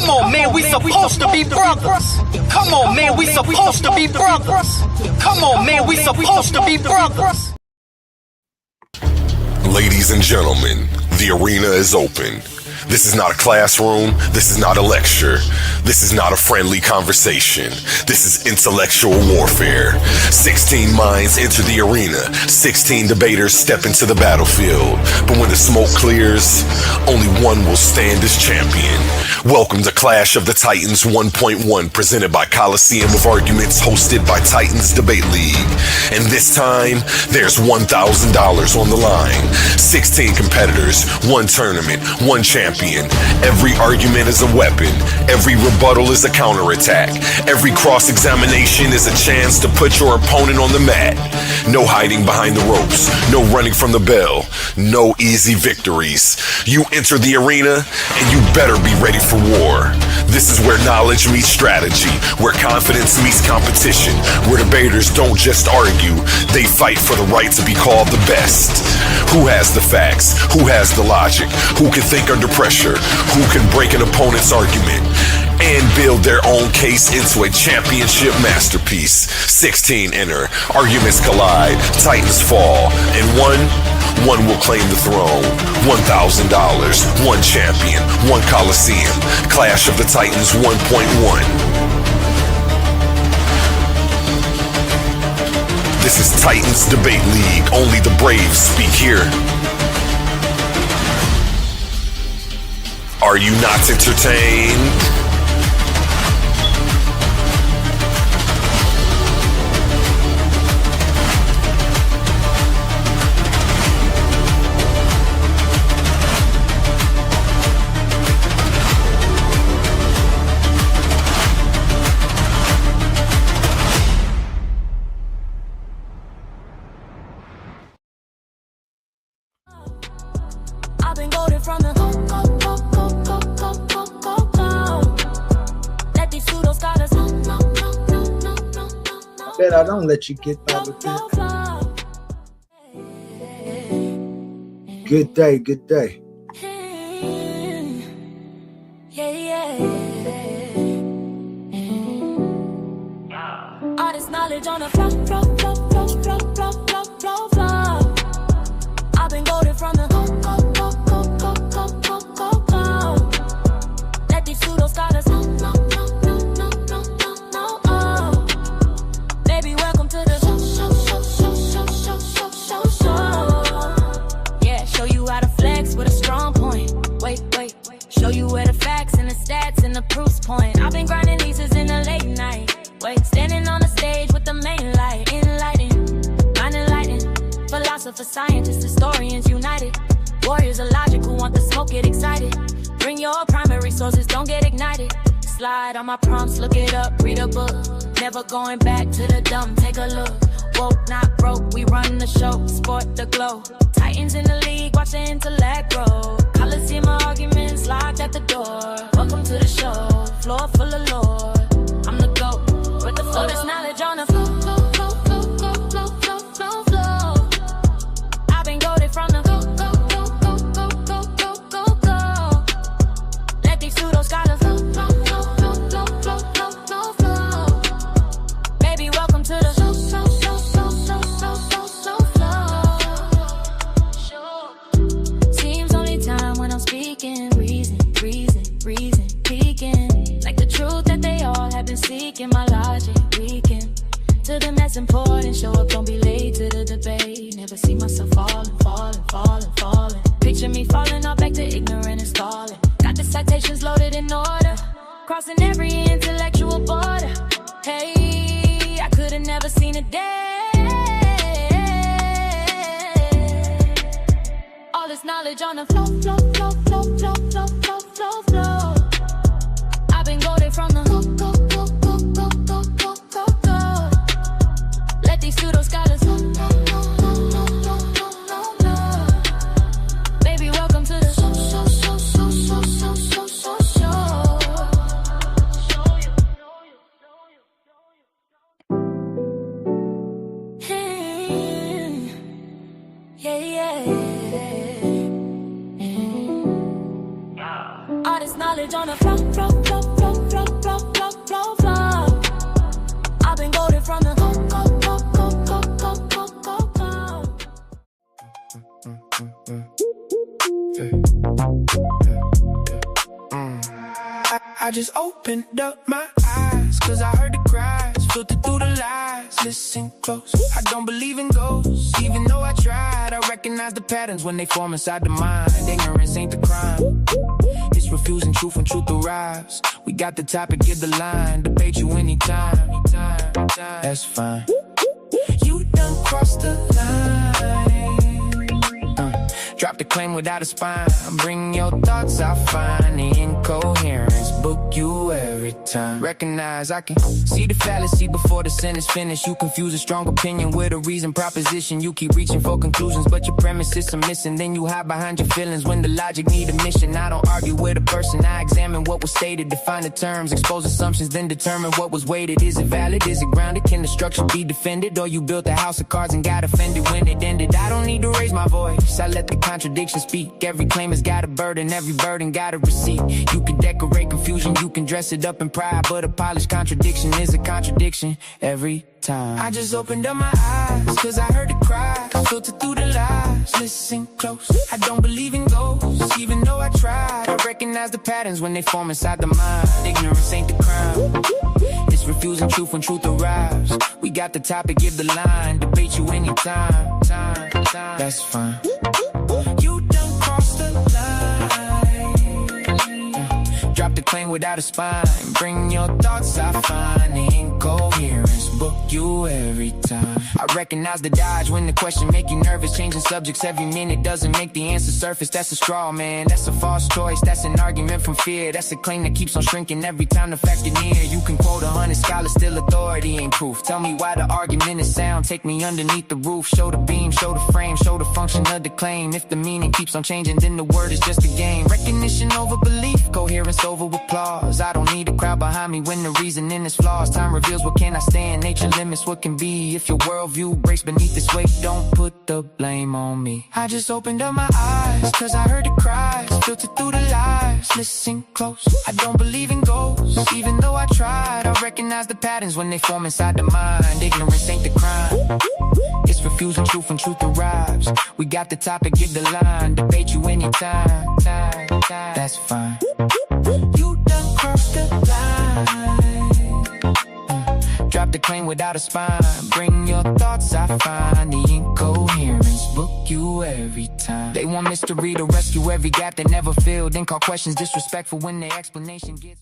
Come on, man, we supposed to be brothers. Come on, man, we supposed to be brothers. Come on, man, we supposed to be brothers. Ladies and gentlemen, the arena is open. This is not a classroom. This is not a lecture. This is not a friendly conversation. This is intellectual warfare. 16 minds enter the arena. 16 debaters step into the battlefield. But when the smoke clears, only one will stand as champion. Welcome to Clash of the Titans 1.1, presented by Coliseum of Arguments, hosted by Titans Debate League. And this time, there's $1,000 on the line. 16 competitors, one tournament, one champion. Every argument is a weapon. Every rebuttal is a counterattack. Every cross-examination is a chance to put your opponent on the mat. No hiding behind the ropes. No running from the bell. No easy victories. You enter the arena, and you better be ready for war. This is where knowledge meets strategy, where confidence meets competition, where debaters don't just argue, they fight for the right to be called the best. Who has the facts? Who has the logic? Who can think under pressure? Who can break an opponent's argument and build their own case into a championship masterpiece? 16 enter, arguments collide, titans fall, and one will claim the throne. $1,000, one champion, one Coliseum. Clash of the Titans 1.1. This is Titans Debate League. Only the brave speak here. Are you not entertained? I've been golden from the go. Let these pseudo scholars I bet I don't let you get by with that. Good day, good day. All this knowledge on the flow. I've been golden from the go. Let these pseudo scholars baby, welcome to the show. Yeah, show you how to flex with a strong point. Wait, show you where the facts and the stats and the proofs point. I've been grinding leases in the late night. Wait, standing on the stage with the main light, enlightening. Philosophers, scientists, historians united. Warriors of logic who want the smoke, get excited. Bring your primary sources, don't get ignited. Slide on my prompts, look it up, read a book. Never going back to the dumb, take a look. Woke, not broke, we run the show, sport the glow. Titans in the league, watch the intellect grow. Coliseum arguments locked at the door. Welcome to the show, floor full of lore. I'm the GOAT, with the flow, there's knowledge on the flow. I've been goated from the go. Let these pseudo scholars baby, welcome to the seems only time when I'm speaking. Reason, peeking. Like the truth that they all have been seeking. My logic weakened. To them that's important. Show up, don't be late to the debate. Never see myself falling. Picture me falling off back to ignorant and stalling. Got the citations loaded in order. Crossing every intellectual border. Hey, I could've never seen a day. All this knowledge on the flow. I've been goated from the go. Let these pseudo scholars baby, welcome to the show. all this knowledge on the flow, flow, flow, flow, flow, flow, flow, flow, flow. I've been golden from the go, go, go, go, go, go, go, go, go. I just opened up my eyes, cause I heard the cries, filtered through the lies. Listen close, I don't believe in ghosts, even though I tried. I recognize the patterns when they form inside the mind. Ignorance ain't the crime, it's refusing truth when truth arrives. We got the topic, get the line, debate you anytime. That's fine. You done crossed the line. Drop the claim without a spine. Bring your thoughts, I'll find the incoherence. Book you every time. Recognize I can see the fallacy before the sentence finished. You confuse a strong opinion with a reason proposition. You keep reaching for conclusions, but your premises are missing. Then you hide behind your feelings when the logic need a mission. I don't argue with a person, I examine what was stated, define the terms, expose assumptions, then determine what was weighted. Is it valid? Is it grounded? Can the structure be defended? Or you built a house of cards and got offended when it ended? I don't need to raise my voice, I let the contradiction speak. Every claim has got a burden, every burden got a receipt. You can decorate confusion, you can dress it up in pride, but a polished contradiction is a contradiction every time. I just opened up my eyes, cause I heard the cry, filtered through the lies. Listen close, I don't believe in ghosts, even though I tried. I recognize the patterns when they form inside the mind. Ignorance ain't the crime, it's refusing truth when truth arrives. We got the topic, give the line, debate you anytime. That's fine. You done crossed the line. Drop the claim without a spine. Bring your thoughts, I find the incoherence. Book you every time. I recognize the dodge when the question make you nervous. Changing subjects every minute doesn't make the answer surface. That's a straw man, that's a false choice. That's an argument from fear. That's a claim that keeps on shrinking every time the facts get near. You can quote 100 scholars, still authority ain't proof. Tell me why the argument is sound. Take me underneath the roof. Show the beam, show the frame, show the function of the claim. If the meaning keeps on changing, then the word is just a game. Recognition over belief, coherence over applause. I don't need a crowd behind me when the reasoning is flaws. Time reveals what can I stand, nature limits what can be. If your worldview breaks beneath this weight, don't put the blame on me. I just opened up my eyes, cause I heard the cries, filtered through the lies. Listen close, I don't believe in ghosts, even though I tried. I recognize the patterns when they form inside the mind. Ignorance ain't the crime, it's refusing truth when truth arrives. We got the topic, give the line, debate you anytime. That's fine. You done crossed the line. Drop the claim without a spine. Bring your thoughts, I find the incoherence. Book you every time. They want mystery to rescue every gap they never filled, then call questions disrespectful when their explanation gets.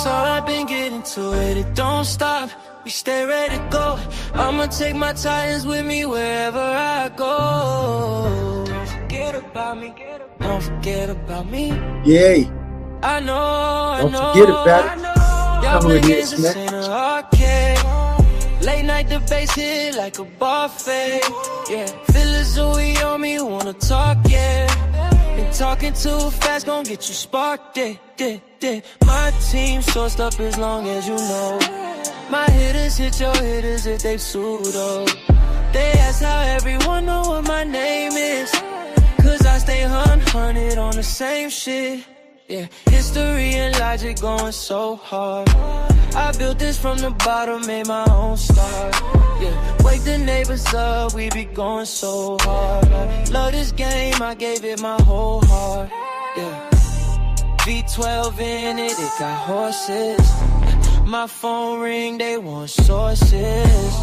So I've been getting to it, it don't stop. We stay ready to go. I'ma take my titans with me wherever I go. Don't forget about me, don't forget about me. Yay. I know, Don't forget about it. Y'all Come with play it, games Snack. in an arcade. Late night debates hit like a buffet. Yeah, feelings who we on me, who wanna talk, yeah. Been talking too fast, gon' get you sparked, yeah. My team sourced up as long as you know. My hitters hit your hitters if they pseudo. They ask how everyone know what my name is, cause I stay 100 on the same shit. Yeah, history and logic going so hard. I built this from the bottom, made my own start. Yeah, wake the neighbors up, we be going so hard. I love this game, I gave it my whole heart. Yeah, V12 in it, it got horses. My phone ring, they want sources.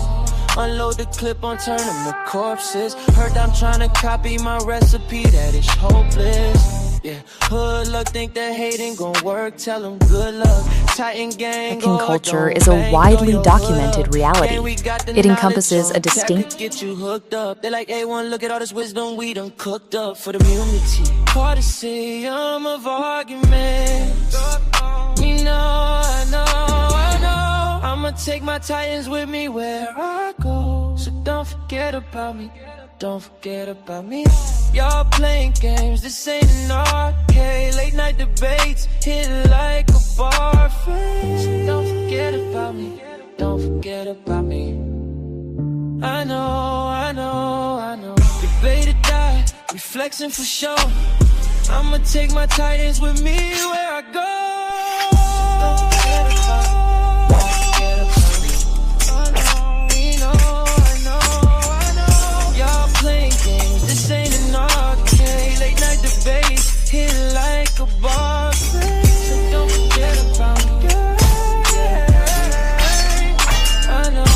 Unload the clip on, turn them to corpses. Heard I'm trying to copy my recipe, that is hopeless. Yeah, hood luck, think that hating gon' work. Tell them good luck. Titan gang. American culture is a widely documented reality. It encompasses a distinct. Get you hooked up. They're like, A1, look at all this wisdom we done cooked up for the community. Partisan of arguments. You know, I know. I'ma take my titans with me where I go. So don't forget about me. Don't forget about me. Y'all playing games, this ain't an arcade. Late night debates hit like a bar face. So don't forget about me. Don't forget about me. I know. Debate or die, we flexing for sure. I'ma take my titans with me where I go. Y'all playing games, this ain't an arcade. Late night debate, hit like a bar. So don't forget about me, girl. I know.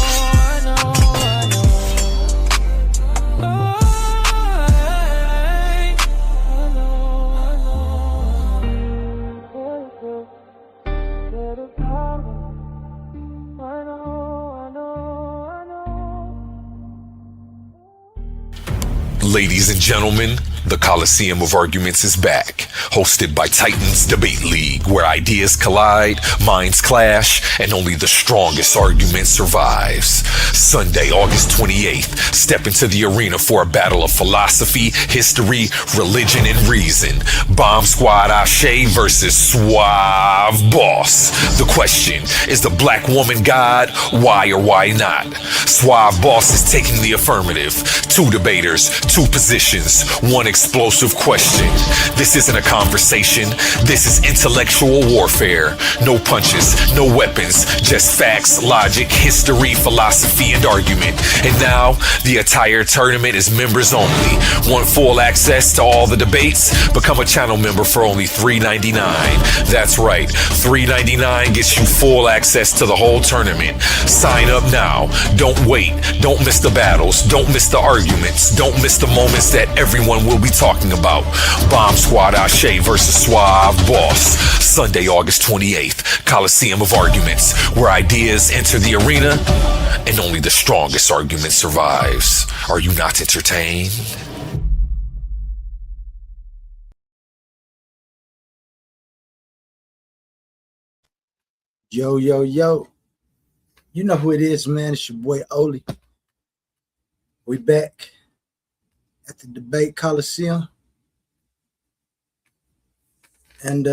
Ladies and gentlemen, the Coliseum of Arguments is back, hosted by Titans Debate League, where ideas collide, minds clash, and only the strongest argument survives. Sunday, August 28th, step into the arena for a battle of philosophy, history, religion, and reason. Bomb Squad Ashe versus Suave Boss. The question, is the black woman God? Why or why not? Suave Boss is taking the affirmative. Two debaters, two positions, one explosive question. This isn't a conversation. This is intellectual warfare. No punches, no weapons, just facts, logic, history, philosophy, and argument. And now, the entire tournament is members only. Want full access to all the debates? Become a channel member for only $3.99. That's right, $3.99 gets you full access to the whole tournament. Sign up now. Don't wait. Don't miss the battles. Don't miss the arguments. Don't miss the moments that everyone will be talking about. Bomb Squad Ashe versus Suave Boss. Sunday, August 28th. Coliseum of Arguments, where ideas enter the arena and only the strongest argument survives. Are you not entertained? Yo. You know who it is, man. It's your boy Oli. We back at the Debate Coliseum. And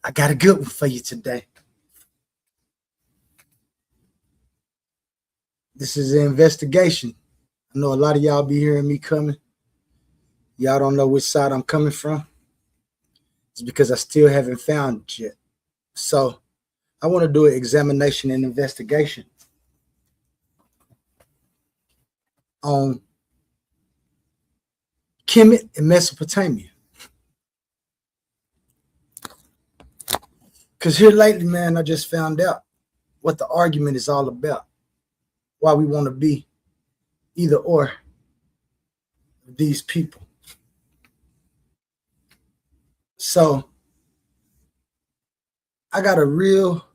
I got a good one for you today. This is an investigation. I know a lot of y'all be hearing me coming. Y'all don't know which side I'm coming from. It's because I still haven't found it yet. So I want to do an examination and investigation on Kemet in Mesopotamia. Because here lately, man, I just found out what the argument is all about. Why we want to be either or these people. So I got a real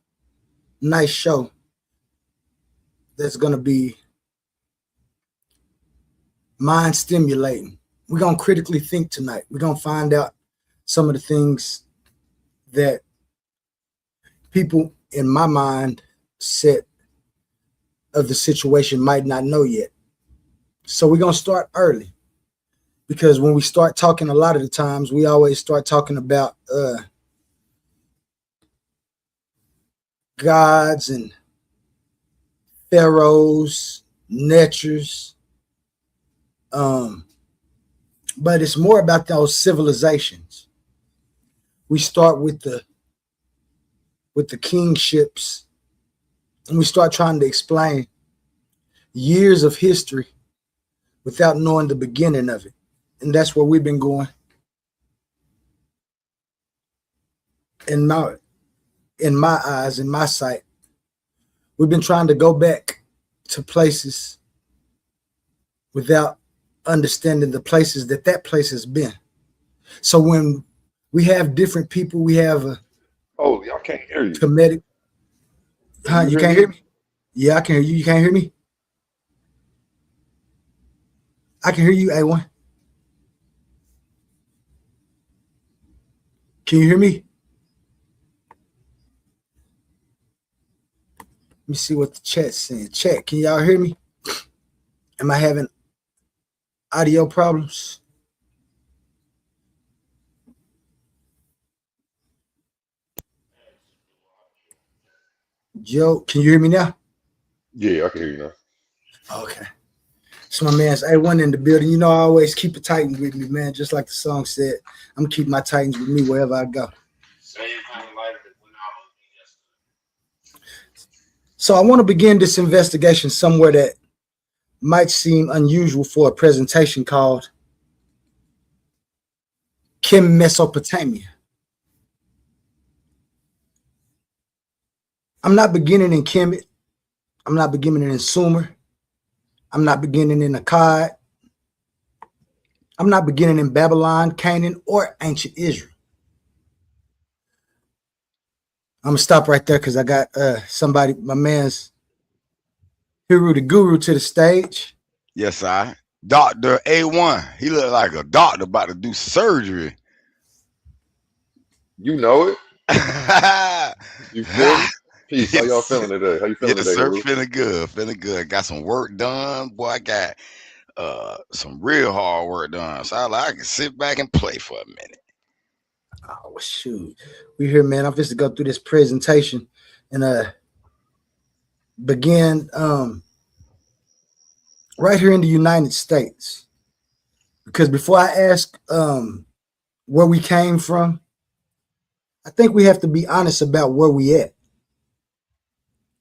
nice show that's going to be mind stimulating. We're going to critically think tonight. We're going to find out some of the things that people in my mind set of the situation might not know yet. So we're going to start early, because when we start talking, a lot of the times we always start talking about gods and pharaohs, netchers, but it's more about those civilizations. We start with the kingships, and we start trying to explain years of history without knowing the beginning of it. And that's where we've been going. In my eyes, in my sight, we've been trying to go back to places without understanding the places that place has been. So when we have different people, we have a I can't hear you. Kemetic. Huh, you can't hear me? Yeah, I can hear you. You can't hear me? I can hear you, A1. Can you hear me? Let me see what the chat's saying. Chat, can y'all hear me? Am I having audio problems? Joe, can you hear me now? Yeah, I can hear you now. Okay. So my man's A1 in the building. You know, I always keep a Titan with me, man. Just like the song said, I'm gonna keep my Titans with me wherever I go. So I want to begin this investigation somewhere that might seem unusual for a presentation called K.M.T.sopotamia. I'm not beginning in Kemet. I'm not beginning in Sumer. I'm not beginning in Akkad. I'm not beginning in Babylon, Canaan, or ancient Israel. I'm gonna stop right there because I got somebody, my man's Hero the Guru, to the stage. Yes, I. Dr. A1. He looked like a doctor about to do surgery. You know it. You feel me? Peace. How y'all Yes. feeling today? How you feeling Yes, today, sir. Hulu? Feeling good. Feeling good. Got some work done. Boy, I got some real hard work done. So I can sit back and play for a minute. Oh shoot. We here, man. I'm just to go through this presentation and begin right here in the United States. Because before I ask where we came from, I think we have to be honest about where we at.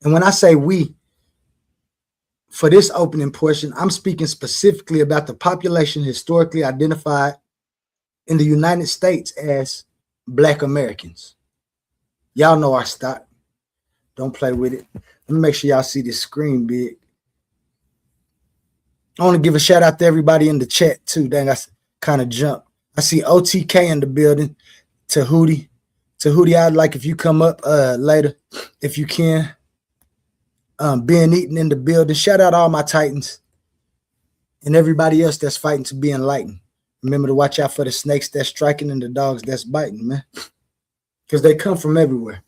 And when I say we, for this opening portion, I'm speaking specifically about the population historically identified in the United States as Black Americans. Y'all know our stock. Don't play with it. Let me make sure y'all see this screen big. I want to give a shout out to everybody in the chat too. Dang, I kind of jumped. I see OTK in the building. Tahuti. Tahuti, I'd like if you come up later, if you can. Ben Eaton in the building. Shout out all my Titans and everybody else that's fighting to be enlightened. Remember to watch out for the snakes that's striking and the dogs that's biting, man. Because they come from everywhere.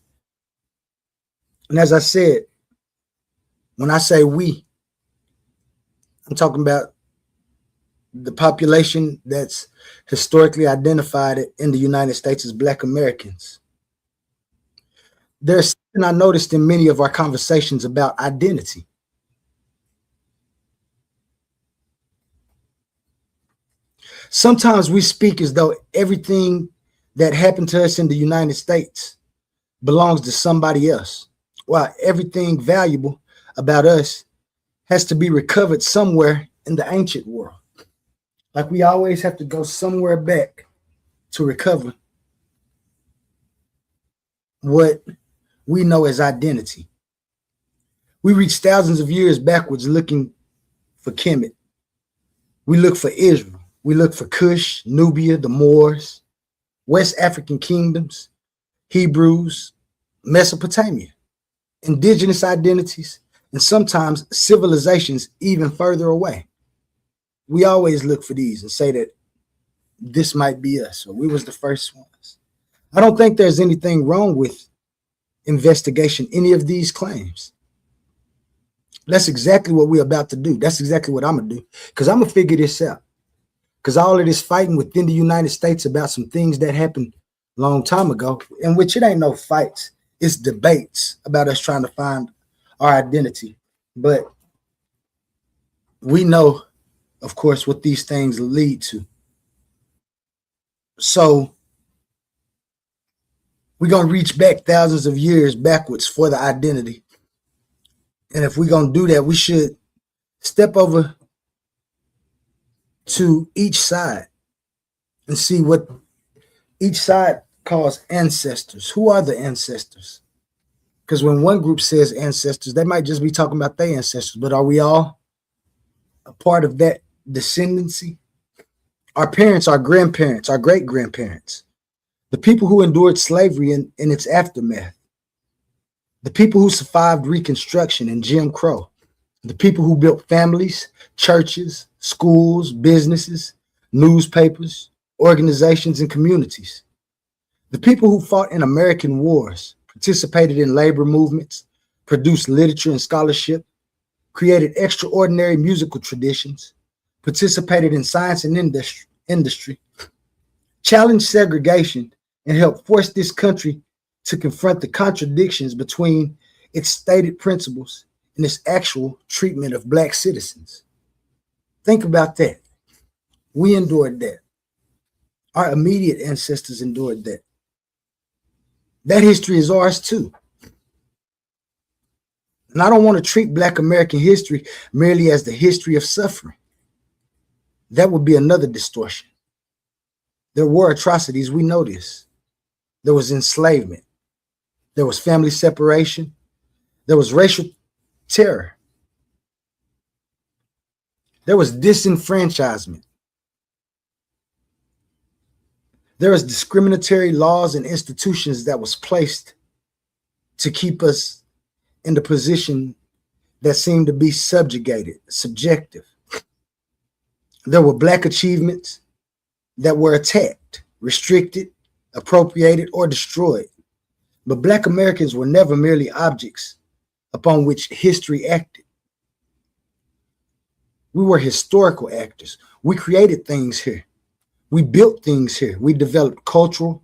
And as I said, when I say we, I'm talking about the population that's historically identified in the United States as Black Americans. There's something I noticed in many of our conversations about identity. Sometimes we speak as though everything that happened to us in the United States belongs to somebody else, while everything valuable about us has to be recovered somewhere in the ancient world. Like we always have to go somewhere back to recover what we know as identity. We reach thousands of years backwards looking for Kemet. We look for Israel. We look for Cush, Nubia, the Moors, West African kingdoms, Hebrews, Mesopotamia, indigenous identities, and sometimes civilizations even further away. We always look for these and say that this might be us, or we was the first ones. I don't think there's anything wrong with investigation any of these claims. That's exactly what we're about to do. That's exactly what I'm gonna do, because I'm gonna figure this out. Because all of this fighting within the United States about some things that happened a long time ago, in which it ain't no fights, it's debates about us trying to find our identity. But we know, of course, what these things lead to. So we're going to reach back thousands of years backwards for the identity. And if we're going to do that, we should step over to each side and see what each side calls ancestors. Who are the ancestors? Because when one group says ancestors, they might just be talking about their ancestors, but are we all a part of that descendancy? Our parents, our grandparents, our great-grandparents, the people who endured slavery in its aftermath, the people who survived Reconstruction and Jim Crow, the people who built families, churches, schools, businesses, newspapers, organizations, and communities, the people who fought in American wars, participated in labor movements, produced literature and scholarship, created extraordinary musical traditions, participated in science and industry, challenged segregation, and helped force this country to confront the contradictions between its stated principles and its actual treatment of Black citizens. Think about that. We endured that. Our immediate ancestors endured that. That history is ours too. And I don't want to treat Black American history merely as the history of suffering. That would be another distortion. There were atrocities, we know this. There was enslavement. There was family separation. There was racial terror. There was disenfranchisement. There was discriminatory laws and institutions that was placed to keep us in the position that seemed to be subjugated, subjective. There were Black achievements that were attacked, restricted, appropriated, or destroyed. But Black Americans were never merely objects upon which history acted. We were historical actors. We created things here. We built things here. We developed cultural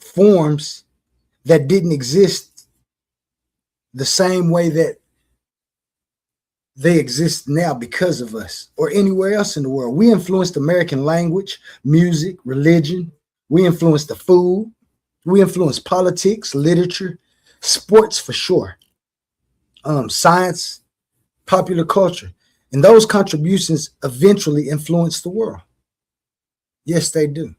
forms that didn't exist the same way that they exist now because of us or anywhere else in the world. We influenced American language, music, religion. We influenced the food. We influenced politics, literature, sports for sure, science, popular culture. And those contributions eventually influence the world. Yes, they do.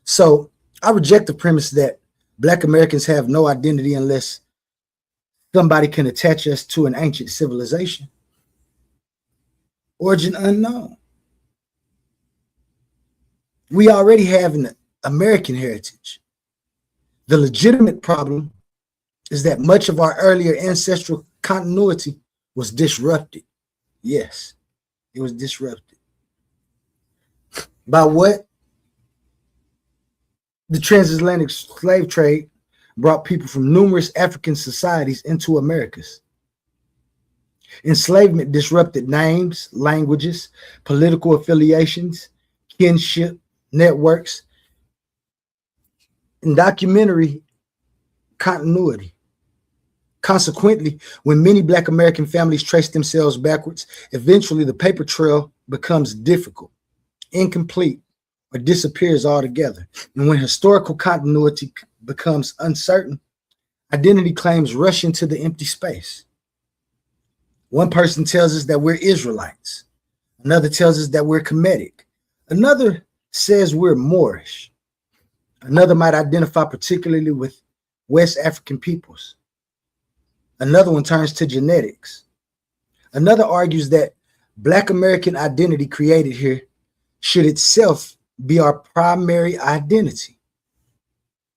So I reject the premise that Black Americans have no identity unless somebody can attach us to an ancient civilization. Origin unknown. We already have an American heritage. The legitimate problem is that much of our earlier ancestral continuity was disrupted. Yes, it was disrupted. By what? The transatlantic slave trade brought people from numerous African societies into Americas. Enslavement disrupted names, languages, political affiliations, kinship, networks, and documentary continuity. Consequently, when many Black American families trace themselves backwards, eventually the paper trail becomes difficult, incomplete, or disappears altogether. And when historical continuity becomes uncertain, identity claims rush into the empty space. One person tells us that we're Israelites. Another tells us that we're Kemetic. Another says we're Moorish. Another might identify particularly with West African peoples. Another one turns to genetics. Another argues that Black American identity created here should itself be our primary identity.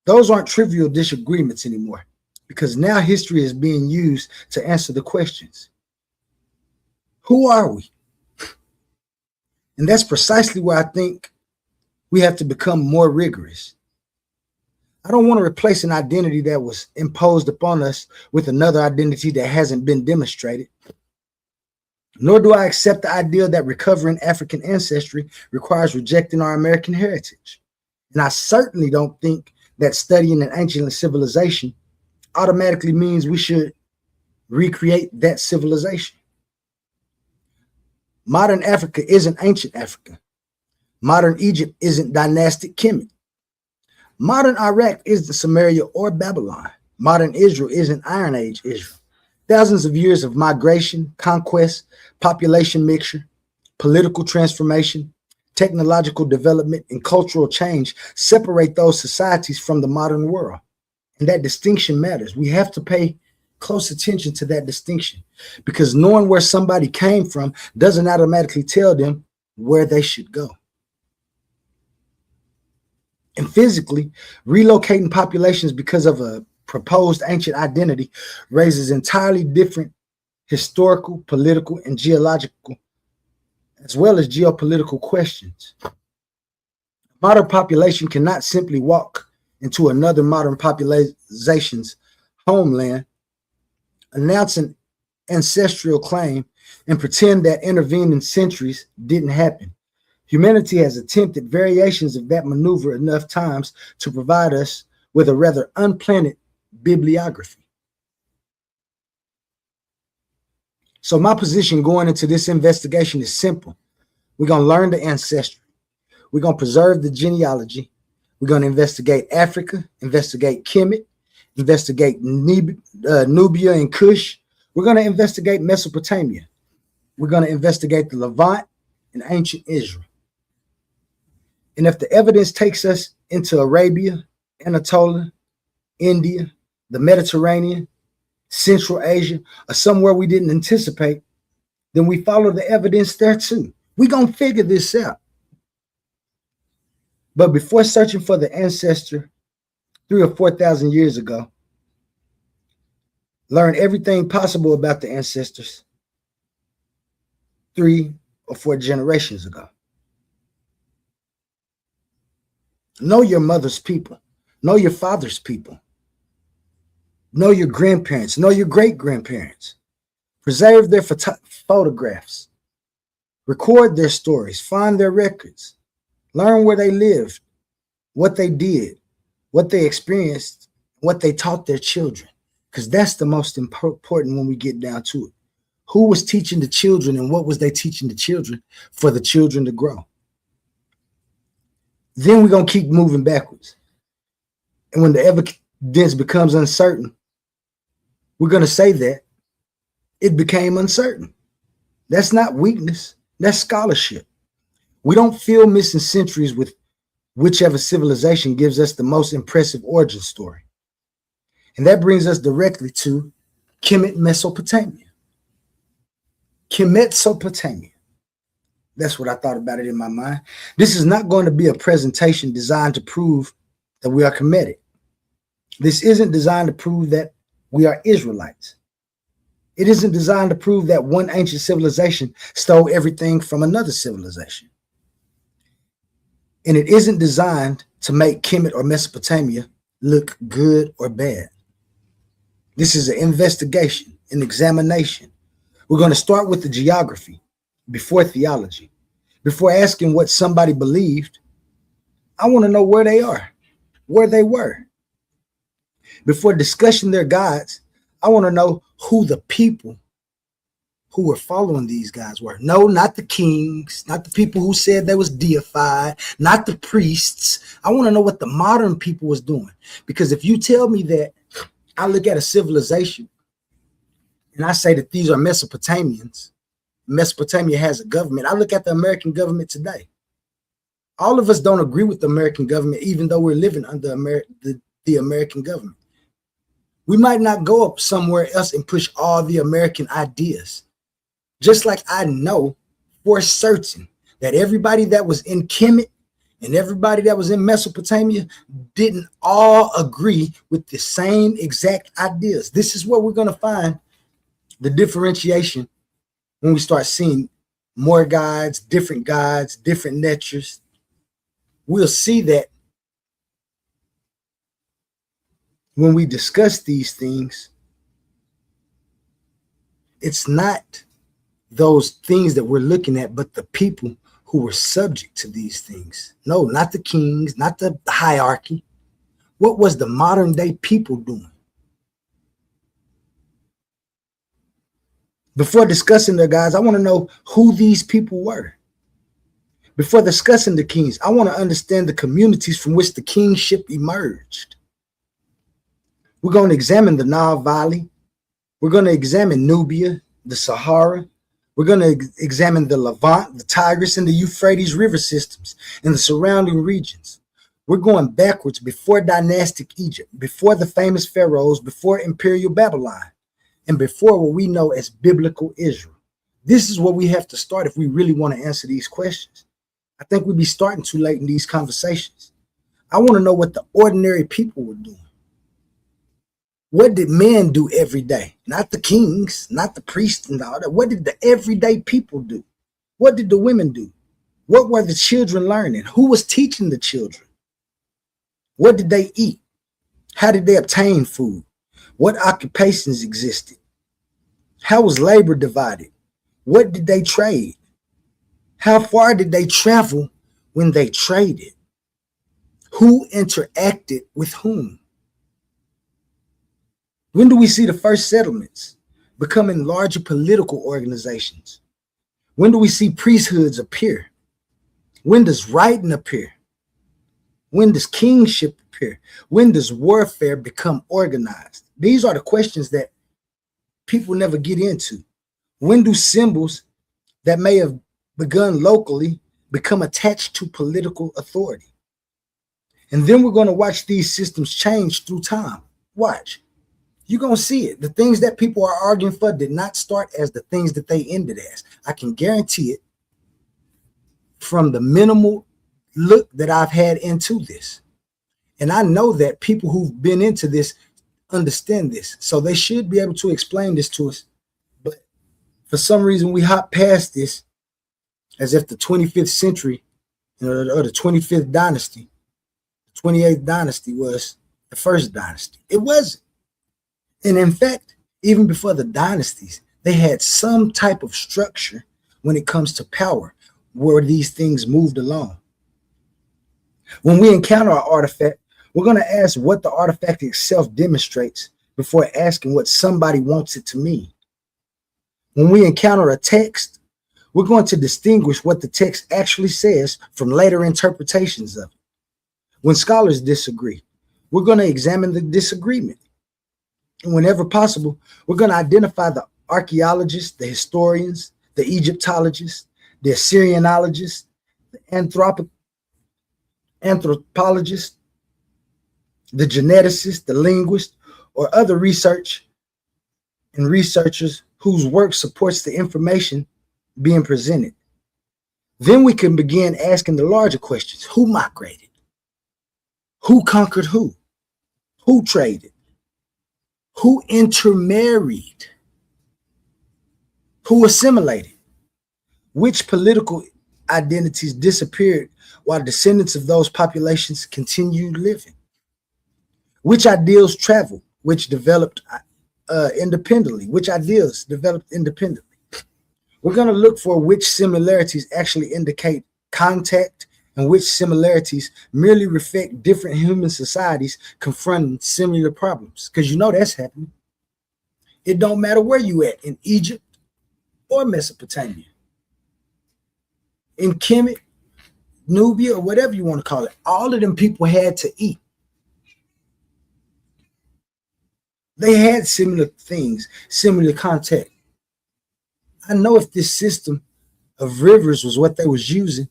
Those aren't trivial disagreements anymore, because now history is being used to answer the questions. Who are we? And that's precisely where I think we have to become more rigorous. I don't want to replace an identity that was imposed upon us with another identity that hasn't been demonstrated. Nor do I accept the idea that recovering African ancestry requires rejecting our American heritage. And I certainly don't think that studying an ancient civilization automatically means we should recreate that civilization. Modern Africa isn't ancient Africa. Modern Egypt isn't dynastic Kemet. Modern Iraq isn't Samaria or Babylon. Modern Israel isn't Iron Age Israel. Thousands of years of migration, conquest, population mixture, political transformation, technological development, and cultural change separate those societies from the modern world. And that distinction matters. We have to pay close attention to that distinction, because knowing where somebody came from doesn't automatically tell them where they should go. And physically, relocating populations because of a proposed ancient identity raises entirely different historical, political, and geological, as well as geopolitical questions. Modern population cannot simply walk into another modern population's homeland, announce an ancestral claim, and pretend that intervening centuries didn't happen. Humanity has attempted variations of that maneuver enough times to provide us with a rather unplanned bibliography. So my position going into this investigation is simple. We're going to learn the ancestry. We're going to preserve the genealogy. We're going to investigate Africa, investigate Kemet, investigate Nubia and Kush. We're going to investigate Mesopotamia. We're going to investigate the Levant and ancient Israel. And if the evidence takes us into Arabia, Anatolia, India, the Mediterranean, Central Asia, or somewhere we didn't anticipate, then we follow the evidence there too. We're going to figure this out. But before searching for the ancestor 3,000 or 4,000 years ago, learn everything possible about the ancestors 3 or 4 generations ago. Know your mother's people. Know your father's people. Know your grandparents. Know your great-grandparents. Preserve their photographs. Record their stories. Find their records. Learn where they lived, what they did, what they experienced, what they taught their children. Because that's the most important when we get down to it. Who was teaching the children and what was they teaching the children for the children to grow? Then we're going to keep moving backwards. And when the evidence becomes uncertain, we're going to say that it became uncertain. That's not weakness. That's scholarship. We don't fill missing centuries with whichever civilization gives us the most impressive origin story. And that brings us directly to Kemet, Mesopotamia. K.M.T.sopotamia. That's what I thought about it in my mind. This is not going to be a presentation designed to prove that we are Kemetic. This isn't designed to prove that we are Israelites. It isn't designed to prove that one ancient civilization stole everything from another civilization. And it isn't designed to make Kemet or Mesopotamia look good or bad. This is an investigation, an examination. We're going to start with the geography before theology. Before asking what somebody believed, I want to know where they are, where they were. Before discussing their gods, I want to know who the people who were following these guys were. No, not the kings, not the people who said they was deified, not the priests. I want to know what the modern people was doing. Because if you tell me that I look at a civilization and I say that these are Mesopotamians, Mesopotamia has a government, I look at the American government today. All of us don't agree with the American government, even though we're living under the American government. We might not go up somewhere else and push all the American ideas. Just like I know for certain that everybody that was in Kemet and everybody that was in Mesopotamia didn't all agree with the same exact ideas. This is where we're going to find the differentiation when we start seeing more gods, different natures. We'll see that when we discuss these things, it's not those things that we're looking at, but the people who were subject to these things. No, not the kings, not the hierarchy. What was the modern day people doing? Before discussing the guys, I want to know who these people were. Before discussing the kings, I want to understand the communities from which the kingship emerged. We're going to examine the Nile Valley. We're going to examine Nubia, the Sahara. We're going to examine the Levant, the Tigris, and the Euphrates river systems and the surrounding regions. We're going backwards before dynastic Egypt, before the famous pharaohs, before imperial Babylon, and before what we know as biblical Israel. This is where we have to start if we really want to answer these questions. I think we'd be starting too late in these conversations. I want to know what the ordinary people were doing. What did men do every day? Not the kings, not the priests and all that. What did the everyday people do? What did the women do? What were the children learning? Who was teaching the children? What did they eat? How did they obtain food? What occupations existed? How was labor divided? What did they trade? How far did they travel when they traded? Who interacted with whom? When do we see the first settlements? becoming larger political organizations? When do we see priesthoods appear? When does writing appear? When does kingship appear? When does warfare become organized? These are the questions that people never get into. When do symbols that may have begun locally become attached to political authority? And then we're going to watch these systems change through time. Watch. You're going to see it. The things that people are arguing for did not start as the things that they ended as. I can guarantee it from the minimal look that I've had into this. And I know that people who've been into this understand this. So they should be able to explain this to us. But for some reason, we hop past this as if the 25th century, or the 25th dynasty, the 28th dynasty was the first dynasty. It wasn't. And in fact, even before the dynasties, they had some type of structure when it comes to power, where these things moved along. When we encounter an artifact, we're going to ask what the artifact itself demonstrates before asking what somebody wants it to mean. When we encounter a text, we're going to distinguish what the text actually says from later interpretations of it. When scholars disagree, we're going to examine the disagreement. And whenever possible, we're going to identify the archaeologists, the historians, the Egyptologists, the Assyrianologists, the anthropologists, the geneticists, the linguists, or other researchers whose work supports the information being presented. Then we can begin asking the larger questions. Who migrated? Who conquered who? Who traded? Who intermarried? Who assimilated? Which political identities disappeared while descendants of those populations continued living? Which ideals traveled, which developed independently? Which ideals developed independently? We're going to look for which similarities actually indicate contact and which similarities merely reflect different human societies confronting similar problems. Because you know that's happening. It don't matter where you at, in Egypt or Mesopotamia, in Kemet, Nubia, or whatever you want to call it. All of them people had to eat. They had similar things, similar contact. I know if this system of rivers was what they was using,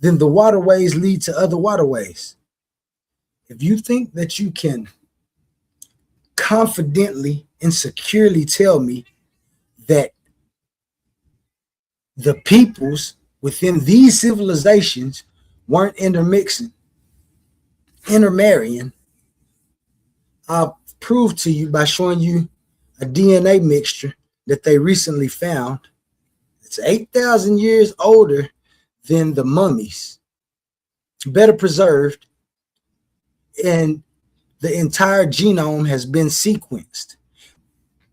then the waterways lead to other waterways. If you think that you can confidently and securely tell me that the peoples within these civilizations weren't intermarrying, I'll prove to you by showing you a DNA mixture that they recently found. It's 8,000 years older than the mummies, better preserved, and the entire genome has been sequenced.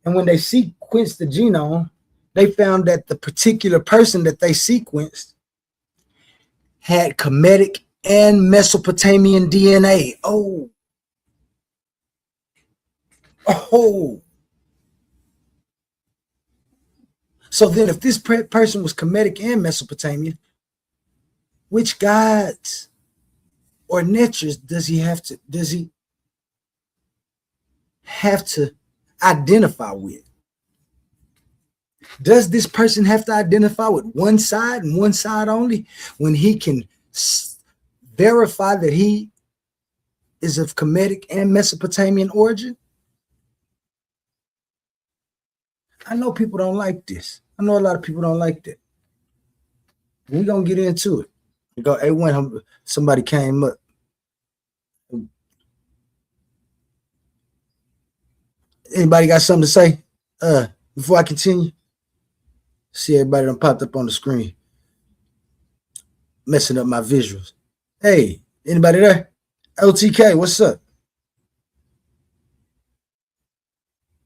And when they sequenced the genome, they found that the particular person that they sequenced had Kemetic and Mesopotamian DNA. Oh. So then if this person was Kemetic and Mesopotamian, which gods or natures does he have to identify with? Does this person have to identify with one side and one side only when he can verify that he is of Kemetic and Mesopotamian origin? I know people don't like this. I know a lot of people don't like that. We're going to get into it. We go, A1, somebody came up. Anybody got something to say before I continue? See everybody done popped up on the screen. Messing up my visuals. Hey, anybody there? LTK, what's up?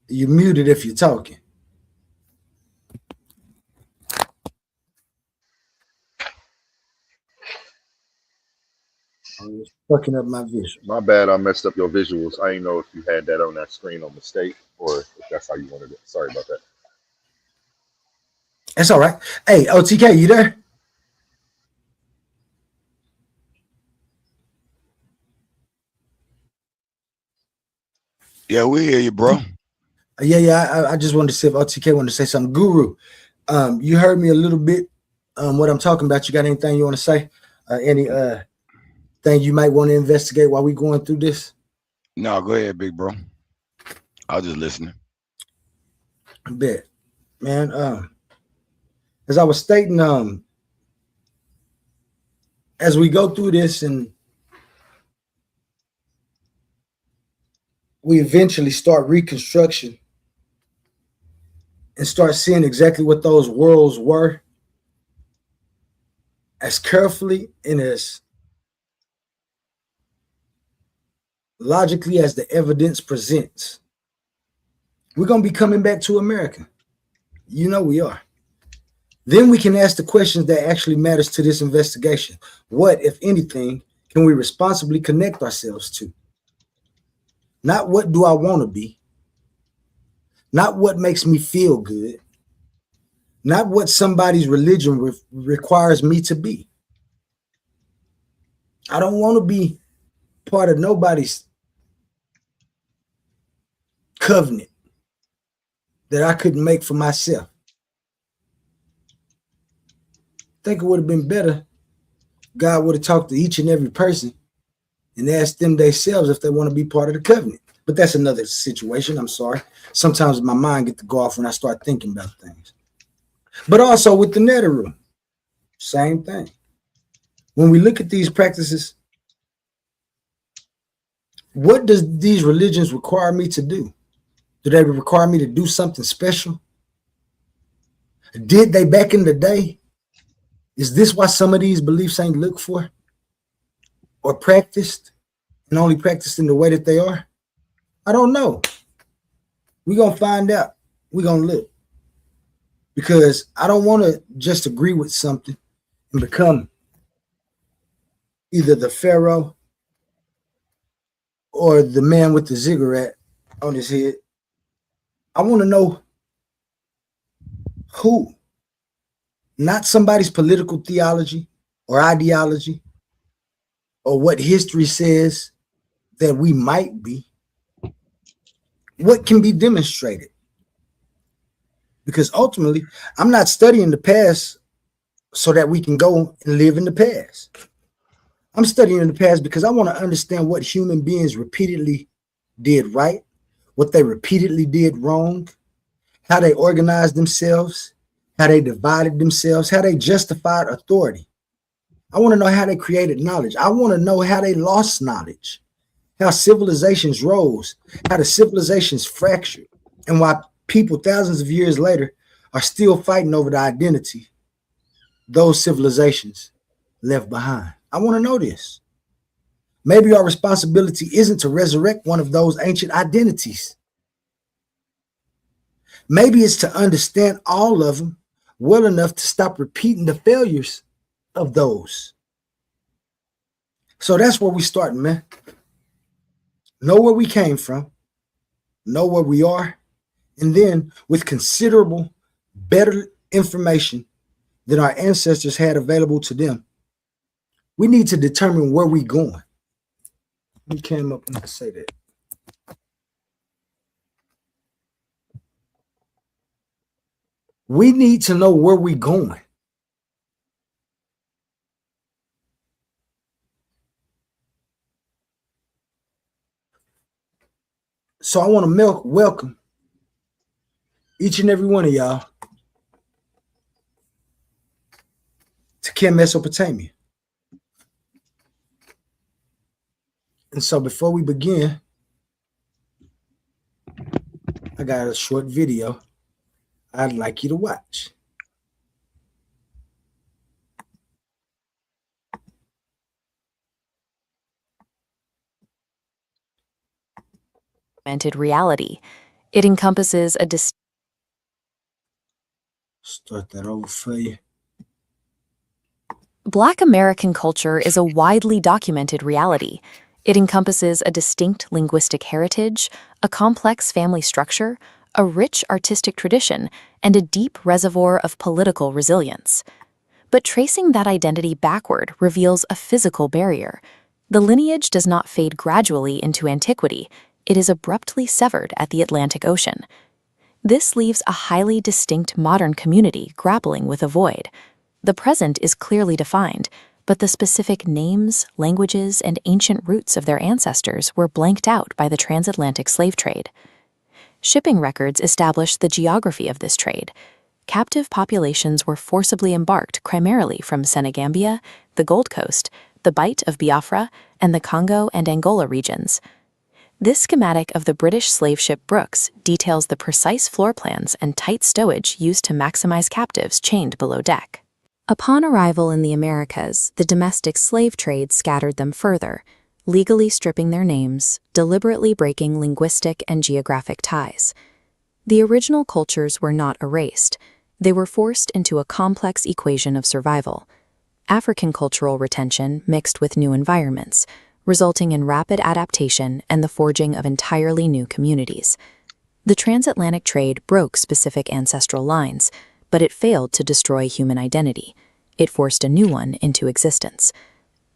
You're muted if you're talking. I'm just fucking up my visuals. My bad, I messed up your visuals. I didn't know if you had that on that screen on mistake or if that's how you wanted it. Sorry about that. That's all right. Hey, OTK, you there? Yeah, we hear you, bro. Yeah. I just wanted to see if OTK wanted to say something. Guru, you heard me a little bit. What I'm talking about. You got anything you want to say? Any thing you might want to investigate while we going through this? No, go ahead, big bro. I was just listening. Bet, man. As I was stating, as we go through this and we eventually start reconstruction and start seeing exactly what those worlds were, as carefully and as logically as the evidence presents, we're going to be coming back to America. You know we are. Then we can ask the questions that actually matters to this investigation. What, if anything, can we responsibly connect ourselves to? Not what do I want to be, not what makes me feel good, not what somebody's religion requires me to be. I don't want to be part of nobody's covenant that I couldn't make for myself. I think it would have been better God would have talked to each and every person and asked them themselves if they want to be part of the covenant. But that's another situation. I'm sorry. Sometimes my mind gets to go off when I start thinking about things. But also with the Neteru, same thing. When we look at these practices, what does these religions require me to do? Do they require me to do something special? Did they back in the day? Is this why some of these beliefs ain't looked for or practiced and only practiced in the way that they are? I don't know. We're going to find out. We're going to look. Because I don't want to just agree with something and become either the Pharaoh or the man with the ziggurat on his head. I want to know who, not somebody's political theology or ideology or what history says that we might be. What can be demonstrated? Because ultimately, I'm not studying the past so that we can go and live in the past. I'm studying the past because I want to understand what human beings repeatedly did right, what they repeatedly did wrong, how they organized themselves, how they divided themselves, how they justified authority. I want to know how they created knowledge. I want to know how they lost knowledge, how civilizations rose, how the civilizations fractured, and why people thousands of years later are still fighting over the identity those civilizations left behind. I want to know this. Maybe our responsibility isn't to resurrect one of those ancient identities. Maybe it's to understand all of them well enough to stop repeating the failures of those. So that's where we starting, man. Know where we came from, know where we are, and then with considerable better information than our ancestors had available to them, we need to determine where we're going. Who came up and say that? We need to know where we're going. So I want to welcome each and every one of y'all to K.M.T.sopotamia. And so before we begin, I got a short video I'd like you to watch. Reality. It encompasses a Start that over for you. Black American culture is a widely documented reality. It encompasses a distinct linguistic heritage, a complex family structure, a rich artistic tradition, and a deep reservoir of political resilience. But tracing that identity backward reveals a physical barrier. The lineage does not fade gradually into antiquity, it is abruptly severed at the Atlantic Ocean. This leaves a highly distinct modern community grappling with a void. The present is clearly defined, but the specific names, languages, and ancient roots of their ancestors were blanked out by the transatlantic slave trade. Shipping records establish the geography of this trade. Captive populations were forcibly embarked primarily from Senegambia, the Gold Coast, the Bight of Biafra, and the Congo and Angola regions. This schematic of the British slave ship Brooks details the precise floor plans and tight stowage used to maximize captives chained below deck. Upon arrival in the Americas, the domestic slave trade scattered them further, legally stripping their names, deliberately breaking linguistic and geographic ties. The original cultures were not erased. They were forced into a complex equation of survival. African cultural retention mixed with new environments, resulting in rapid adaptation and the forging of entirely new communities. The transatlantic trade broke specific ancestral lines, but it failed to destroy human identity. It forced a new one into existence.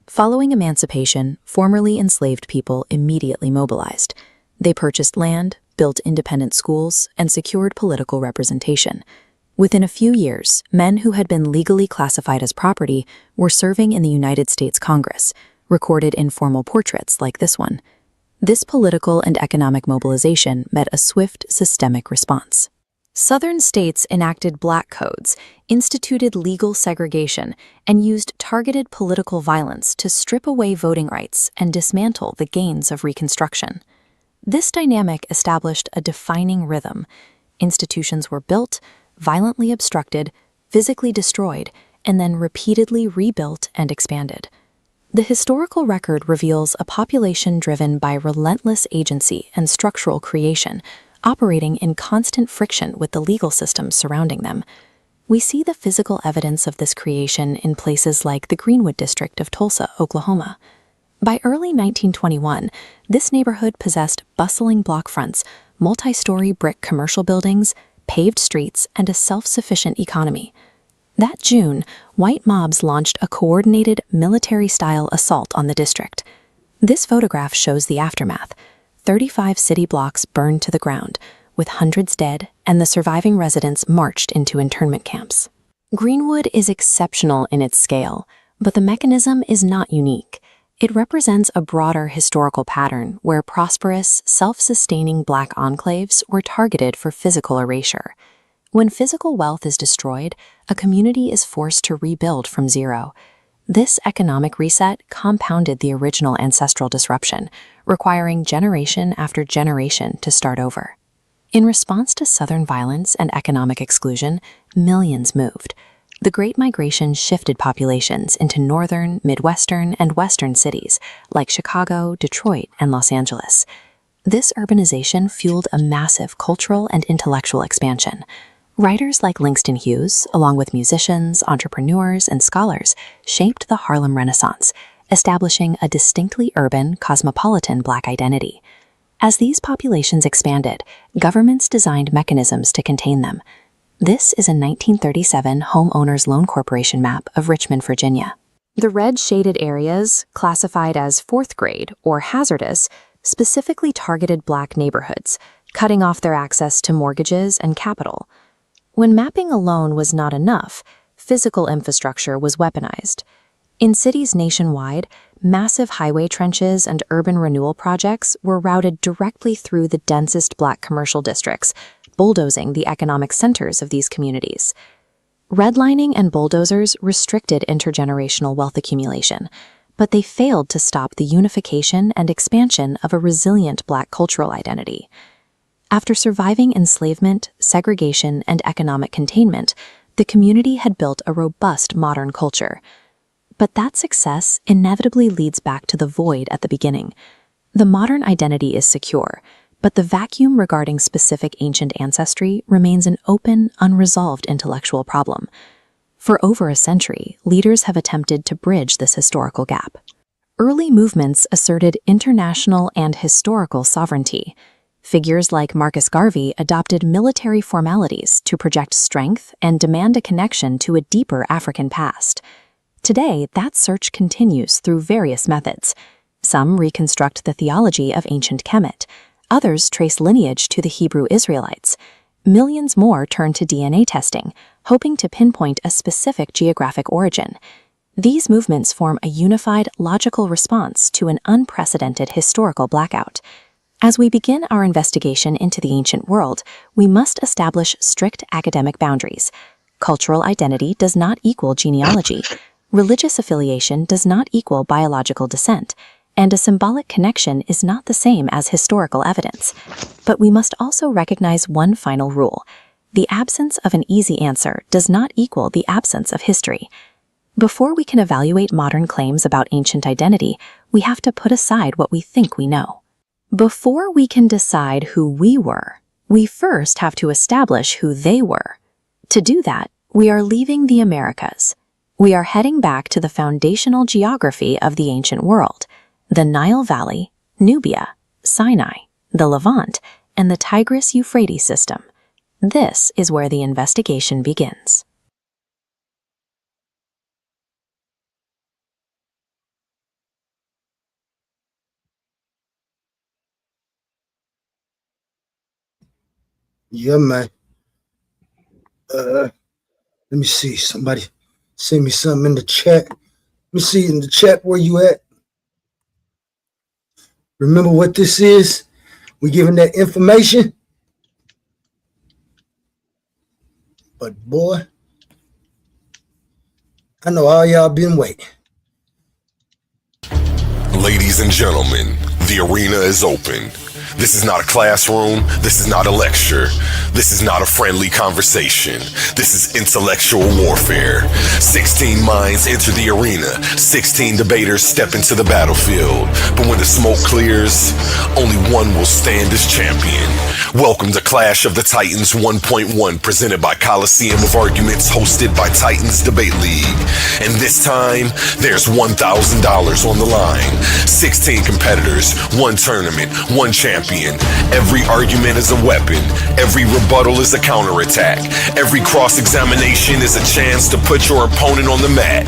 Following emancipation, formerly enslaved people immediately mobilized. They purchased land, built independent schools, and secured political representation. Within a few years, men who had been legally classified as property were serving in the United States Congress, recorded in formal portraits like this one. This political and economic mobilization met a swift, systemic response. Southern states enacted black codes, instituted legal segregation, and used targeted political violence to strip away voting rights and dismantle the gains of Reconstruction. This dynamic established a defining rhythm. Institutions were built, violently obstructed, physically destroyed, and then repeatedly rebuilt and expanded. The historical record reveals a population driven by relentless agency and structural creation, operating in constant friction with the legal systems surrounding them. We see the physical evidence of this creation in places like the Greenwood district of Tulsa, Oklahoma. By early 1921, this neighborhood possessed bustling block fronts, multi-story brick commercial buildings, paved streets, and a self-sufficient economy. That June, white mobs launched a coordinated military-style assault on the district. This photograph shows the aftermath. 35 city blocks burned to the ground, with hundreds dead, and the surviving residents marched into internment camps. Greenwood is exceptional in its scale, but the mechanism is not unique. It represents a broader historical pattern where prosperous, self-sustaining black enclaves were targeted for physical erasure. When physical wealth is destroyed, a community is forced to rebuild from zero. This economic reset compounded the original ancestral disruption, requiring generation after generation to start over. In response to Southern violence and economic exclusion, millions moved. The Great Migration shifted populations into northern, midwestern, and western cities like Chicago, Detroit, and Los Angeles. This urbanization fueled a massive cultural and intellectual expansion. Writers like Langston Hughes, along with musicians, entrepreneurs, and scholars, shaped the Harlem Renaissance, establishing a distinctly urban, cosmopolitan Black identity. As these populations expanded, governments designed mechanisms to contain them. This is a 1937 Homeowners Loan Corporation map of Richmond, Virginia. The red shaded areas, classified as fourth grade or hazardous, specifically targeted Black neighborhoods, cutting off their access to mortgages and capital. When mapping alone was not enough, physical infrastructure was weaponized. In cities nationwide, massive highway trenches and urban renewal projects were routed directly through the densest Black commercial districts, bulldozing the economic centers of these communities. Redlining and bulldozers restricted intergenerational wealth accumulation, but they failed to stop the unification and expansion of a resilient Black cultural identity. After surviving enslavement, segregation, and economic containment, the community had built a robust modern culture. But that success inevitably leads back to the void at the beginning. The modern identity is secure, but the vacuum regarding specific ancient ancestry remains an open, unresolved intellectual problem. For over a century, leaders have attempted to bridge this historical gap. Early movements asserted international and historical sovereignty. Figures like Marcus Garvey adopted military formalities to project strength and demand a connection to a deeper African past. Today, that search continues through various methods. Some reconstruct the theology of ancient Kemet. Others trace lineage to the Hebrew Israelites. Millions more turn to DNA testing, hoping to pinpoint a specific geographic origin. These movements form a unified, logical response to an unprecedented historical blackout. As we begin our investigation into the ancient world, we must establish strict academic boundaries. Cultural identity does not equal genealogy. Religious affiliation does not equal biological descent. And a symbolic connection is not the same as historical evidence. But we must also recognize one final rule. The absence of an easy answer does not equal the absence of history. Before we can evaluate modern claims about ancient identity, we have to put aside what we think we know. Before we can decide who we were, we first have to establish who they were. To do that, we are leaving the Americas. We are heading back to the foundational geography of the ancient world. The Nile Valley, Nubia, Sinai, the Levant, and the Tigris-Euphrates system. This is where the investigation begins. Yeah, man. Let me see. Somebody send me something in the chat. Let me see in the chat where you at. Remember what this is? We giving that information. But boy, I know all y'all been waiting. Ladies and gentlemen, the arena is open. This is not a classroom. This is not a lecture. This is not a friendly conversation. This is intellectual warfare. 16 minds enter the arena. 16 debaters step into the battlefield. But when the smoke clears, only one will stand as champion. Welcome to Clash of the Titans 1.1, presented by Coliseum of Arguments, hosted by Titans Debate League. And this time, there's $1,000 on the line. 16 competitors, one tournament, one champion. Every argument is a weapon. Every rebuttal is a counterattack. Every cross-examination is a chance to put your opponent on the mat.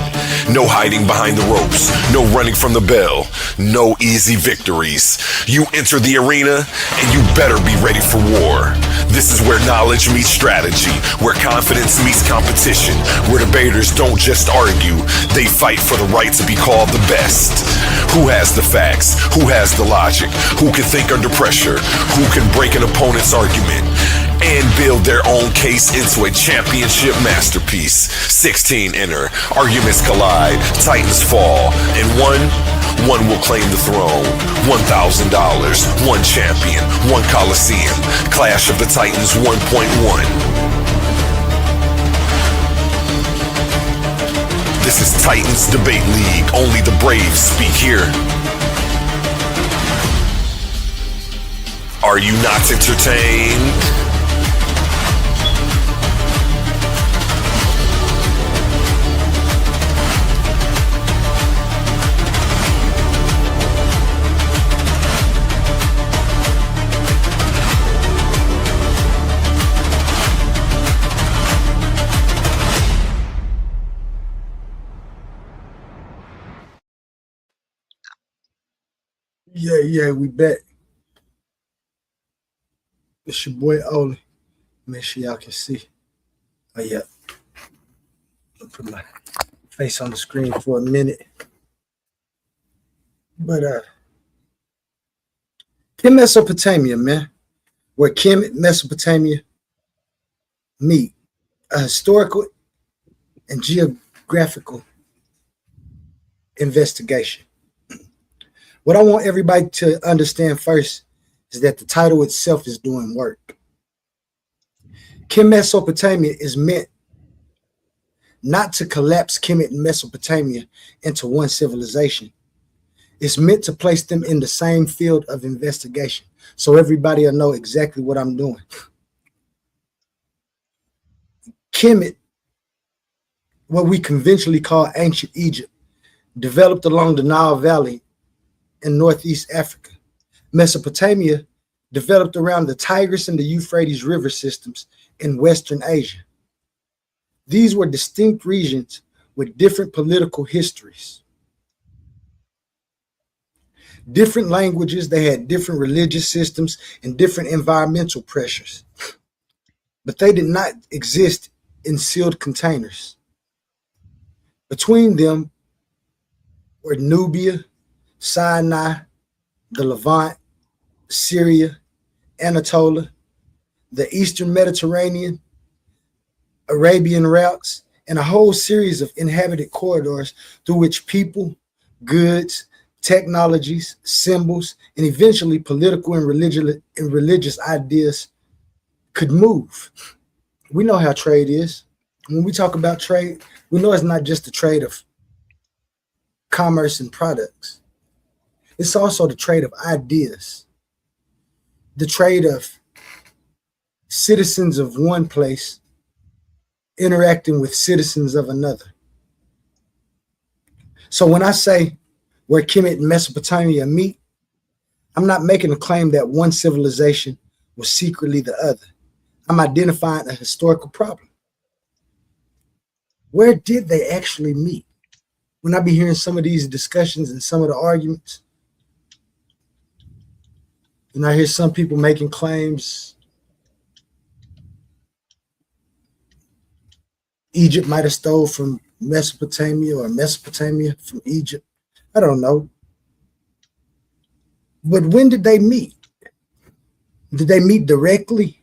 No hiding behind the ropes. No running from the bell. No easy victories. You enter the arena, and you better be ready for war. This is where knowledge meets strategy, where confidence meets competition, where debaters don't just argue, they fight for the right to be called the best. Who has the facts? Who has the logic? Who can think under pressure? Who can break an opponent's argument and build their own case into a championship masterpiece? 16 enter, arguments collide, titans fall, and one will claim the throne. $1,000, one champion, one Coliseum. Clash of the Titans 1.1. This is Titans Debate League. Only the brave speak here. Are you not entertained? Yeah, we back. It's your boy Oli. Make sure y'all can see. Oh yeah. I'll put my face on the screen for a minute. But K.M.T.sopotamia, man. Where Kemet, Mesopotamia meet. A historical and geographical investigation. What I want everybody to understand first is that the title itself is doing work. K.M.T.sopotamia is meant not to collapse Kemet and Mesopotamia into one civilization. It's meant to place them in the same field of investigation so everybody will know exactly what I'm doing. Kemet, what we conventionally call ancient Egypt, developed along the Nile Valley in Northeast Africa. Mesopotamia developed around the Tigris and the Euphrates river systems in Western Asia. These were distinct regions with different political histories, different languages. They had different religious systems and different environmental pressures, but they did not exist in sealed containers. Between them were Nubia, Sinai, the Levant, Syria, Anatolia, the Eastern Mediterranean, Arabian routes, and a whole series of inhabited corridors through which people, goods, technologies, symbols, and eventually political and religious ideas could move. We know how trade is. When we talk about trade, we know it's not just the trade of commerce and products. It's also the trade of ideas, the trade of citizens of one place interacting with citizens of another. So when I say where Kemet and Mesopotamia meet, I'm not making a claim that one civilization was secretly the other. I'm identifying a historical problem. Where did they actually meet? When I be hearing some of these discussions and some of the arguments, and I hear some people making claims Egypt might have stole from Mesopotamia or Mesopotamia from Egypt. I don't know. But when did they meet? Did they meet directly?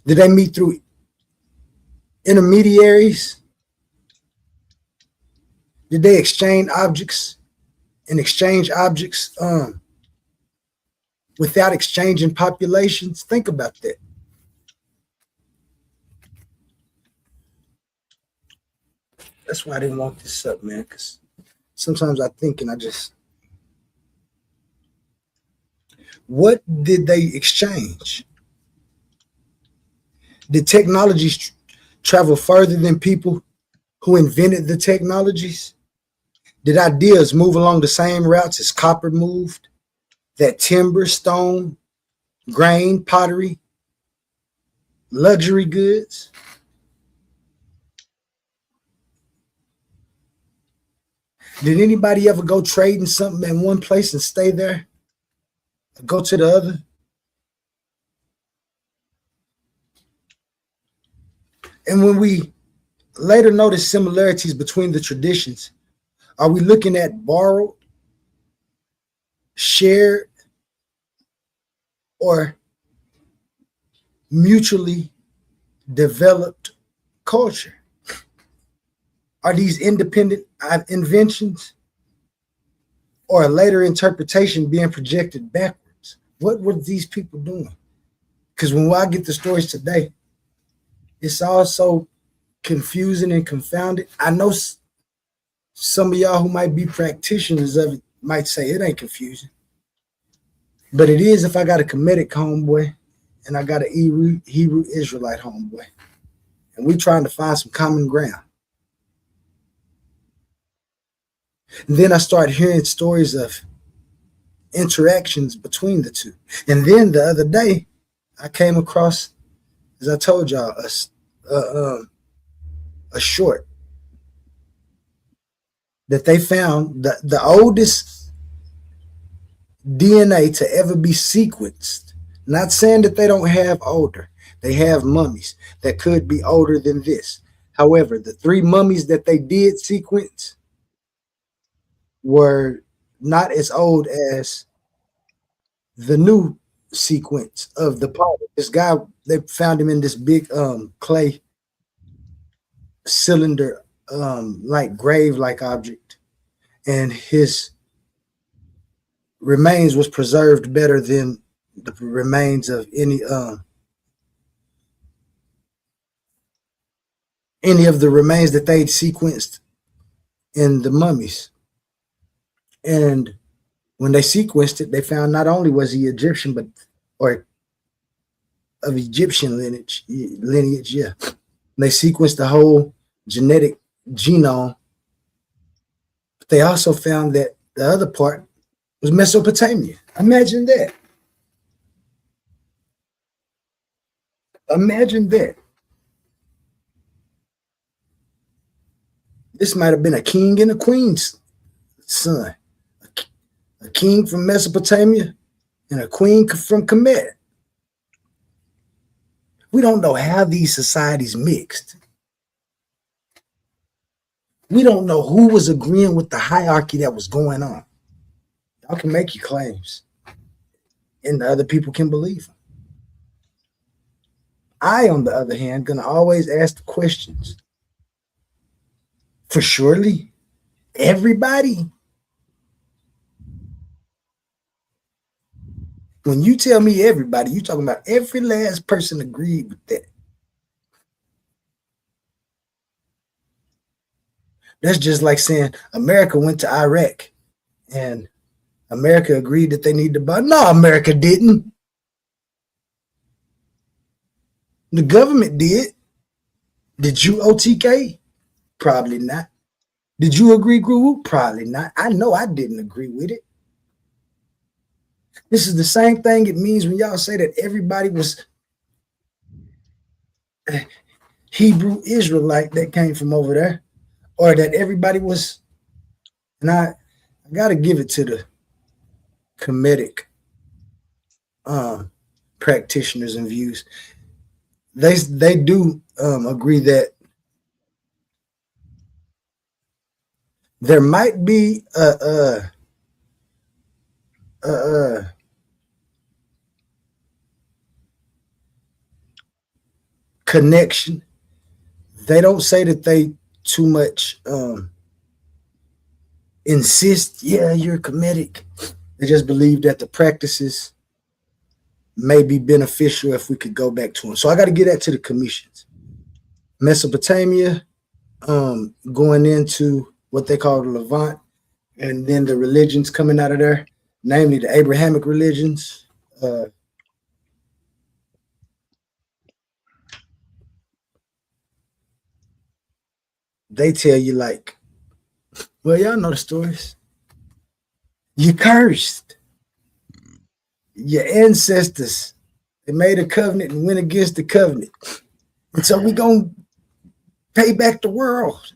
Did they meet through intermediaries? Did they exchange objects without exchanging populations? Think about that. That's why I didn't want this up, man, because sometimes I think and I just, what did they exchange? Did technologies travel further than people who invented the technologies? Did ideas move along the same routes as copper moved? That timber, stone, grain, pottery, luxury goods? Did anybody ever go trading something in one place and stay there? Go to the other? And when we later notice similarities between the traditions, are we looking at borrowed, shared, or mutually developed culture? Are these independent inventions or a later interpretation being projected backwards? What were these people doing? Because when I get the stories today, it's all so confusing and confounded. I know some of y'all who might be practitioners of it might say it ain't confusing. But it is if I got a Kemetic homeboy and I got an Hebrew Israelite homeboy. And we trying to find some common ground. And then I start hearing stories of interactions between the two. And then the other day, I came across, as I told y'all, a short that they found, the oldest DNA to ever be sequenced. Not saying that they don't have older. They have mummies that could be older than this. However, the 3 mummies that they did sequence were not as old as the new sequence of the potter. This guy, they found him in this big clay cylinder, like grave-like object, and his remains was preserved better than the remains of any of the remains that they'd sequenced in the mummies. And when they sequenced it, they found not only was he Egyptian, but or of Egyptian lineage, yeah. They sequenced the whole genetic genome. But they also found that the other part was Mesopotamia. Imagine that. Imagine that. This might have been a king and a queen's son. A king from Mesopotamia and a queen from Kemet. We don't know how these societies mixed. We don't know who was agreeing with the hierarchy that was going on. Y'all can make your claims, and the other people can believe them. I, on the other hand, gonna always ask the questions. For surely everybody. When you tell me everybody, you talking about every last person agreed with that. That's just like saying America went to Iraq and America agreed that they need to buy. No, America didn't. The government did. Did you, OTK? Probably not. Did you agree, Guru? Probably not. I know I didn't agree with it. This is the same thing it means when y'all say that everybody was Hebrew Israelite that came from over there, or that everybody was. And I got to give it to the Kemetic practitioners and views. They do agree that there might be a connection. They don't say that they too much insist, yeah, you're Kemetic. They just believe that the practices may be beneficial if we could go back to them. So I got to get that to the commissions. Mesopotamia, going into what they call the Levant, and then the religions coming out of there, namely the Abrahamic religions. They tell you like, well, y'all know the stories. You cursed. Your ancestors, they made a covenant and went against the covenant. And so we're going to pay back the world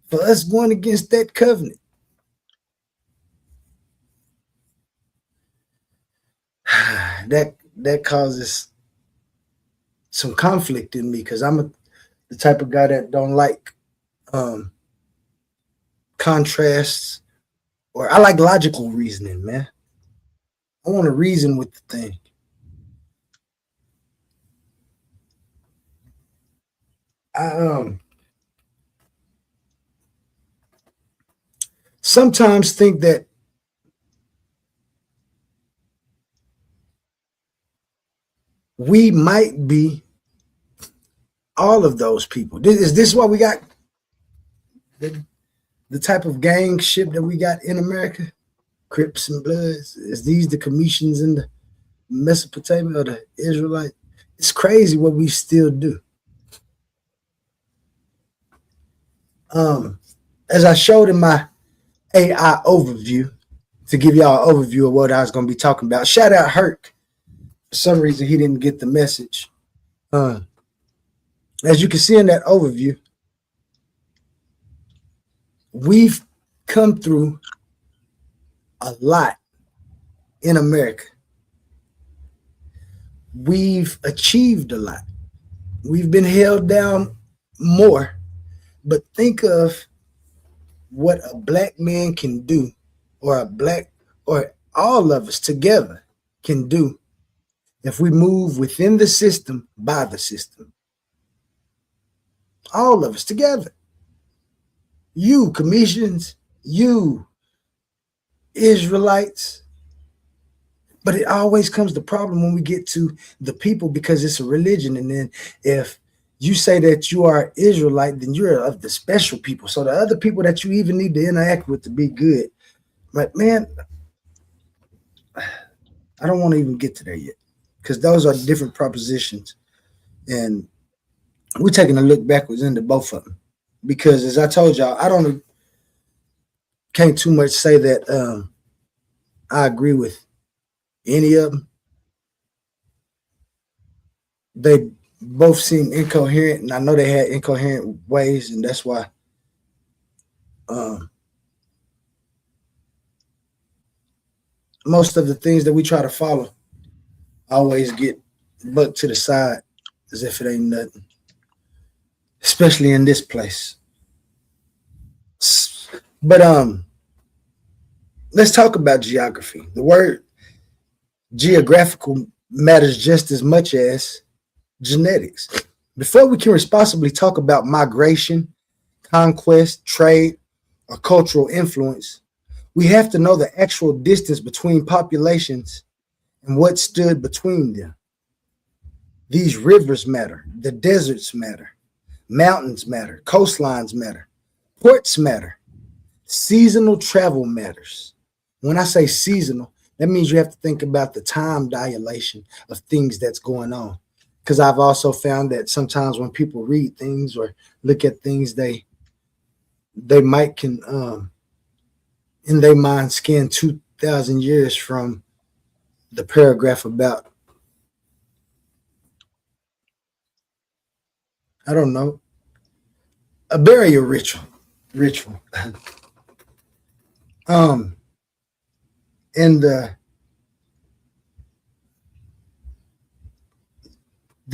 for us going against that covenant. That causes some conflict in me because I'm the type of guy that don't like contrasts, or I like logical reasoning, man. I want to reason with the thing. I sometimes think that we might be all of those people. Is this why we got the type of gang ship that we got in America? Crips and Bloods? Is these the Cometians in the Mesopotamia or the Israelite? It's crazy what we still do. As I showed in my AI overview, to give y'all an overview of what I was going to be talking about. Shout out Herc. For some reason, he didn't get the message. As you can see in that overview, we've come through a lot in America. We've achieved a lot. We've been held down more. But think of what a black man can do, or all of us together can do if we move within the system, by the system. All of us together. You commissions, you Israelites. But it always comes the problem when we get to the people, because it's a religion. And then if you say that you are Israelite, then you're of the special people. So the other people that you even need to interact with to be good. But man, I don't want to even get to there yet, because those are different propositions. And we're taking a look backwards into both of them. Because as I told y'all, can't too much say that I agree with any of them. they both seem incoherent, and I know they had incoherent ways, and that's why um, most of the things that we try to follow always get bucked to the side as if it ain't nothing, especially in this place. But let's talk about geography. The word geographical matters just as much as genetics. Before we can responsibly talk about migration, conquest, trade, or cultural influence, we have to know the actual distance between populations and what stood between them. These rivers matter, the deserts matter, mountains matter, coastlines matter, ports matter, seasonal travel matters. When I say seasonal, that means you have to think about the time dilation of things that's going on. Because I've also found that sometimes when people read things or look at things, they might can in their mind scan 2,000 years from the paragraph about, I don't know, a burial ritual. um and the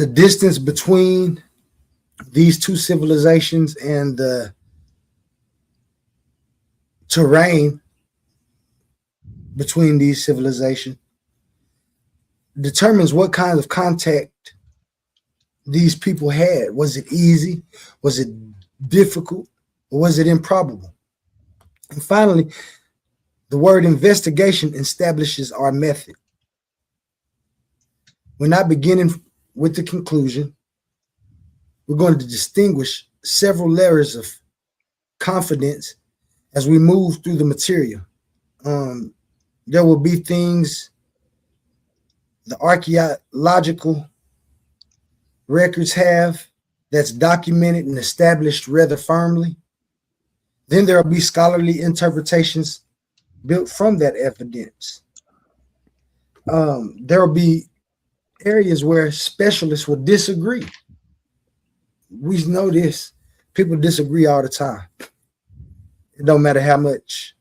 distance between these two civilizations and the terrain between these civilizations determines what kind of contact these people had. Was it easy? Was it difficult? Or was it improbable? And finally, the word investigation establishes our method. We're not beginning with the conclusion. We're going to distinguish several layers of confidence as we move through the material. There will be things the archaeological records have that's documented and established rather firmly. Then there will be scholarly interpretations built from that evidence. There will be areas where specialists will disagree. We know this. People disagree all the time. It don't matter how much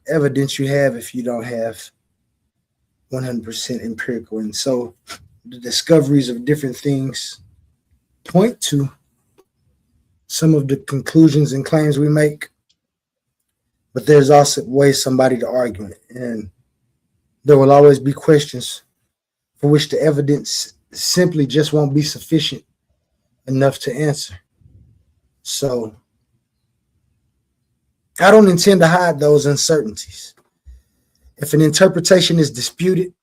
evidence you have if you don't have 100% empirical. And so the discoveries of different things point to some of the conclusions and claims we make, but there's also ways somebody to argue it. And there will always be questions for which the evidence simply just won't be sufficient enough to answer. So I don't intend to hide those uncertainties. If an interpretation is disputed,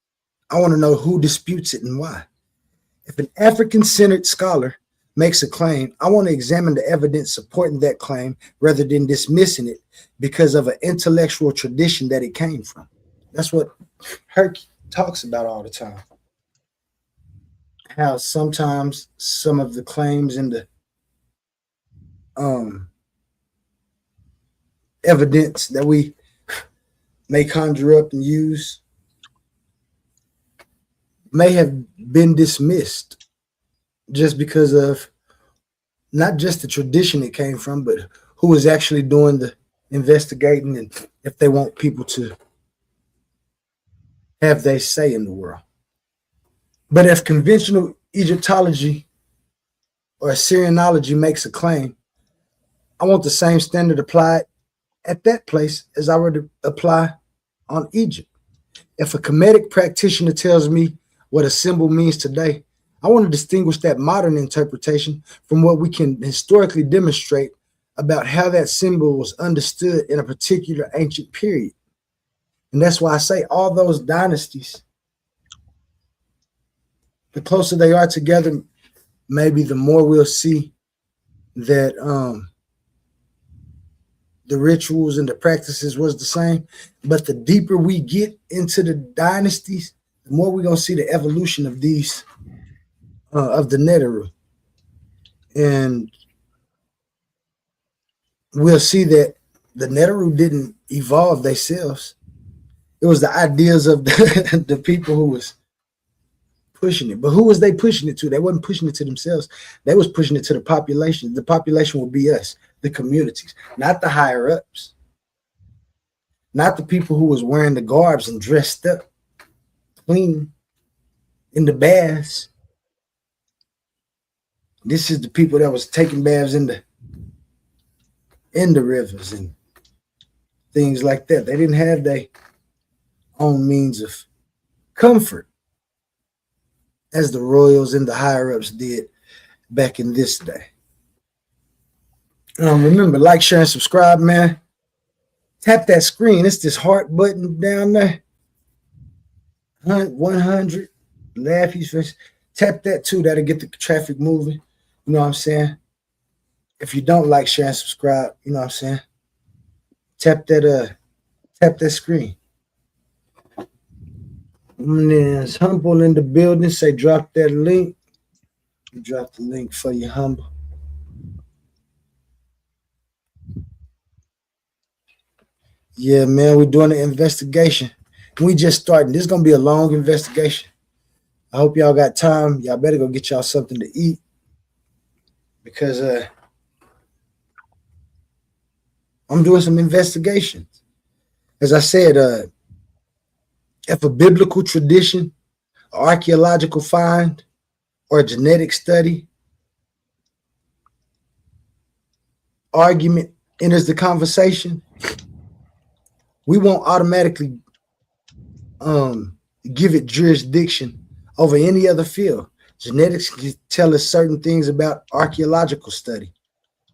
I want to know who disputes it and why. If an African-centered scholar makes a claim, I want to examine the evidence supporting that claim rather than dismissing it because of an intellectual tradition that it came from. That's what Herc talks about all the time. How sometimes some of the claims in the evidence that we may conjure up and use may have been dismissed just because of not just the tradition it came from, but who is actually doing the investigating and if they want people to have their say in the world. But if conventional Egyptology or Assyrianology makes a claim, I want the same standard applied at that place as I would apply on Egypt. If a Kemetic practitioner tells me what a symbol means today, I want to distinguish that modern interpretation from what we can historically demonstrate about how that symbol was understood in a particular ancient period. And that's why I say all those dynasties, the closer they are together, maybe the more we'll see that the rituals and the practices was the same. But the deeper we get into the dynasties, the more we're going to see the evolution of these, of the Neteru. And we'll see that the Neteru didn't evolve themselves. It was the ideas of the people who was pushing it. But who was they pushing it to? They wasn't pushing it to themselves. They was pushing it to the population. The population would be us, the communities, not the higher ups, not the people who was wearing the garbs and dressed up, clean in the baths. This is the people that was taking baths in the rivers and things like that. They didn't have their own means of comfort as the royals and the higher ups did back in this day. Remember, like, share, and subscribe, man. Tap that screen. It's this heart button down there. 100. Laughy's face. Tap that too. That'll get the traffic moving. You know what I'm saying? If you don't like, share, and subscribe, you know what I'm saying? Tap that screen. And then it's Humble in the building. Say drop that link. Drop the link for you, Humble. Yeah, man, we're doing an investigation. We just starting. This is gonna be a long investigation. I hope y'all got time. Y'all better go get y'all something to eat, because I'm doing some investigations. As I said, if a biblical tradition, an archaeological find, or a genetic study argument enters the conversation, we won't automatically give it jurisdiction over any other field. Genetics can tell us certain things about archaeological study,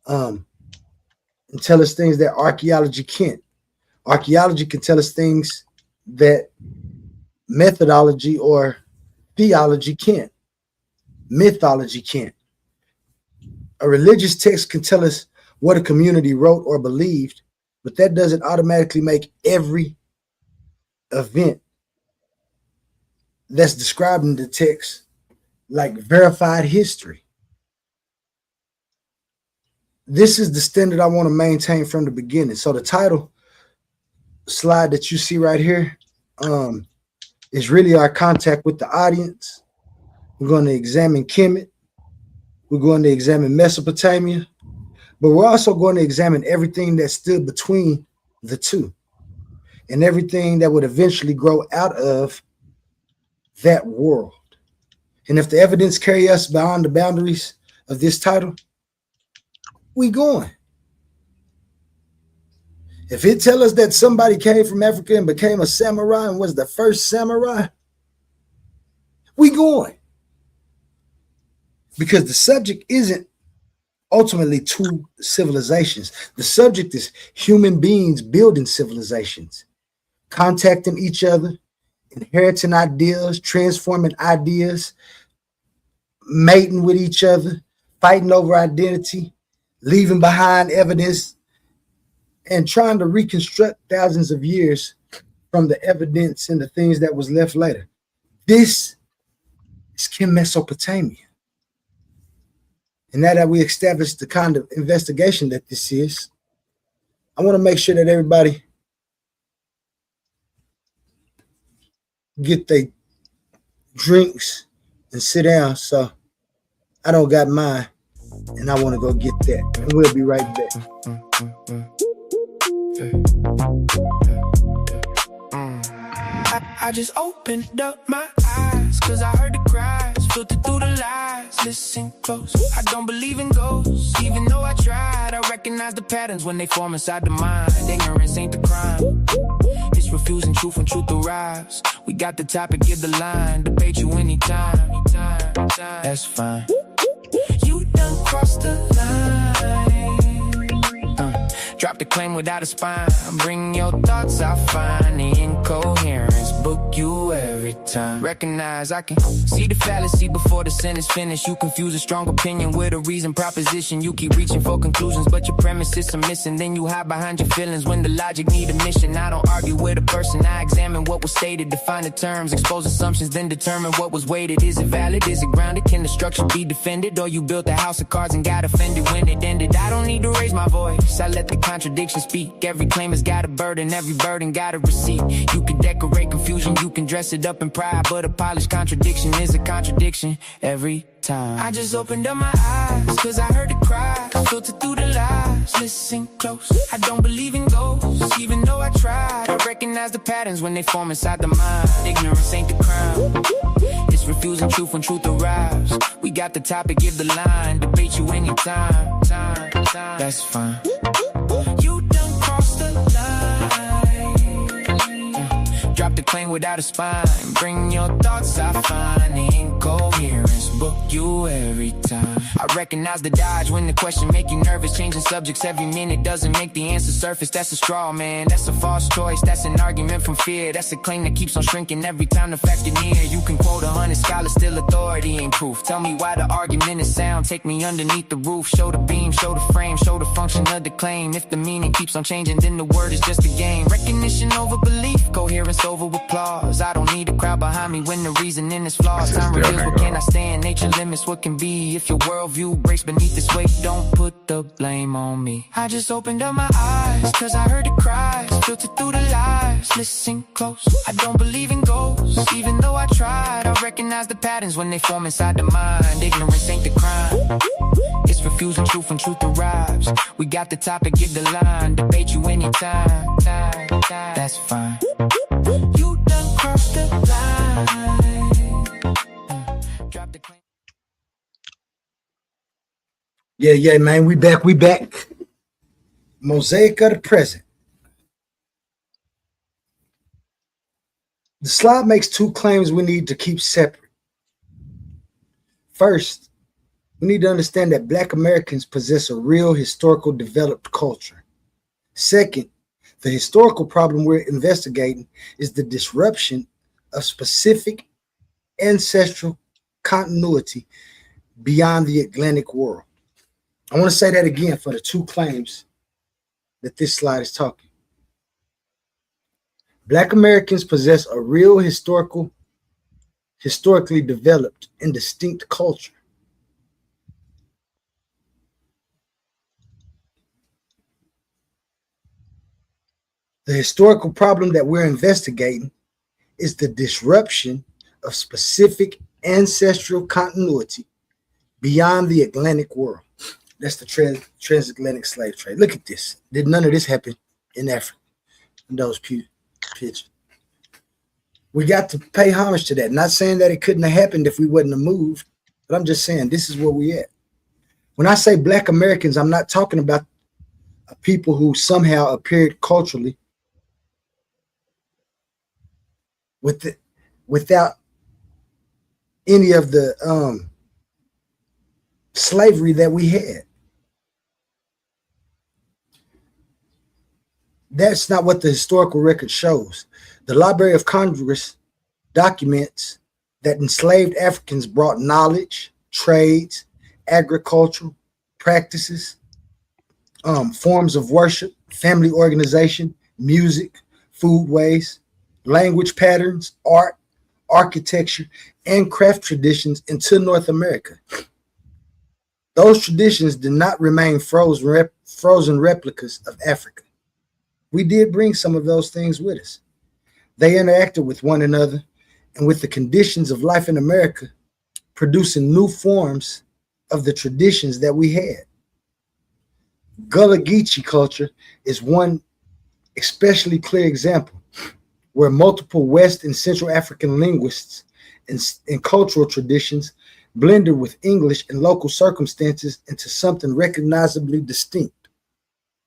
and tell us things that archaeology can't. Archaeology can tell us things that methodology or theology can't. Mythology can't. A religious text can tell us what a community wrote or believed, but that doesn't automatically make every event that's described in the text like verified history. This is the standard I want to maintain from the beginning. So the title slide that you see right here is really our contact with the audience. We're going to examine Kemet. We're going to examine Mesopotamia. But we're also going to examine everything that stood between the two and everything that would eventually grow out of that world. And if the evidence carry us beyond the boundaries of this title, we going. If it tell us that somebody came from Africa and became a samurai and was the first samurai, we going. Because the subject isn't ultimately two civilizations. The subject is human beings building civilizations, contacting each other, inheriting ideas, transforming ideas, mating with each other, fighting over identity, leaving behind evidence, and trying to reconstruct thousands of years from the evidence and the things that was left later. This is K.M.T.sopotamia. And now that we established the kind of investigation that this is, I want to make sure that everybody get their drinks and sit down. So I don't got mine, and I want to go get that. And we'll be right back. I just opened up my eyes, cause I heard the cries, filtered through the lies. Listen close, I don't believe in ghosts, even though I tried. I recognize the patterns when they form inside the mind. Ignorance ain't the crime, it's refusing truth when truth arrives. We got the topic, give the line, debate you anytime. That's fine. You done crossed the line. Drop the claim without a spine. Bring your thoughts, I find the incoherence. Book you every time. Recognize I can see the fallacy before the sentence finished. You confuse a strong opinion with a reason proposition. You keep reaching for conclusions, but your premises are missing. Then you hide behind your feelings when the logic need a mission. I don't argue with a person, I examine what was stated, define the terms, expose assumptions, then determine what was weighted. Is it valid? Is it grounded? Can the structure be defended? Or you built a house of cards and got offended when it ended? I don't need to raise my voice, I let the contradiction speak. Every claim has got a burden, every burden got a receipt. You can decorate confusion, you can dress it up in pride, but a polished contradiction is a contradiction every time. I just opened up my eyes, cause I heard the cry, filtered through the lies, listen close. I don't believe in ghosts, even though I tried. I recognize the patterns when they form inside the mind. Ignorance ain't the crime, it's refusing truth when truth arrives. We got the topic, give the line, debate you anytime, that's fine. You done crossed the line, drop the claim without a spine. Bring your thoughts, I find the incoherence, book you every time. I recognize the dodge when the question make you nervous. Changing subjects every minute doesn't make the answer surface. That's a straw man, that's a false choice. That's an argument from fear, that's a claim that keeps on shrinking every time the fact is near. You can quote 100 scholars, still authority ain't proof. Tell me why the argument is sound, take me underneath the roof. Show the beam, show the frame, show the function of the claim. If the meaning keeps on changing, then the word is just a game. Recognition over belief, coherence over applause. I don't need a crowd behind me when the reasoning is flawed. Time reveals what can I stand, nature limits what can be. If your worldview breaks beneath this weight, don't put the blame on me. I just opened up my eyes, cause I heard the cries, filtered through the lies, listen close. I don't believe in ghosts, even though I tried. I recognize the patterns when they form inside the mind. Ignorance ain't the crime, it's refusing truth when truth arrives. We got the topic, give the line, debate you anytime, that's fine. You done crossed the line, drop the claim. Yeah, man, we back. Mosaic of the present. The slide makes two claims we need to keep separate. First, we need to understand that Black Americans possess a real historical developed culture. Second, the historical problem we're investigating is the disruption of specific ancestral continuity beyond the Atlantic world. I want to say that again for the two claims that this slide is talking. Black Americans possess a real historically developed and distinct culture. The historical problem that we're investigating is the disruption of specific ancestral continuity beyond the Atlantic world. That's the transatlantic slave trade. Look at this. Did none of this happen in Africa? In those pictures. We got to pay homage to that. Not saying that it couldn't have happened if we wouldn't have moved, but I'm just saying this is where we at. When I say Black Americans, I'm not talking about people who somehow appeared culturally without any of the slavery that we had. That's not what the historical record shows. The Library of Congress documents that enslaved Africans brought knowledge, trades, agricultural practices, forms of worship, family organization, music, foodways, language patterns, art, architecture, and craft traditions into North America. Those traditions did not remain frozen replicas of Africa. We did bring some of those things with us. They interacted with one another and with the conditions of life in America, producing new forms of the traditions that we had. Gullah Geechee culture is one especially clear example where multiple West and Central African linguists and cultural traditions blended with English and local circumstances into something recognizably distinct.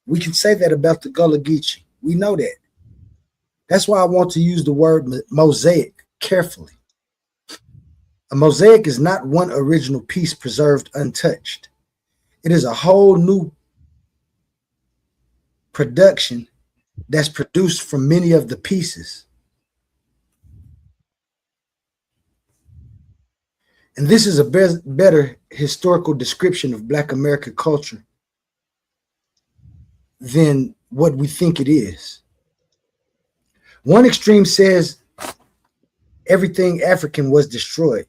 We can say that about the Gullah Geechee. We know that. That's why I want to use the word mosaic carefully. A mosaic is not one original piece preserved untouched. It is a whole new production that's produced from many of the pieces. And this is a better historical description of Black American culture than what we think it is. One extreme says everything African was destroyed.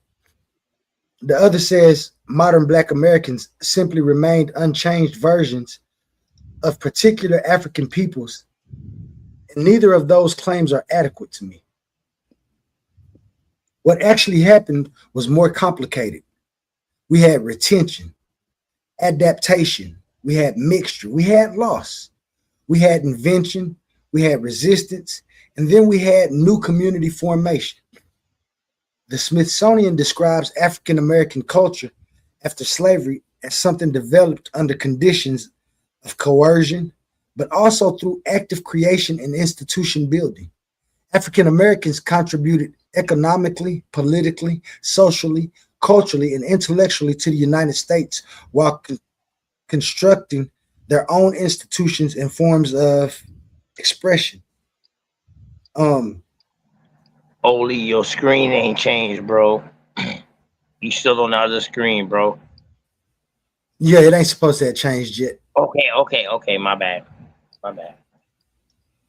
The other says modern Black Americans simply remained unchanged versions of particular African peoples. And neither of those claims are adequate to me. What actually happened was more complicated. We had retention, adaptation, we had mixture, we had loss, we had invention, we had resistance, and then we had new community formation. The Smithsonian describes African American culture after slavery as something developed under conditions of coercion, but also through active creation and institution building. African Americans contributed economically, politically, socially, culturally, and intellectually to the United States while constructing their own institutions and forms of expression. Um, Oli, your screen ain't changed, bro. You still on the other screen, bro. yeah, it ain't supposed to have changed yet. Okay. My bad.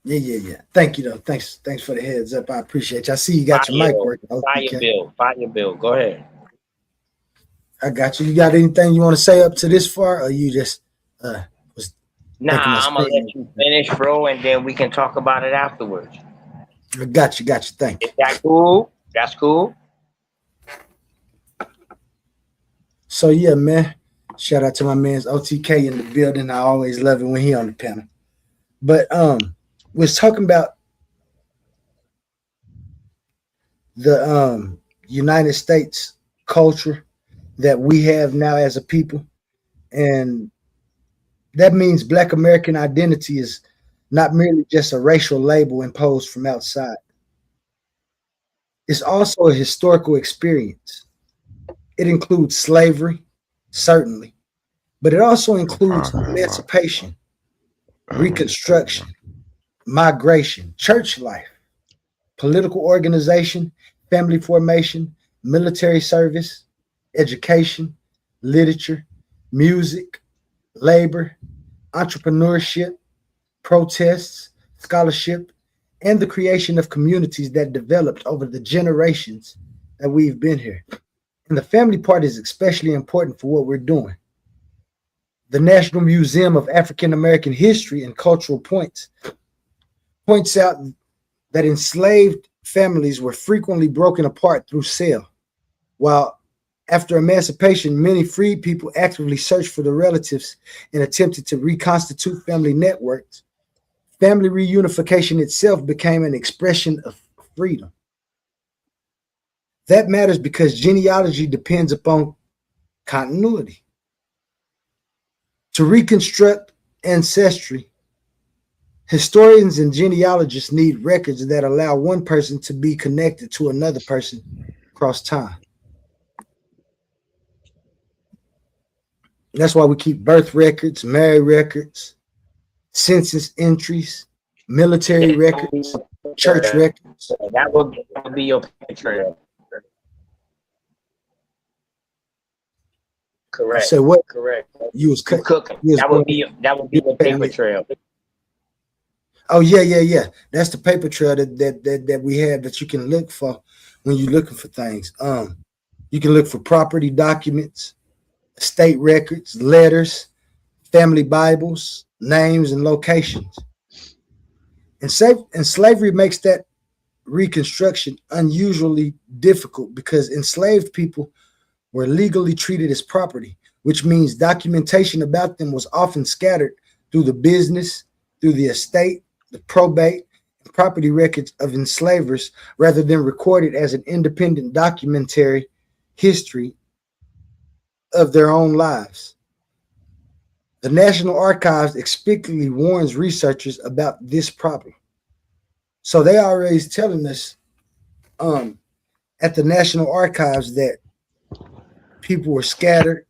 Yeah. Thank you though. Thanks for the heads up. I appreciate you. I see you got your mic working. Fire bill. Go ahead. I got you. You got anything you want to say up to this far, or you just was Nah, thinking of I'm gonna let you finish, bro, and then we can talk about it afterwards. I got you. Thank you. Is that cool? That's cool. So yeah, man. Shout out to my man's OTK in the building. I always love it when he on the panel. But was talking about the United States culture that we have now as a people, and that means Black American identity is not merely just a racial label imposed from outside. It's also a historical experience. It includes slavery, certainly, but it also includes emancipation, Reconstruction, migration, church life, political organization, family formation, military service, education, literature, music, labor, entrepreneurship, protests, scholarship, and the creation of communities that developed over the generations that we've been here. And the family part is especially important for what we're doing. The National Museum of African American History and Cultural points out that enslaved families were frequently broken apart through sale, while after emancipation, many freed people actively searched for their relatives and attempted to reconstitute family networks. Family reunification itself became an expression of freedom. That matters because genealogy depends upon continuity. To reconstruct ancestry, historians and genealogists need records that allow one person to be connected to another person across time. That's why we keep birth records, marriage records, census entries, military records, church records. That would be your picture. Correct. So what? Correct. You was cooking. That would be your paper trail. Oh yeah. That's the paper trail that we have that you can look for when you're looking for things. You can look for property documents, estate records, letters, family Bibles, names, and locations. And slavery makes that reconstruction unusually difficult because enslaved people were legally treated as property, which means documentation about them was often scattered through the business, through the estate, the probate, and property records of enslavers rather than recorded as an independent documentary history of their own lives. The National Archives explicitly warns researchers about this problem. So they are already telling us at the National Archives that people were scattered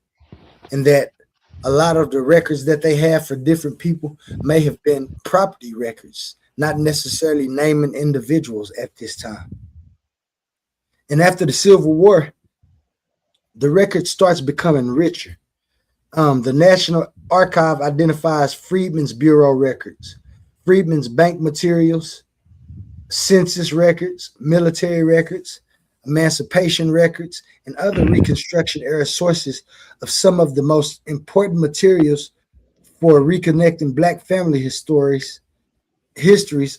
and that a lot of the records that they have for different people may have been property records, not necessarily naming individuals at this time. And after the Civil War, the record starts becoming richer. The National Archive identifies Freedmen's Bureau records, Freedmen's bank materials, census records, military records, emancipation records, and other Reconstruction era sources of some of the most important materials for reconnecting Black family histories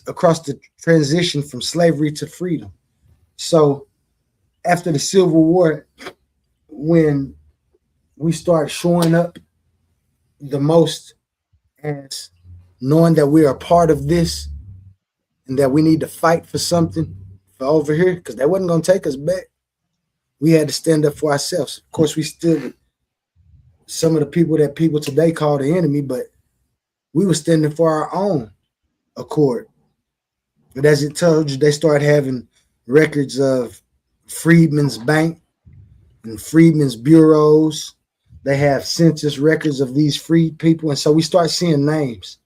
across the transition from slavery to freedom. So after the Civil War, when we start showing up the most as knowing that we are part of this and that we need to fight for something for over here, because that wasn't going to take us back. We had to stand up for ourselves. Of course, we still some of the people that people today call the enemy, but we were standing for our own accord. But as it told you, they started having records of Freedmen's Bank and Freedmen's Bureaus. They have census records of these freed people. And so we start seeing names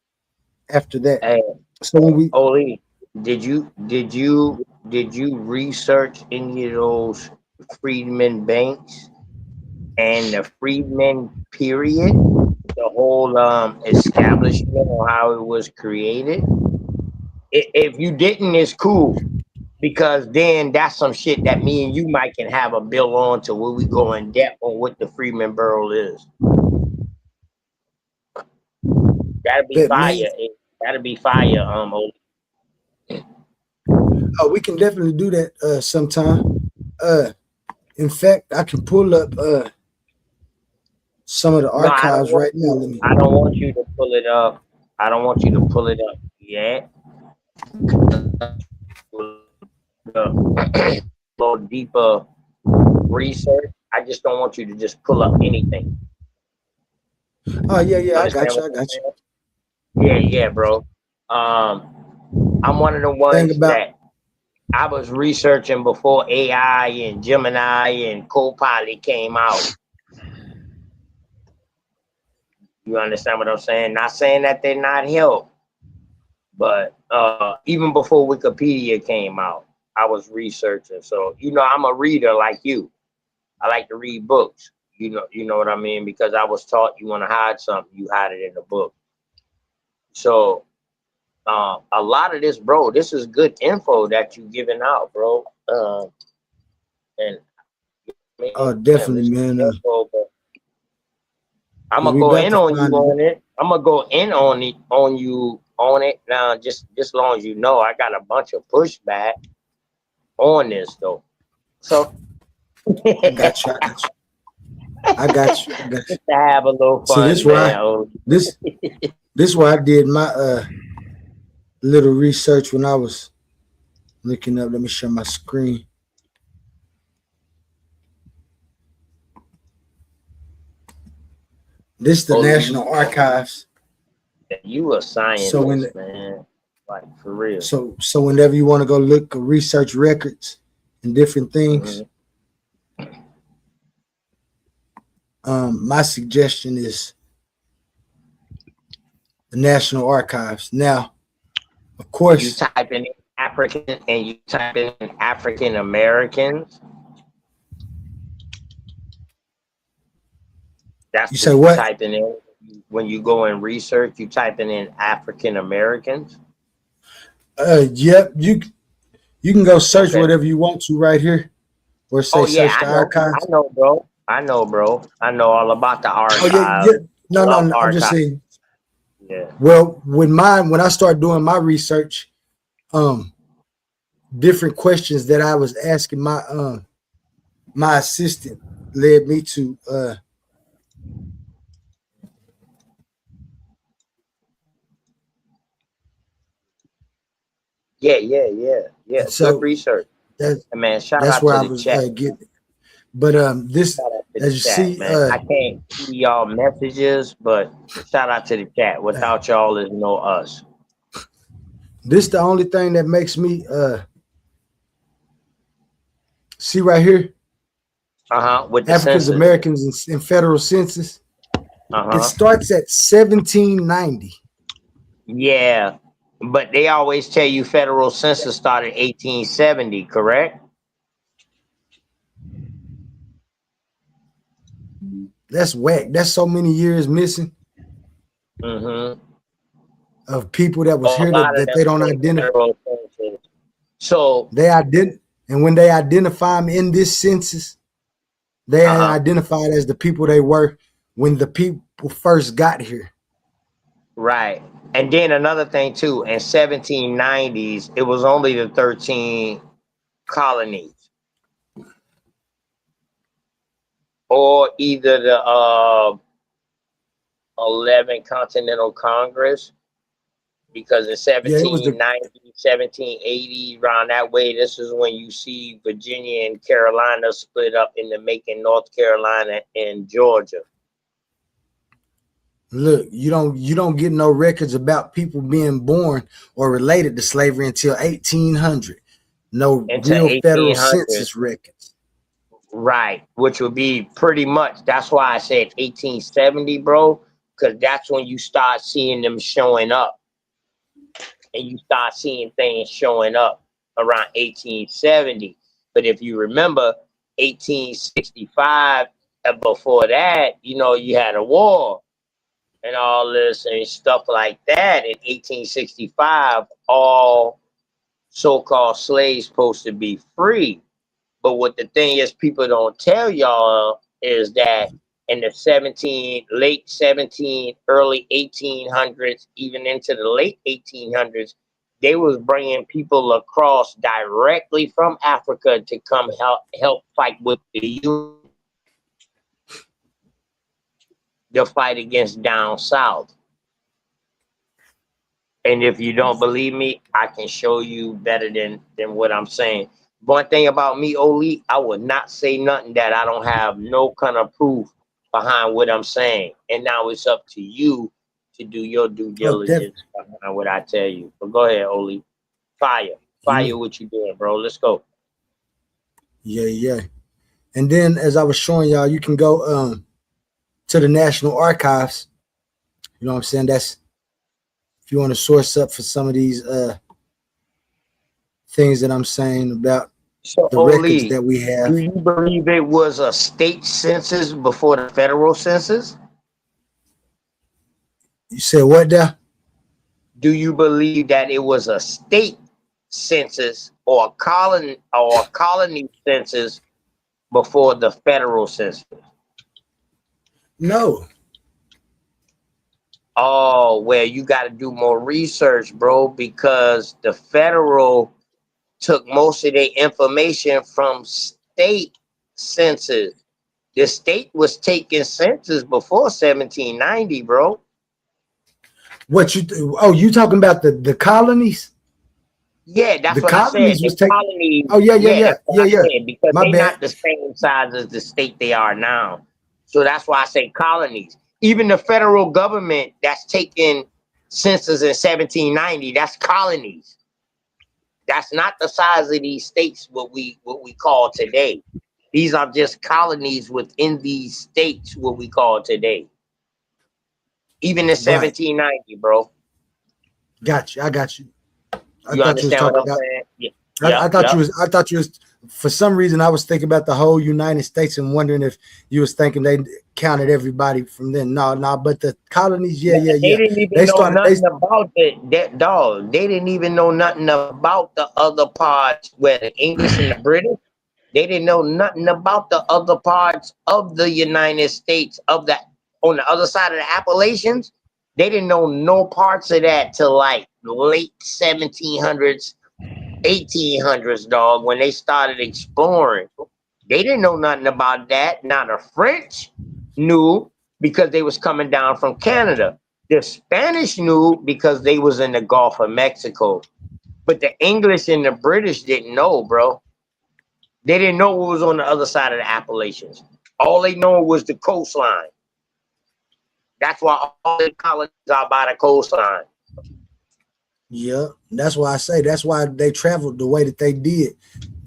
after that. Hey, So when we Oli, did you research any of those freedmen banks and the freedmen period, the whole establishment or how it was created? If you didn't, it's cool because then that's some shit that me and you might can have a bill on to where we go in depth on what the Freeman Borough is. That'd be that fire. main, That'd be fire. Oli. we can definitely do that sometime. In fact, I can pull up some of the No, I don't archives want right now. you. Let me. I don't want you to pull it up. I don't want you to pull it up yet. A little deeper research. I just don't want you to just pull up anything. Oh yeah, You yeah, I understand got you. what I I'm got you. saying? Yeah, bro. I'm one of the Thing ones about that I was researching before AI and Gemini and Copilot came out. You understand what I'm saying? Not saying that they're not help, but even before Wikipedia came out, I was researching. So I'm a reader like you. I like to read books. You know what I mean? Because I was taught you want to hide something, you hide it in the book. So a lot of this, bro, this is good info that you giving out, bro. And I mean, oh damn, definitely, this good man. info, but I'm Yeah, gonna we go about in to on you find it. on it. I'm gonna go in on it on you on it now. Just long as you know, I got a bunch of pushback on this though. So I got you. I got you. I got you. I got you. just to have a little See, this fun, why man. Oh, this this why I did my little research when I was looking up. Let me share my screen. This is the Oli, National Archives. you a So scientist, when man. Like for real. so whenever you want to go look or research records and different things, Mhm. my suggestion is the National Archives. Now, of You course, type in African and you type in African Americans. That's you what say you what? typing in when you go and research. You typing in African Americans. Yep, you can go search Okay. whatever you want to right here, or say Oh yeah, search I the know. I archives. know, bro. I know, bro. I know all about the Oh yeah, archive. yeah. I No, no, love no. I'm just archive. saying. Yeah. Well, when I started doing my research, um, different questions that I was asking my assistant led me to Yeah. and Good so research. that And man, shout that's out where to I the was chat. getting. But this, Shout out to the as you chat, see, man. I can't see y'all messages, but shout out to the chat. Without y'all is no us. this the only thing that makes me see right here, With the Africans census. Americans in federal census. It Uh-huh. starts at 1790. Yeah. But they always tell you federal census started 1870, correct? That's whack. That's so many years missing Mm-hmm. of people that was A here lot of that them they don't say identify. federal census. So, And when they identify them in this census, they are uh-huh. identified as the people they were when the people first got here. Right. And then another thing too, in 1790s, it was only the 13 colonies. or either the 11th Continental Congress, because in Yeah, it was the 1790, 1780, around that way, this is when you see Virginia and Carolina split up into making North Carolina and Georgia. look. You don't get no records about people being born or related to slavery until 1800. No Into real federal 1800, census records. right? Which would be pretty much. That's why I said 1870, bro, because that's when you start seeing them showing up, and you start seeing things showing up around 1870. But if you remember 1865, and before that, you had a war and all this and stuff like that. In 1865, all so-called slaves supposed to be free. But what the thing is, people don't tell y'all is that in the late 17, early 1800s, even into the late 1800s, they was bringing people across directly from Africa to come help fight with the Union, the fight against down south. And if you don't believe me, I can show you better than what I'm saying. One thing about me, Oli, I would not say nothing that I don't have no kind of proof behind what I'm saying. And now it's up to you to do your due Oh, diligence behind what I tell you. But go ahead, Oli. Fire. What you doing, bro. Let's go. Yeah. And then, as I was showing y'all, you can go to the National Archives. You know what I'm saying? That's if you want to source up for some of these things that I'm saying about So, the records Oli, that we do have. you believe it was a state census before the federal census? You said what there? Do you believe that it was a state census or a colony census before the federal census? No. Oh, well, you got to do more research, bro, because the federal took most of their information from state census. The state was taking census before 1790, bro. What you? You talking about the colonies? Yeah, that's The what I said. colonies The was taking. colonies, Oh yeah. that's what I said, because My they're bad. not the same size as the state they are now. So that's why I say colonies. Even the federal government that's taking census in 1790, that's colonies. That's not the size of these states what we call today. These are just colonies within these states what we call today. Even in Right. 1790, bro. Got you. I got you. I You thought you was understand what talking I'm about. saying? Yeah. I thought you was. I thought you was. For some reason, I was thinking about the whole United States and wondering if you was thinking they counted everybody from then. No. But the colonies, yeah. They didn't even They know started. nothing about it. That dog. They didn't even know nothing about the other parts where the English and the British. They didn't know nothing about the other parts of the United States on the other side of the Appalachians. They didn't know no parts of that till like late 1700s, 1800s, dog, when they started exploring. They didn't know nothing about that. Now the French knew because they was coming down from Canada. The Spanish knew because they was in the Gulf of Mexico. But the English and the British didn't know, bro. They didn't know what was on the other side of the Appalachians. All they know was the coastline. That's why all the colonies are by the coastline. Yeah, that's why I say that's why they traveled the way that they did.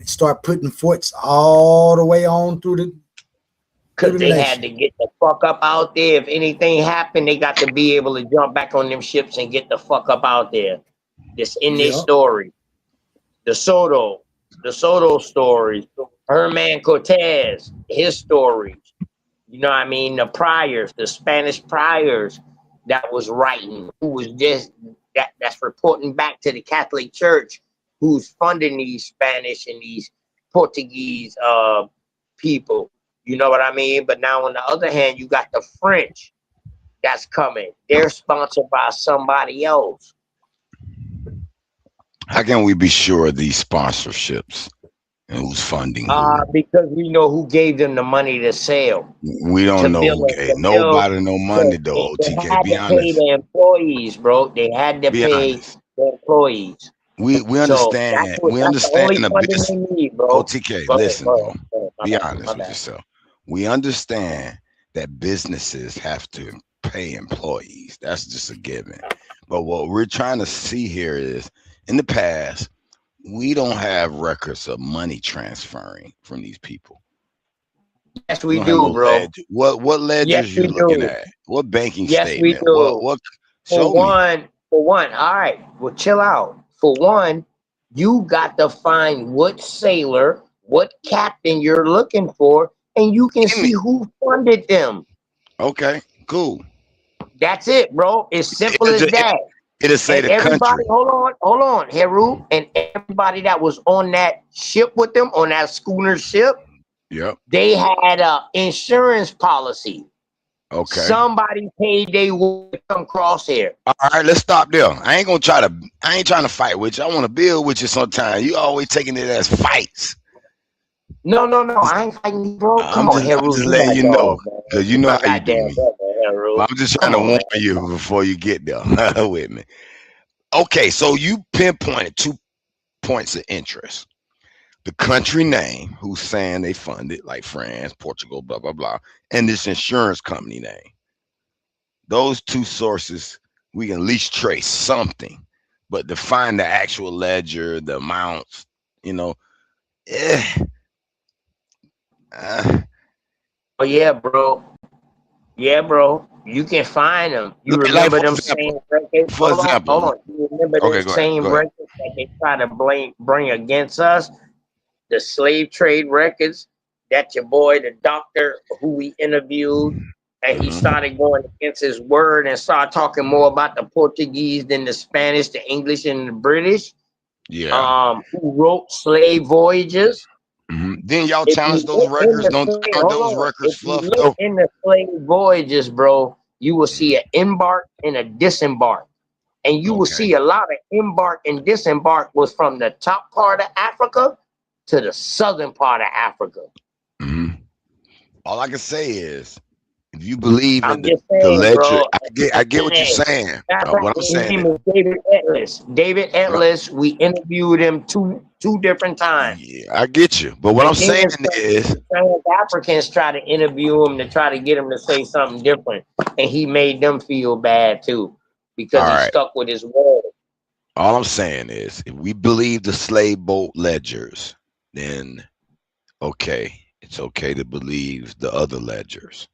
Start putting forts all the way on through the. Because they had to get the fuck up out there. If anything happened, they got to be able to jump back on them ships and get the fuck up out there. This in their story. The Soto stories. Herman Cortez, his stories. You know what I mean? The priors, the Spanish priors that was writing, who was just that's reporting back to the Catholic Church, who's funding these Spanish and these Portuguese people. You know what I mean? But now on the other hand, you got the French that's coming. They're sponsored by somebody else. How can we be sure of these sponsorships? And who's funding who? Because we know who gave them the money to sell. We To don't know build who to gave build. nobody no So money though. they OTK, had be to pay honest. the employees, bro. They had to Be pay honest. the employees. We So understand. We that's the only understand the funding business. they need, bro. OTK, Go ahead, listen, go bro. ahead, go ahead. Be My honest with bad. yourself. We understand that businesses have to pay employees. That's just a given. But what we're trying to see here is, in the past, we don't have records of money transferring from these people. Yes, We we don't have no do, bro. ledger. What Yes, ledgers you we looking do. at? What banking Yes, we statement? do. What For show me? one, all right. Well, chill out. For one, you got to find what sailor, what captain you're looking for, and you can Give me. see who funded them. Okay, cool. That's it, bro. It's simple It'll, as just, that. it'll say And the everybody, country. hold on, Heru, and everybody that was on that ship with them, on that schooner ship, Yep. they had a insurance policy. Okay. Somebody paid they would come cross here. All right, let's stop there. I ain't trying to fight with you. I want to build with you sometime. You always taking it as fights. No, I ain't fighting you, bro. Come on, I'm Heru, just you letting my you know, dog, man. because you You know my how you do goddamn me. brother, Heru. But I'm just trying Come to on, warn man. you before you get there with me. Okay, so you pinpointed 2 points of interest. The country name, who's saying they funded, like France, Portugal, blah, blah, blah, and this insurance company name. Those 2 sources, we can at least trace something. But to find the actual ledger, the amounts, you know, eh, Oh yeah, bro. Yeah, bro. You can find them. You like remember for them example, same records? Hold on. You remember them okay, go same ahead. records that they try to bring against us? The slave trade records that your boy, the doctor who we interviewed, and he started going against his word and started talking more about the Portuguese than the Spanish, the English, and the British. Yeah. Who wrote slave voyages? Then y'all If challenge you those look in records. the Aren't hold those on, records if you fluff look though? in the slave voyages, bro, you will see an embark and a disembark. And you will Okay. see a lot of embark and disembark was from the top part of Africa to the southern part of Africa. All I can say is, if you believe in I'm the just saying, ledger, bro. I get what you're saying. What I'm His saying name is, is David Etlis. David yep, Etlis, we interviewed him two different times. yeah, I get you. But what I'm And saying then is, some Africans try to interview him to try to get him to say something different. And he made them feel bad too. Because all he right, stuck with his word. all I'm saying is, if we believe the slave boat ledgers, then okay, it's okay to believe the other ledgers.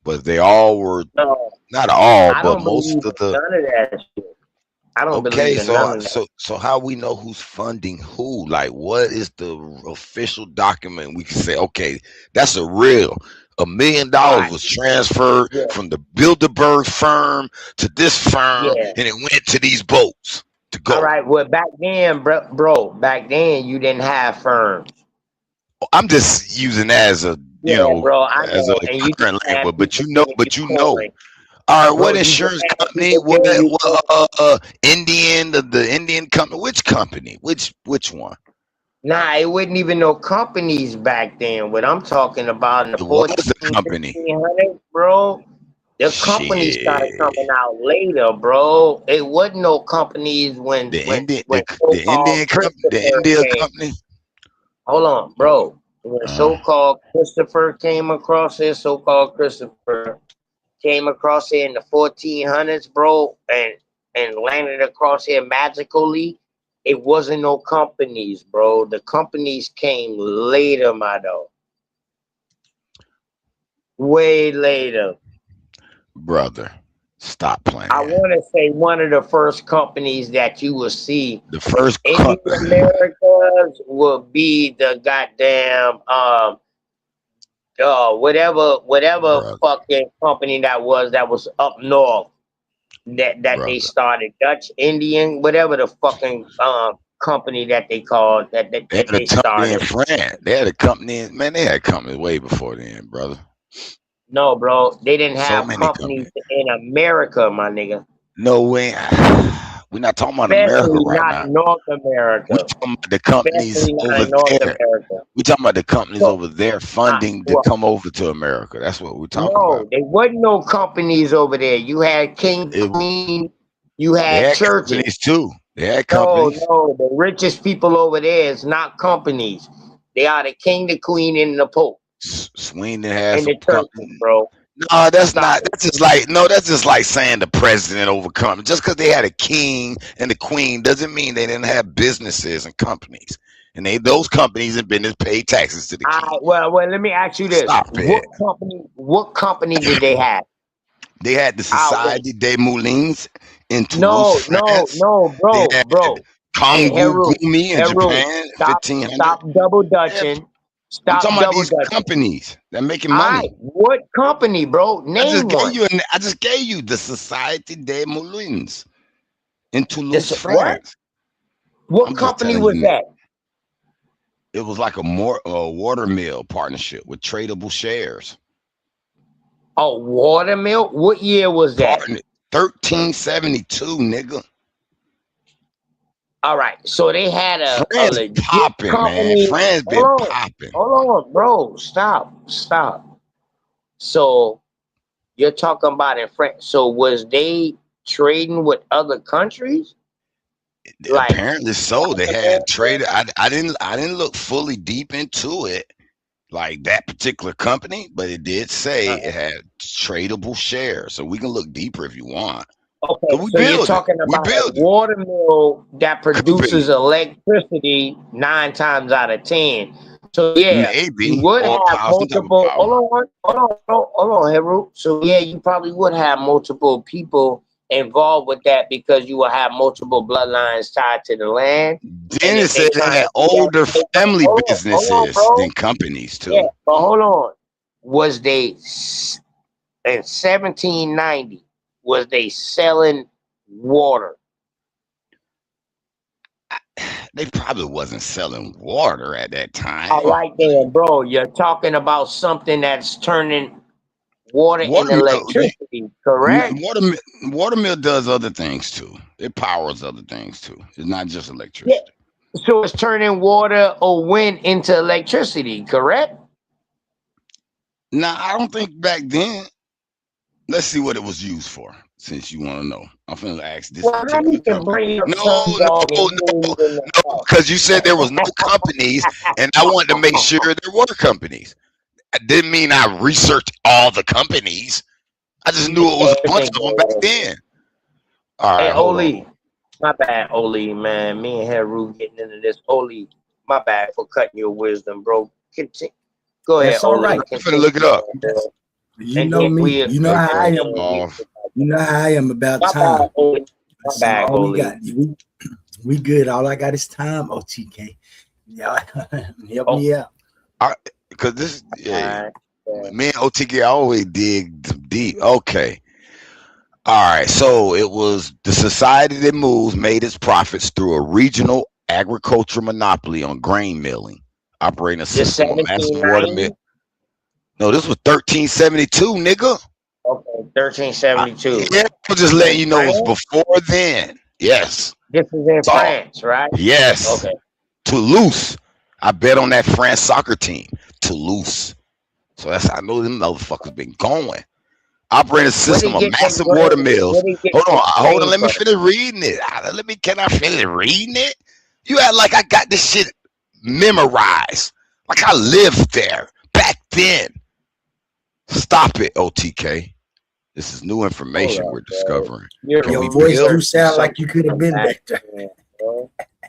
But they all were, No, not all, I but don't most believe of in the. none of that shit. I don't Okay, believe in so none of that. so how we know who's funding who? Like, what is the official document we can say? Okay, that's a real. $1 million All right. was transferred Yeah. from the Bilderberg firm to this firm, Yeah. and it went to these boats to All go. right. Well, back then, bro, back then you didn't have firms. I'm just using that as a Yeah, bro, I as a know. And you just current had language, people giving you but you know. coin. All right, Bro, what you just insurance had company? people giving you coin. Indian, the Indian company. Which company? Which one? Nah, it wasn't even no companies back then. What I'm talking about in the It was 14, the company. 1500s, bro. The companies started Shit. coming out later, bro. It wasn't no companies when The Indian, the so-called Indian company, the Christopher India came. company. Hold on, bro. When Uh, so-called Christopher came across here, so-called Christopher came across here in the 1400s, bro, and landed across here magically. It wasn't no companies, bro. The companies came later, my dog. Way later. brother, stop playing. I want to say one of the first companies that you will see The first in the Americas will be the goddamn whatever brother, fucking company that was up north that they brother. started, Dutch Indian, whatever the fucking company that they called They had a they company in started. France. They had a company man, they had companies way before then, brother. No, bro, they didn't So have many companies companies. in America, my nigga. No way. We're not talking about America Especially right not now. North We're America. talking about the companies Especially not over in North there. America. We're talking about the companies So, over there funding to well, come over to America. That's what we're talking no, about. there wasn't no companies over there. You had King, It, Queen, you they had had churches. companies too. They had No, companies. no, the richest people over there is not companies. They are the king, the queen, and the pope, Sweden had and some the churches, companies. bro. No, that's Stop not. it. That's just like no. That's just like saying the president over company. Just because they had a king and the queen doesn't mean they didn't have businesses and companies. And those companies and business paid taxes to the king. Well, let me ask you this: Stop it. What company did they have? They had the Society des Moulins in Toulouse, No, no, France. no, They bro, had bro. Hey, Kongu Heru, Gumi in Heru, Japan, stop, 1500. stop double Yeah, dutching. I'm Stop talking about double these dutching. companies that making All right, money. what company, bro? Name one. I just gave you the Society des Moulins in Toulouse, What? France. What I'm just company telling was you. that? It was like a water mill partnership with tradable shares. A watermill? What year was that? 1372, nigga. All right, so they had a France legit popping, man. company. France been popping. Hold on, bro. Stop. So you're talking about in France. So was they trading with other countries? Like Apparently so. They had traded. I didn't look fully deep into it, like that particular company, but it did say it had tradable shares. So we can look deeper if you want. Okay, so you're talking about a water mill that produces electricity 9 times out of 10. So yeah, maybe you would or have multiple. power. Hold on, Heru. So yeah, you probably would have multiple people involved with that because you will have multiple bloodlines tied to the land. Then it said they had older family businesses than companies too. Yeah, but hold on. Was they in 1790? Was they selling water? They probably wasn't selling water at that time. All right then, bro. You're talking about something that's turning water into electricity, correct? Water mill does other things too. It powers other things too. It's not just electricity. Yeah. So it's turning water or wind into electricity, correct? Now, I don't think back then. Let's see what it was used for, since you want to know. I'm finna ask this particular company. No, because you said there was no companies, and I wanted to make sure there were companies. I didn't mean I researched all the companies. I just knew it was a bunch of them back then. All right, hey, hold Oli, on. my bad, Oli, man. Me and Heru getting into this. Oli, my bad for cutting your wisdom, bro. Continue. Go ahead, all Oli. right. I'm finna look it up. You know me. You know how I am. You know how I am about time. My bad, all Oli. we got. We good. All I got is time. OTK. Yeah, help me out. Because this, me and OTK always dig deep. Okay. All right. So it was the society that moves made its profits through a regional agriculture monopoly on grain milling, operating a system of massive water mill. No, this was 1372, nigga. Okay, 1372. Yeah, I'm just letting you know it was before then. Yes. This is in France, right? Yes. Okay. Toulouse. I bet on that France soccer team. Toulouse. So I know them motherfuckers been going. Operating a system of massive water mills. Hold on. Let me finish reading it. Can I finish reading it? You act like I got this shit memorized. Like I lived there back then. Stop it, OTK. This is new information we're discovering. Your voice do sound like you could have been back there.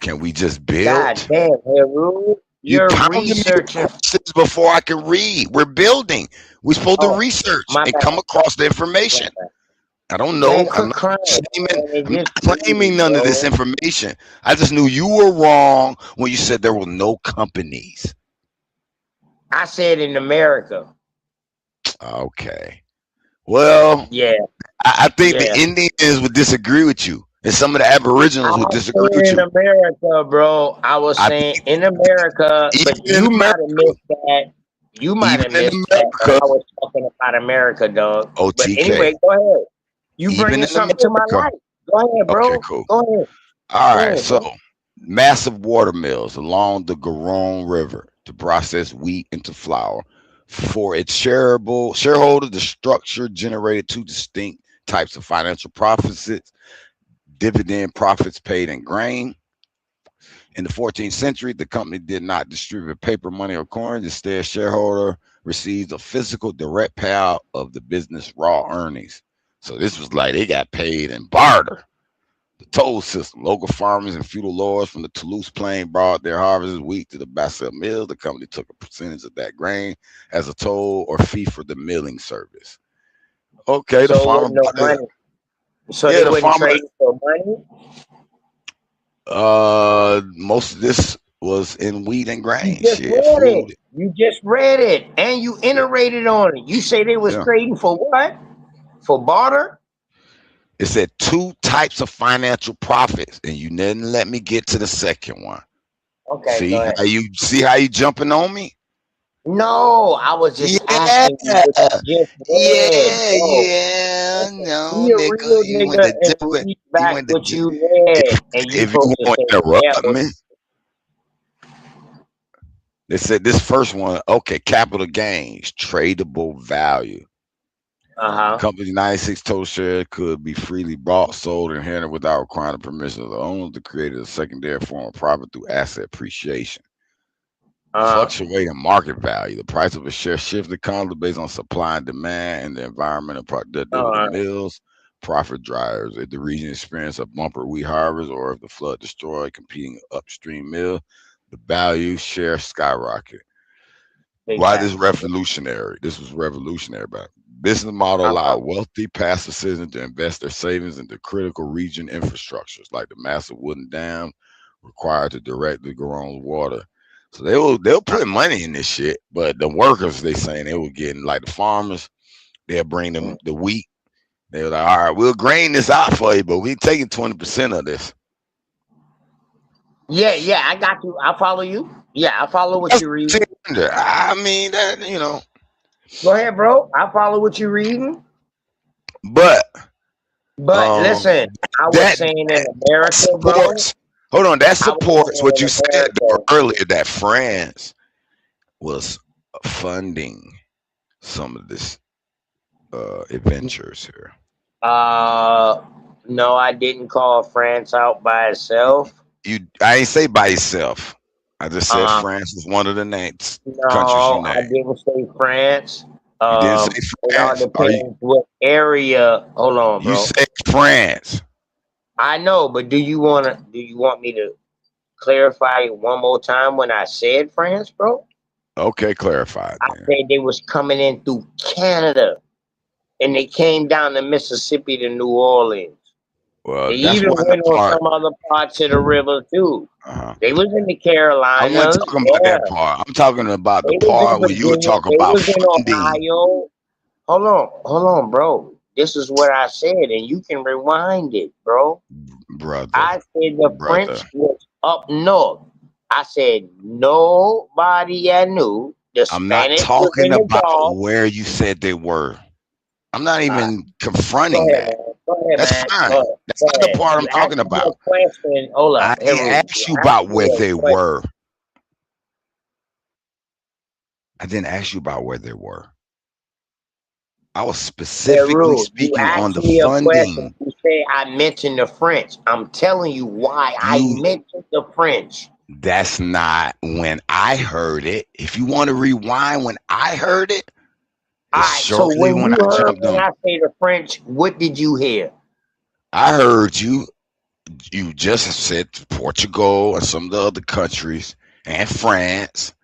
Can we just build? God damn, Heru. You're researching before I can read. We're building. We're supposed to research and come across the information. I don't know. I'm not claiming none of this information. I just knew you were wrong when you said there were no companies. I said in America. Okay. Well, yeah. I think the Indians would disagree with you. And some of the Aboriginals would disagree with you. In America, bro. I was saying in America, but you might have missed that. You might have missed that. I was talking about America, dog. OTK. But anyway, go ahead. You bringing something to my life. Go ahead, bro. Okay, cool. Go ahead. All Go right, ahead, so bro. massive water mills along the Garonne River to process wheat into flour. For its shareholders, the structure generated two distinct types of financial profits: dividend profits paid in grain. In the 14th century, the company did not distribute paper money or coins. Instead, shareholder received a physical direct payout of the business raw earnings. So this was like they got paid in barter. The toll system. Local farmers and feudal lords from the Toulouse Plain brought their harvests wheat to the Bassett Mills. The company took a percentage of that grain as a toll or fee for the milling service. Okay, the So it farmer wasn't no bought it. money. So Yeah, they the wasn't farmer. trading for money. Most of this was in wheat and You grain. just Shit, read it. food. You just read it, and you Yeah, iterated on it. You say they was yeah. trading for what? For barter? It said two types of financial profits, and you didn't let me get to the second one. Okay, go ahead. See how you jumping on me? No, I was just Yeah, asking you what you just read, bro. no, Be a nigga, real you want nigga to and do it. read You back want to what do, you read, and you if you supposed to want say, to yeah, interrupt me. They said this first one, okay, capital gains, tradable value. The uh-huh. company's 96 total shares could be freely bought, sold, and handled without requiring the permission of the owner to create a secondary form of profit through asset appreciation. Fluctuating market value. The price of a share shifts constantly based on supply and demand and the environmental productivity of the mills. Profit drivers. If the region experiences a bumper wheat harvest or if the flood destroyed competing upstream mill, the value share skyrocket. Why this revolutionary? This was revolutionary, but business model allowed wealthy passive citizens to invest their savings into critical region infrastructures like the massive wooden dam required to direct the Garonne's water. So they'll put money in this shit, but the workers they saying they were getting like the farmers, they'll bring them the wheat. They were like, all right, we'll grain this out for you, but we taking 20% of this. Yeah, I got you. I follow you. Yeah, I follow what you're reading. I mean that Go ahead, bro. I follow what you're reading. But listen, I was that saying in America, bro. supports. Hold on, that I was supports saying what you in said America. earlier that France was funding some of this adventures here. No, I didn't call France out by itself. I ain't say by itself. I just said Uh, France was one of the names countries you no, I named. didn't say France. You didn't say It all France. depends what area. Hold on, You bro. said France. I know, but do you want me to clarify one more time when I said France, bro? Okay, clarified I then. said they was coming in through Canada, and they came down to Mississippi to New Orleans. Well, They that's even one went on part. some other parts of the river too. Uh-huh. They was in the I Carolinas. wasn't talking about that part. I'm talking about the They was part in where you were Virginia. talking They about was in funding. Ohio. Hold on, bro. This is what I said, and you can rewind it, bro. Brother. I said the French was up north. I said nobody I knew. The I'm not Spanish was in talking the about Gulf. where you said they were. I'm not even Go confronting ahead, that. man. Go ahead, That's man. fine. Go That's not the ahead. part I'm You talking asked me a about. question. Hold I up, didn't Heru. ask You you asked about where me a they question. were. I didn't ask you about where they were. I was specifically Heru, you speaking on asked the me a question. funding. You say I mentioned the French. I'm telling you why I mentioned the French. That's not when I heard it. If you want to rewind when I heard it, All it's right. So shortly when when you I heard jumped when on. I say the French, what did you hear? I heard you just said Portugal and some of the other countries and France.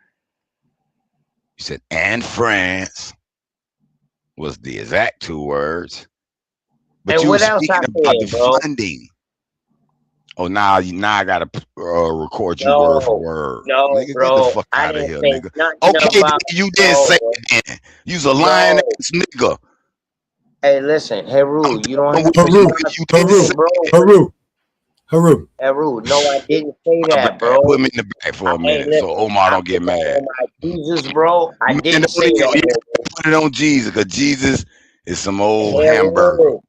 You said and France was the exact two words. But And you were what else I speaking about the said, bro? funding. Oh, now I gotta record you word for No, word, no, nigga. Get the bro. fuck I out of didn't here, say nigga. nothing Okay, about you didn't no, say bro. it. Then. You's a lying No. ass nigga. Hey, listen, Heru, you don't have to put You, me Haru, on a you didn't pedestal, say Haru, bro. it. Haru. Heru, no, I didn't say My that, bad. Put bro. me in the back for a Hey, minute so listen, Omar I don't get put that mad. on my Jesus, bro. I Man, didn't say that, put it on Jesus, because Jesus is some old hamburger. Heru.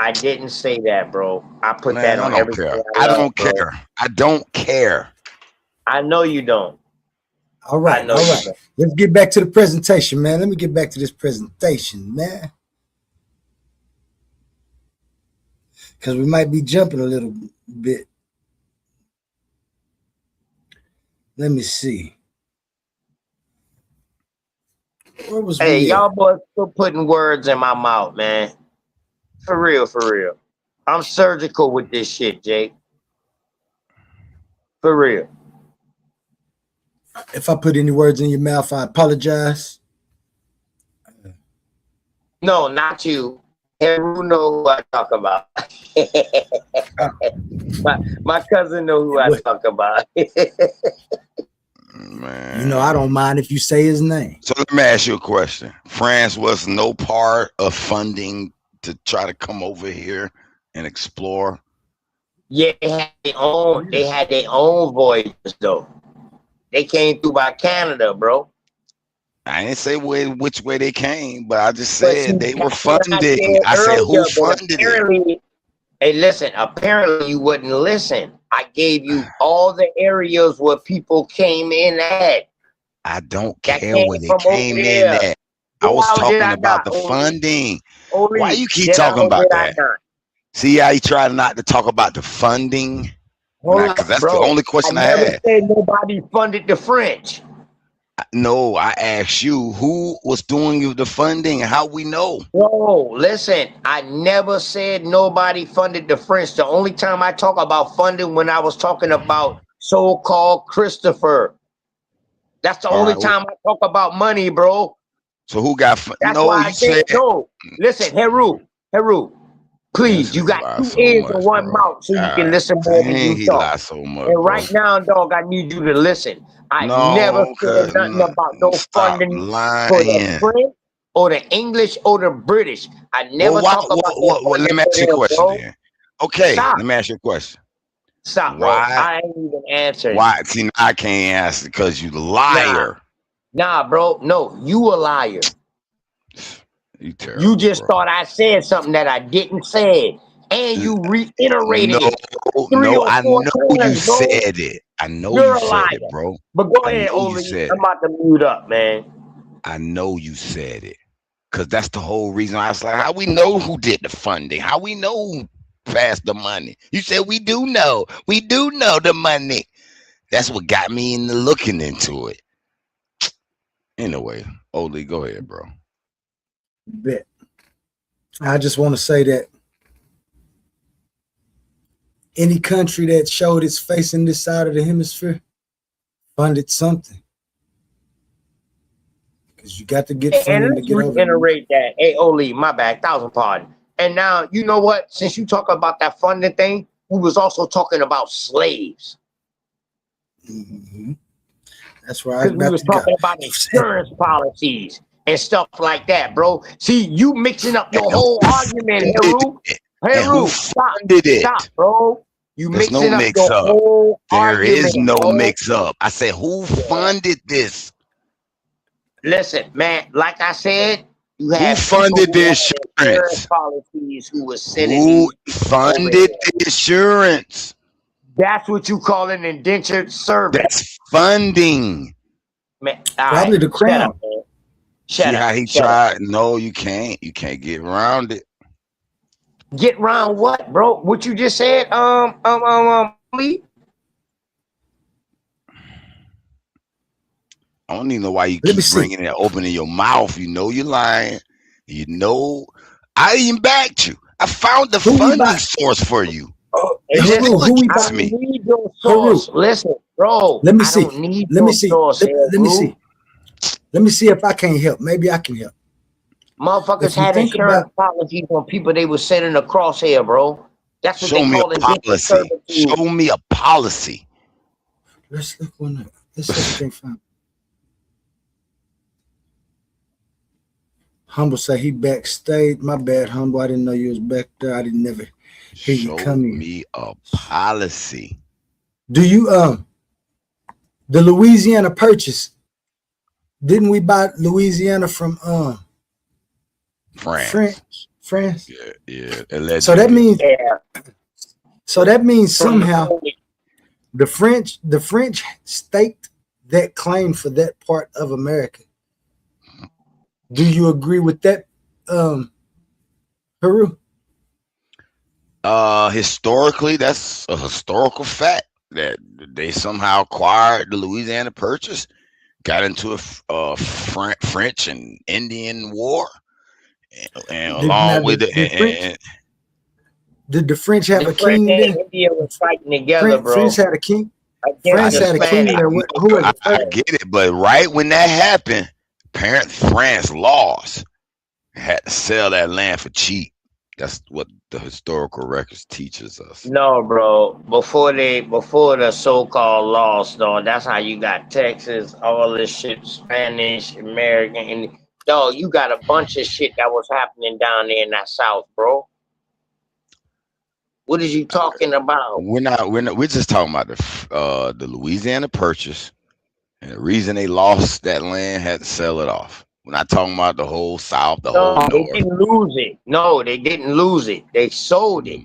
I didn't say that, bro. I put Man, that I on don't everything care. I I love, don't bro. care. I don't care. I know you don't. All right, know all you right. don't. Let's get back to the presentation, man. Let me get back to this presentation, man. Because we might be jumping a little bit. Let me see. Where was Hey, we y'all at? boys still putting words in my mouth, man. For real, for real. I'm surgical with this shit, Jake. For real. If I put any words in your mouth, I apologize. No, not you. Heru know who I talk about. my cousin know who I talk about. Man. You know, I don't mind if you say his name. So let me ask you a question. France was no part of funding to try to come over here and explore. Yeah, they had their own voyages though. They came through by Canada, bro. I didn't say which way they came, but I just But said see, they were that's what funding. I said who earlier, but funded it? apparently, hey, listen, apparently you wouldn't listen. I gave you all the areas where people came in at. I don't That care came where they from over came in there. at. I was How did talking I about not? the funding. Why you keep Did I talking or about did I that? not? See how you try not to talk about the funding? Hold Because up, that's the bro. only I question I never had. said nobody funded the French. No, I asked you who was doing the funding. How we know? Bro, listen, I never said nobody funded the French. The only time I talk about funding when I was talking about so-called Christopher. That's the All only right. time I talk about money, bro. So who got? That's No, why I you said said. no. Listen, Heru, please, This you nigga got lie 2 so ears much, and 1 bro. mouth, so you can God listen more than dang, you he talk. lie so much, And bro. right now, dog, I need you to listen. I never No, said cause nothing about no stop funding for the lying. French or the English or the British. I Well, never talk about no let funding me for ask you a them, question bro. then. Okay, Stop. let me ask you a question. Stop, bro. Why? I ain't even answering. Why? See, now I can't answer because you the liar. Nah, bro. No, you a liar. You terrible, You just bro. thought I said something that I didn't say. And you reiterated it 3 No, or I 4 know you times, bro. said it. I know You're you a said liar. it, bro. But go I ahead, know you Oli. said I'm it. about to mute up, man. I know you said it. Because that's the whole reason I was like, how we know who did the funding? How we know who passed the money? You said we do know. We do know the money. That's what got me into looking into it. Anyway, Oli, go ahead, bro. Bet. I just want to say that any country that showed its face in this side of the hemisphere funded something. Because you got to get And funding to let's get over there. reiterate that. Hey, Oli, my bad. 1,000 pardon. And now, you know what? Since you talk about that funding thing, we was also talking about slaves. Mm-hmm. That's where I was Because we about was to go. talking about insurance policies and stuff like that, bro. See, you mixing up your whole argument, Heru. Heru, stop, bro. You There's no mixing up mix your up. whole There is argument, no bro. mix up. I said, who funded this? Listen, man, like I said, you had Who funded the insurance? policies who was sending Who these funded the insurance? That's what you call an indentured servant. That's funding. Man, Probably the crown. Shut up, man. See how he tried? No, you can't. You can't get around it. Get around what, bro? What you just said? Lee? I don't even know why you keep bringing it, opening your mouth. You know you're lying. You know, I even backed you. I found the funding source for you. I don't need your source. Listen, bro. Let me see. I don't need Let me your see. source. Let me see. Let me see if I can't help. Maybe I can help. Motherfuckers had insurance policies on people they were sending a crosshair, bro. That's what they call indentured servitude. Show me a policy. Let's look one up. Let's see if I can find. Humble say he backstage. My bad, Humble. I didn't know you was back there. I didn't never hear you come in. Show me a policy. Do you the Louisiana Purchase? Didn't we buy Louisiana from France? France. Yeah. So that means Yeah. somehow the French staked that claim for that part of America. Do you agree with that, Haru? Historically, that's a historical fact that they somehow acquired the Louisiana Purchase, got into a French and Indian war, and along with it. Did the French have a French king and then? India was fighting together, bro. France had a king. Against France the had a king Spanish. there. Who was the I first? get it, but right when that happened, apparently France lost, had to sell that land for cheap. That's what the historical records teaches us. No, bro. Before the so-called lost, dog. That's how you got Texas, all this shit, Spanish, American, and dog. You got a bunch of shit that was happening down there in that South, bro. What is you talking about? We're just talking about the Louisiana Purchase, and the reason they lost that land, had to sell it off. We're not talking about the whole South, the whole No, they North. didn't lose it. No, they didn't lose it. They sold it.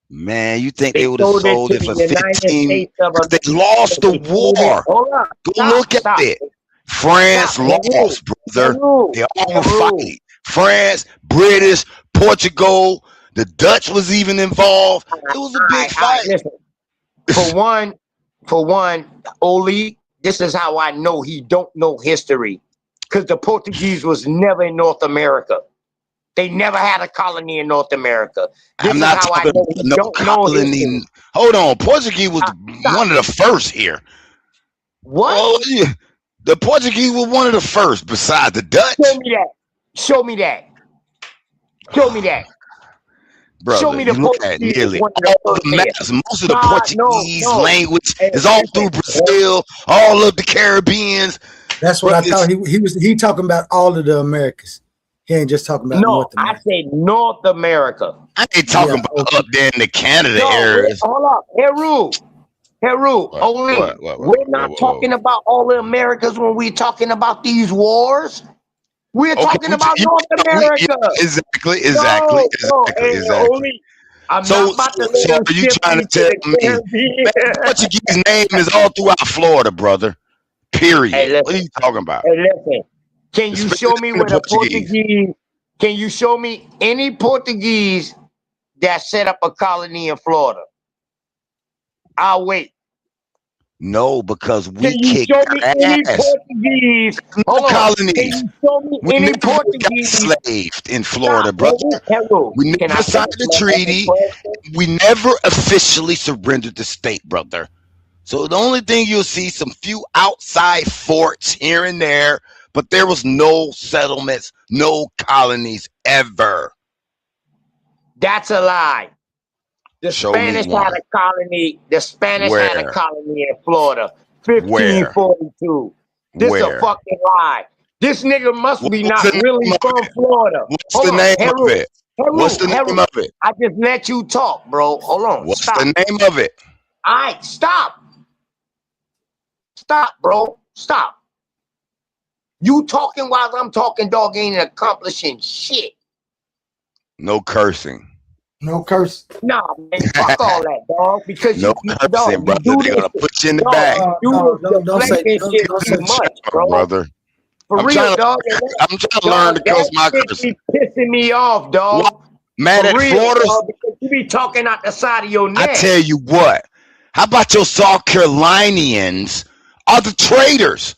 Man, you think They they would have sold it sold to it for the United 15? States of They lost the They sold it. war. Hold on. Go Stop, look stop. at it. France Stop. lost, brother. Heru. They all were Heru. fighting. France, British, Portugal, the Dutch was even involved. It was a big fight. Listen. For one, Oli, this is how I know he don't know history. Because the Portuguese was never in North America. They never had a colony in North America. This I'm is not how I talking know about he no don't know colony. history. Hold on. Portuguese was one of the first here. What? Oh, yeah. The Portuguese were one of the first besides the Dutch. Show me that. Show me that. Show me that. Brother, Show me the you look at Portuguese nearly one of the all the first maps. here. Most of the Nah, Portuguese no. language Hey, is all through listen. Brazil, all of the Caribbeans. That's what I thought. He talking about all of the Americas. He ain't just talking about No, North America. I said North America. I ain't talking about up there in the Canada No, areas. hold up. Heru, only. We're not talking about all the Americas when we're talking about these wars. We're talking about North America. Exactly. Only. I'm not about to So are you trying to tell me man, Portuguese name is all throughout Florida, brother? Period. Hey, what are you talking about? Hey, listen. Can you show me where the Portuguese? Can you show me any Portuguese that set up a colony in Florida? I'll wait. No, because we Can you kicked show me any ass. Portuguese? No colonies. Can you show me We any never Portuguese? got enslaved in Florida, Stop, brother. Heru. We Can never I signed finish the my treaty. question? We never officially surrendered the state, brother. So the only thing you'll see some few outside forts here and there, but there was no settlements, no colonies ever. That's a lie. The Show me Spanish one. had a colony. The Spanish had a Where? colony in Florida. Where? 1542. This is a Where? fucking lie. This nigga must be What's not the really name of from it? Florida. What's Hold the on, name Heru. of it? What's the name of it? I just let you talk, bro. Hold on. What's Stop. the name of it? All right, stop. Stop, bro. Stop. You talking while I'm talking, dog, ain't accomplishing shit. No cursing. No curse. Nah, man, fuck all that, dog. Because No you cursing, dog, brother. you do They're gonna this. put you in the Dog, bag. you do this Don't say- deflecting shit don't too say- much, bro. Brother. For I'm real, trying to- dog. I'm trying to learn to curse my That cursing. shit be pissing me off, dog. What? Mad For at real, Florida? dog, because you be talking out the side of your neck. I tell you what. How about your South Carolinians are the traitors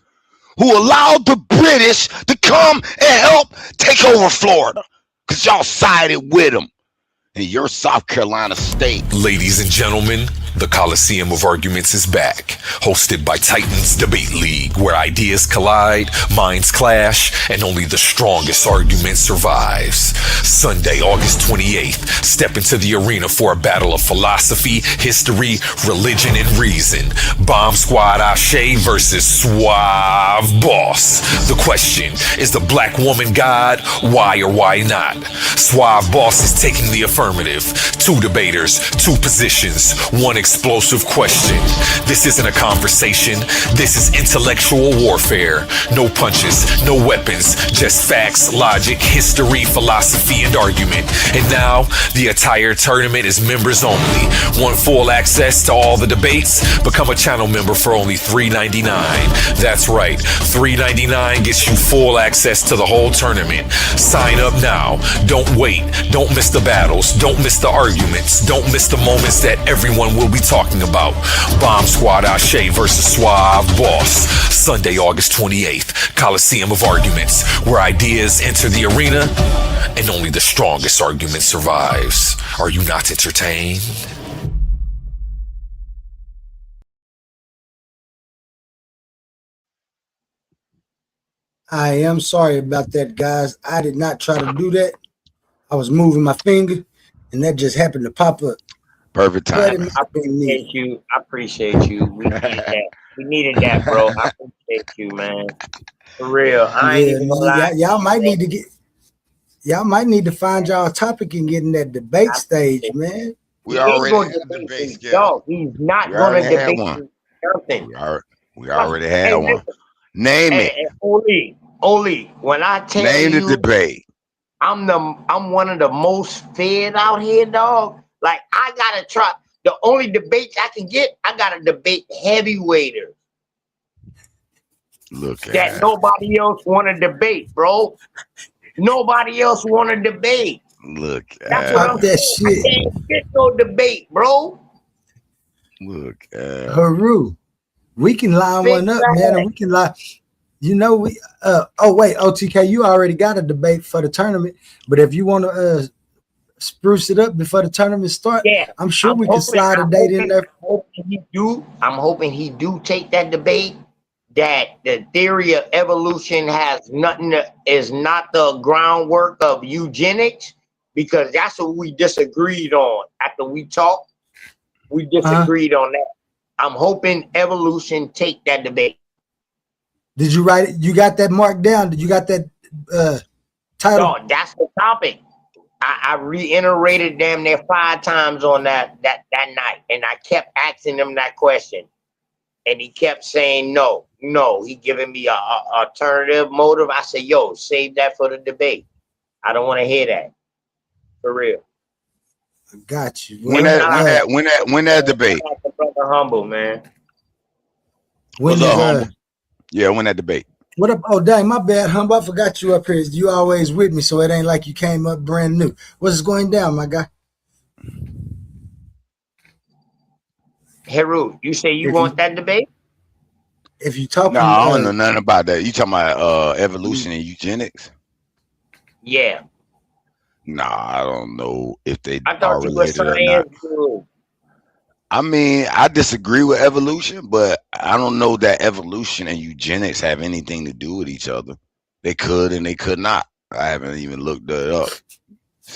who allowed the British to come and help take over Florida? Because y'all sided with them in your South Carolina state. Ladies and gentlemen, the Coliseum of Arguments is back, hosted by Titans Debate League, where ideas collide, minds clash, and only the strongest argument survives. Sunday, August 28th, step into the arena for a battle of philosophy, history, religion, and reason. Bomb Squad Ashe versus Suave Boss. The question, is the black woman God? Why or why not? Suave Boss is taking the affirmative affirmative. Two debaters, two positions, one explosive question. This isn't a conversation. This is intellectual warfare. No punches, no weapons, just facts, logic, history, philosophy, and argument. And now, the entire tournament is members only. Want full access to all the debates? Become a channel member for only $3.99. That's right, $3.99 gets you full access to the whole tournament. Sign up now. Don't wait. Don't miss the battles. Don't miss the arguments. Don't miss the moments that everyone will be talking about. Bomb Squad Ashe versus Suave Boss. Sunday, August 28th. Coliseum of Arguments, where ideas enter the arena and only the strongest argument survives. Are you not entertained? I am sorry about that, guys. I did not try to do that. I was moving my finger, and that just happened to pop up. Perfect time. I appreciate you. I appreciate you. We needed that. We needed that, bro. I appreciate you, man. For real. I ain't even gonna lie. Y'all might need to get. Y'all might need to find y'all a topic and get in that debate stage, man. We already had a debate scheduled. He's not going to debate something. We already had one. Name it. Oli, when I tell you, name the debate. I'm one of the most fed out here, dog. Like, I gotta try. The only debates I can get, I gotta debate heavyweighters. Look at that. Nobody else want to debate, bro. Nobody else want to debate. Look at that shit. I can't get no debate, bro. Look at Haru. We can line one up, man, and we can line. You know, we oh wait, OTK, you already got a debate for the tournament, but if you want to spruce it up before the tournament start, I'm sure we can slide a date in there. I'm hoping he do take that debate. That the theory of evolution is not the groundwork of eugenics, because that's what we disagreed on. After we talked, we disagreed on that. I'm hoping evolution take that debate. Did you write it? You got that marked down? Did you got that title? No, that's the topic. I reiterated damn near 5 times on that night, and I kept asking him that question, and he kept saying no. He giving me a alternative motive. I said, yo, save that for the debate. I don't want to hear that. For real. I got you. When that debate? Brother Humble, man. When that debate? What up? Oh, dang, my bad, Humble. I forgot you up here. You always with me, so it ain't like you came up brand new. What's going down, my guy? Heru, you say you want that debate? If you talk, no, I don't know nothing about that. You talking about evolution and eugenics? Yeah. Nah, I don't know if they are related or not. I mean, I disagree with evolution, but I don't know that evolution and eugenics have anything to do with each other. They could and they could not. I haven't even looked that up.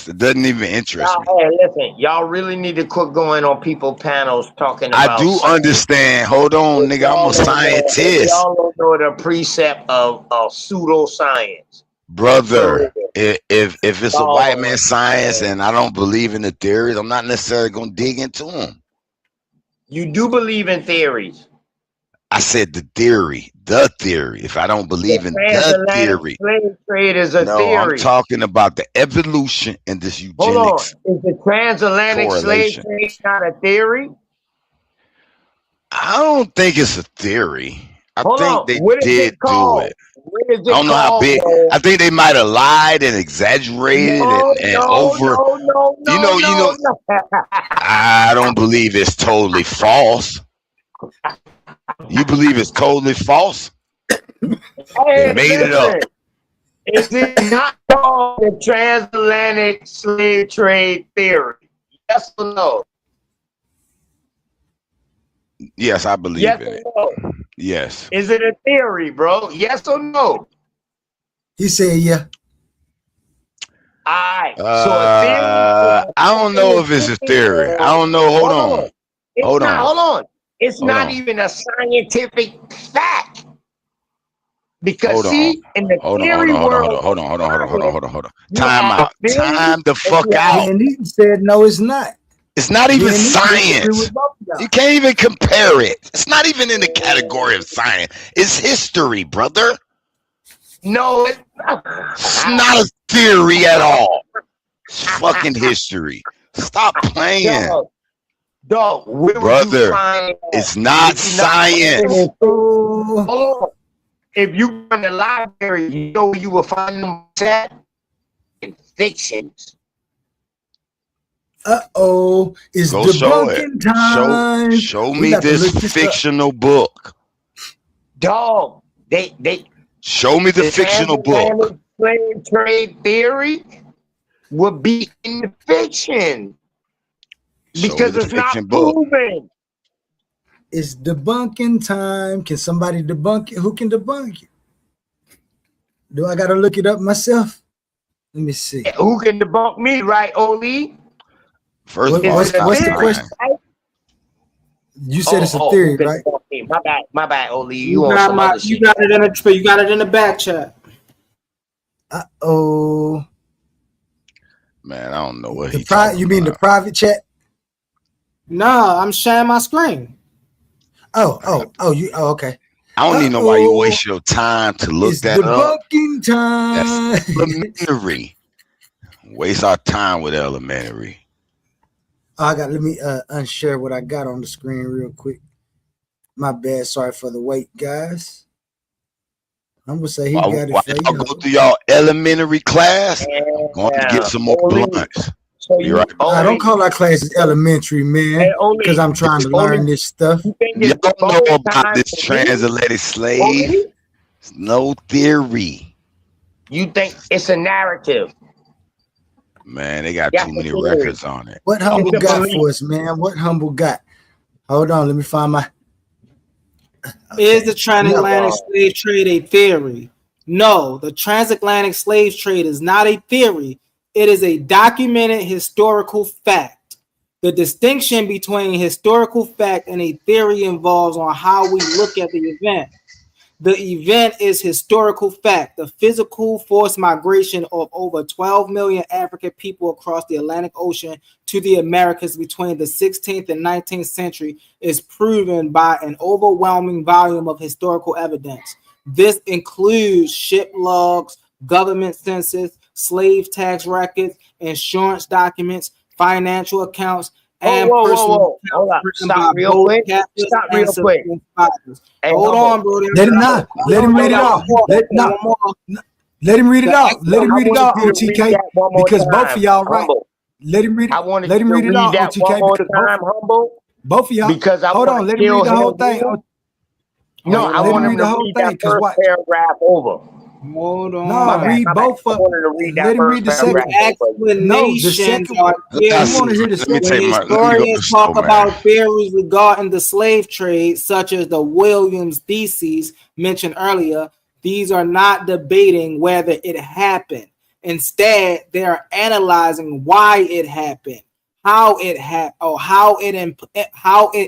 It doesn't even interest me. Hey, listen, y'all really need to quit going on people panels talking about. I do understand. Hold on, nigga. I'm a scientist. Y'all don't know the precept of pseudoscience. Brother, if it's a white man science and I don't believe in the theories, I'm not necessarily going to dig into them. You do believe in theories. I said the theory. If I don't believe in the theory. Slave trade is a theory. I'm talking about the evolution and this eugenics. Hold on. Is the transatlantic slave trade not a theory? I don't think it's a theory. I think they did do it. I don't know how big. I think they might have lied and exaggerated and over. I don't believe it's totally false. You believe it's totally false? They made it up. Is it not called the transatlantic slave trade theory? Yes or no? Yes, I believe in it. No? Yes. Is it a theory, bro? Yes or no? He said, yeah. All right. So a theory, I don't know if it's a theory. I don't know. Hold on. Hold on. It's not even a scientific fact. Because see, in the theory world, hold on. Time out. Time the fuck out. Ben Eaton said no, it's not. It's not even Ben Eaton disagree science. with both of y'all. You can't even compare it. It's not even in the category of science. It's history, brother. no, It's not a theory at all. It's fucking history. Stop playing. dog, where would Brother, you find it's not science. Oh, if you go in the library, you know where you will find them set in fictions. It's Go show it. debunking time. Show me this fictional book. Dog, they Show me the fictional book. Slave trade theory would be in the fiction because it's not proven. It's debunking time. Can somebody debunk it? Who can debunk it? Do I gotta look it up myself? Let me see. Who can debunk me, right, Oli? First of all, what's the question? You said it's a theory, right? My bad, Oli. You got it in the back chat. Man, I don't know what you mean the private chat? No, I'm sharing my screen. Okay. I don't even know why you waste your time to look that up. Debunking time. That's elementary. Waste our time with elementary. Let me unshare what I got on the screen real quick. My bad. Sorry for the wait, guys. I'm gonna say got it. While y'all go through y'all elementary class, I'm going to get some more blunts. You're right. I don't call our classes elementary, man, because I'm trying to learn this stuff. Y'all know about this transatlantic slave? It's no theory. You think it's a narrative? Man, they got too many records on it. What Humble got for us, man? What Humble got? Hold on, let me find my. Is the transatlantic slave trade a theory? No, the transatlantic slave trade is not a theory. It is a documented historical fact. The distinction between historical fact and a theory involves on how we look at the event. The event is historical fact. The physical forced migration of over 12 million African people across the Atlantic Ocean to the Americas between the 16th and 19th century is proven by an overwhelming volume of historical evidence. This includes ship logs, government census, slave tax records, insurance documents, financial accounts, and personal accounts. Stop real quick. Hold on, bro. Let him read it off. Let him read it off. Let him read it off, OTK, because both of y'all right. Let him read it. Let him read it off, OTK. Both of y'all. Because hold on. Let him read the whole thing. No, I want him to read that first paragraph over. Hold on. No, read both of them. Let him read the second. No, the second one. I want to hear the second. Historians talk about theories regarding the slave trade, such as the Williams theses mentioned earlier. These are not debating whether it happened. Instead, they are analyzing why it happened, how it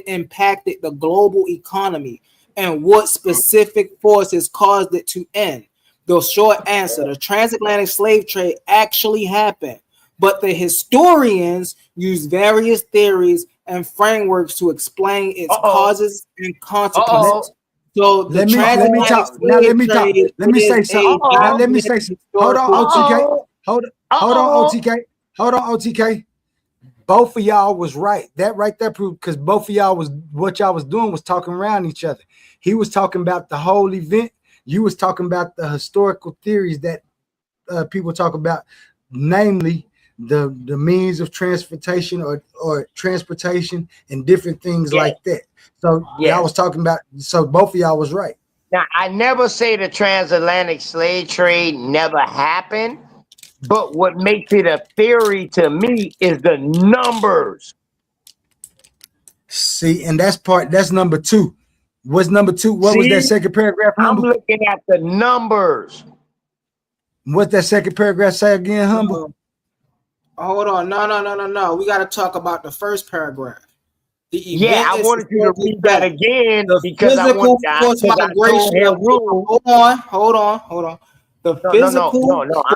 impacted the global economy, and what specific forces caused it to end. The short answer: the transatlantic slave trade actually happened, but the historians use various theories and frameworks to explain its causes and consequences. So let me talk. Now let me talk. Let me say something. Now let me say something. Hold on, OTK. Hold on, OTK. Hold on, OTK. Both of y'all was right. That right there proved, because both of y'all what y'all was doing was talking around each other. He was talking about the whole event. You was talking about the historical theories that people talk about, namely the means of transportation or transportation and different things like that. So y'all was talking about, so both of y'all was right. Now, I never say the transatlantic slave trade never happened, but what makes it a theory to me is the numbers. See, and that's number two. What's number two? What was that second paragraph? Humble? I'm looking at the numbers. What's that second paragraph say again, Humble? Hold on. No. We got to talk about the first paragraph. The Yeah, event I is wanted you to historical read that fact. again The because I physical want forced because I told migration him of hold on. The physical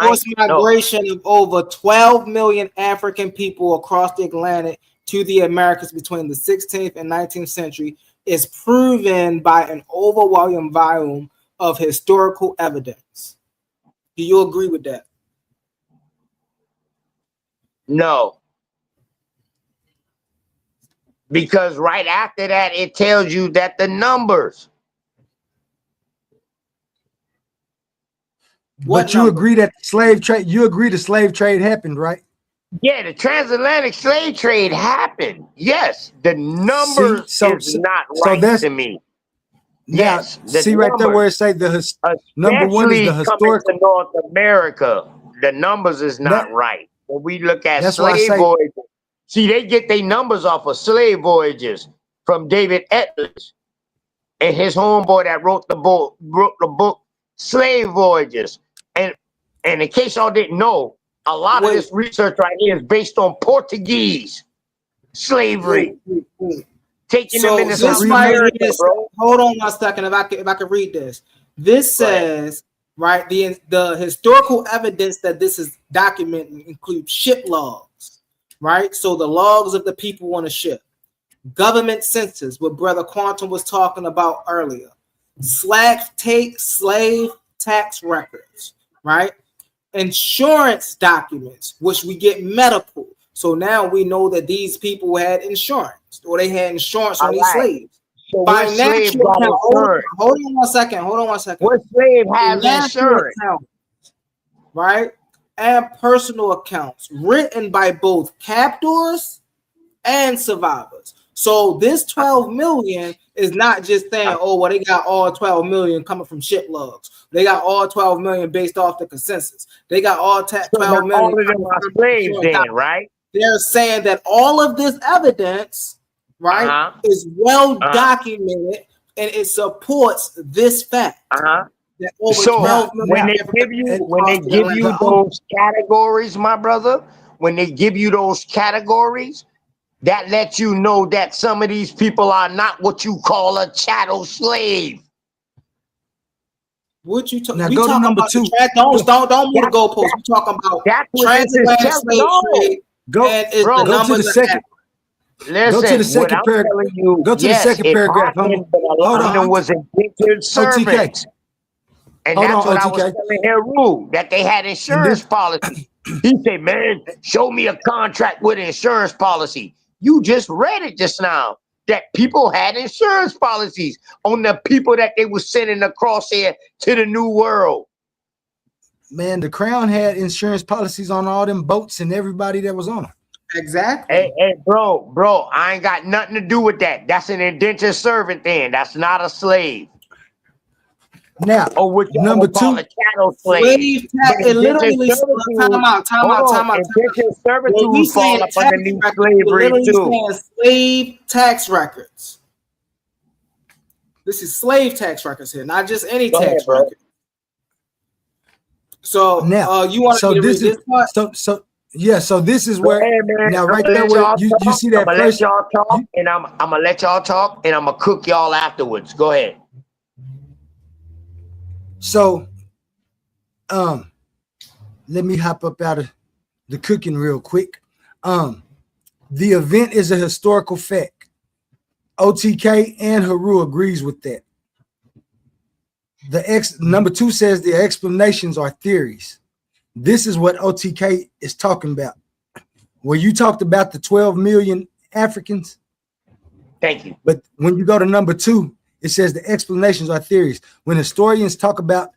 forced no. migration of over 12 million African people across the Atlantic to the Americas between the 16th and 19th century is proven by an overwhelming volume of historical evidence. Do you agree with that? No. Because right after that, it tells you that the numbers. But you agree that slave trade, you agree the slave trade happened, right? Yeah, the transatlantic slave trade happened. Yes, the numbers is not right that's to me. now Yes, the see right there numbers, where it say number one is especially the coming historical. to North America, the numbers is not right. When we look at That's why I slave say voyages, see, they get their numbers off of slave voyages from David Etledge and his homeboy that wrote the book Slave Voyages. And in case y'all didn't know, a lot of this research right here is based on Portuguese slavery. Taking them into South America, bro. Hold on 1 second. If I could read this. This says, right, the historical evidence that this is documented includes ship logs, right? So the logs of the people on a ship, government census, what Brother Quantum was talking about earlier, slave tax records, right? Insurance documents, which we get medical. So now we know that these people had insurance, or they had insurance on these slaves. So what slave got insurance? Hold on 1 second. What slave has insurance? Accounts, right? And personal accounts written by both captors and survivors. So this 12 million is not just saying, oh, well, they got all 12 million coming from ship logs. They got all 12 million based off the consensus. They got all 12 million. All of them are slaves then, right? They're saying that all of this evidence, right, is well documented and it supports this fact. That over so 12 million when they give you those categories, my brother, when they give you those categories, that lets you know that some of these people are not what you call a chattel slave. What you talking? Now We go to talking number about 2. Don't move the goalposts. We talking about transatlantic slave trade. Go to the second. Listen, go to the second paragraph. Go to the second paragraph. Happened, but a lot of them was indentured servants. And that's what I was telling Heru, that they had insurance policy. He said, man, show me a contract with an insurance policy. You just read it just now, that people had insurance policies on the people that they were sending across here to the New World. Man, the Crown had insurance policies on all them boats and everybody that was on them. Exactly. Hey, bro, I ain't got nothing to do with that. That's an indentured servant then. That's not a slave. Now, number 2, a chattel slave. It literally time out. Indentured servitude fall up underneath slavery too. Slave tax records. This is slave tax records here, not just any tax record. So now, you want to read this part? So this is where now right there where you see that first. Let y'all talk, and I'm gonna let y'all talk, and I'm gonna cook y'all afterwards. Go ahead. So, let me hop up out of the cooking real quick. The event is a historical fact. OTK and Heru agrees with that. Number 2 says the explanations are theories. This is what OTK is talking about. Where you talked about the 12 million Africans. Thank you. But when you go to number 2, it says the explanations are theories. When historians talk about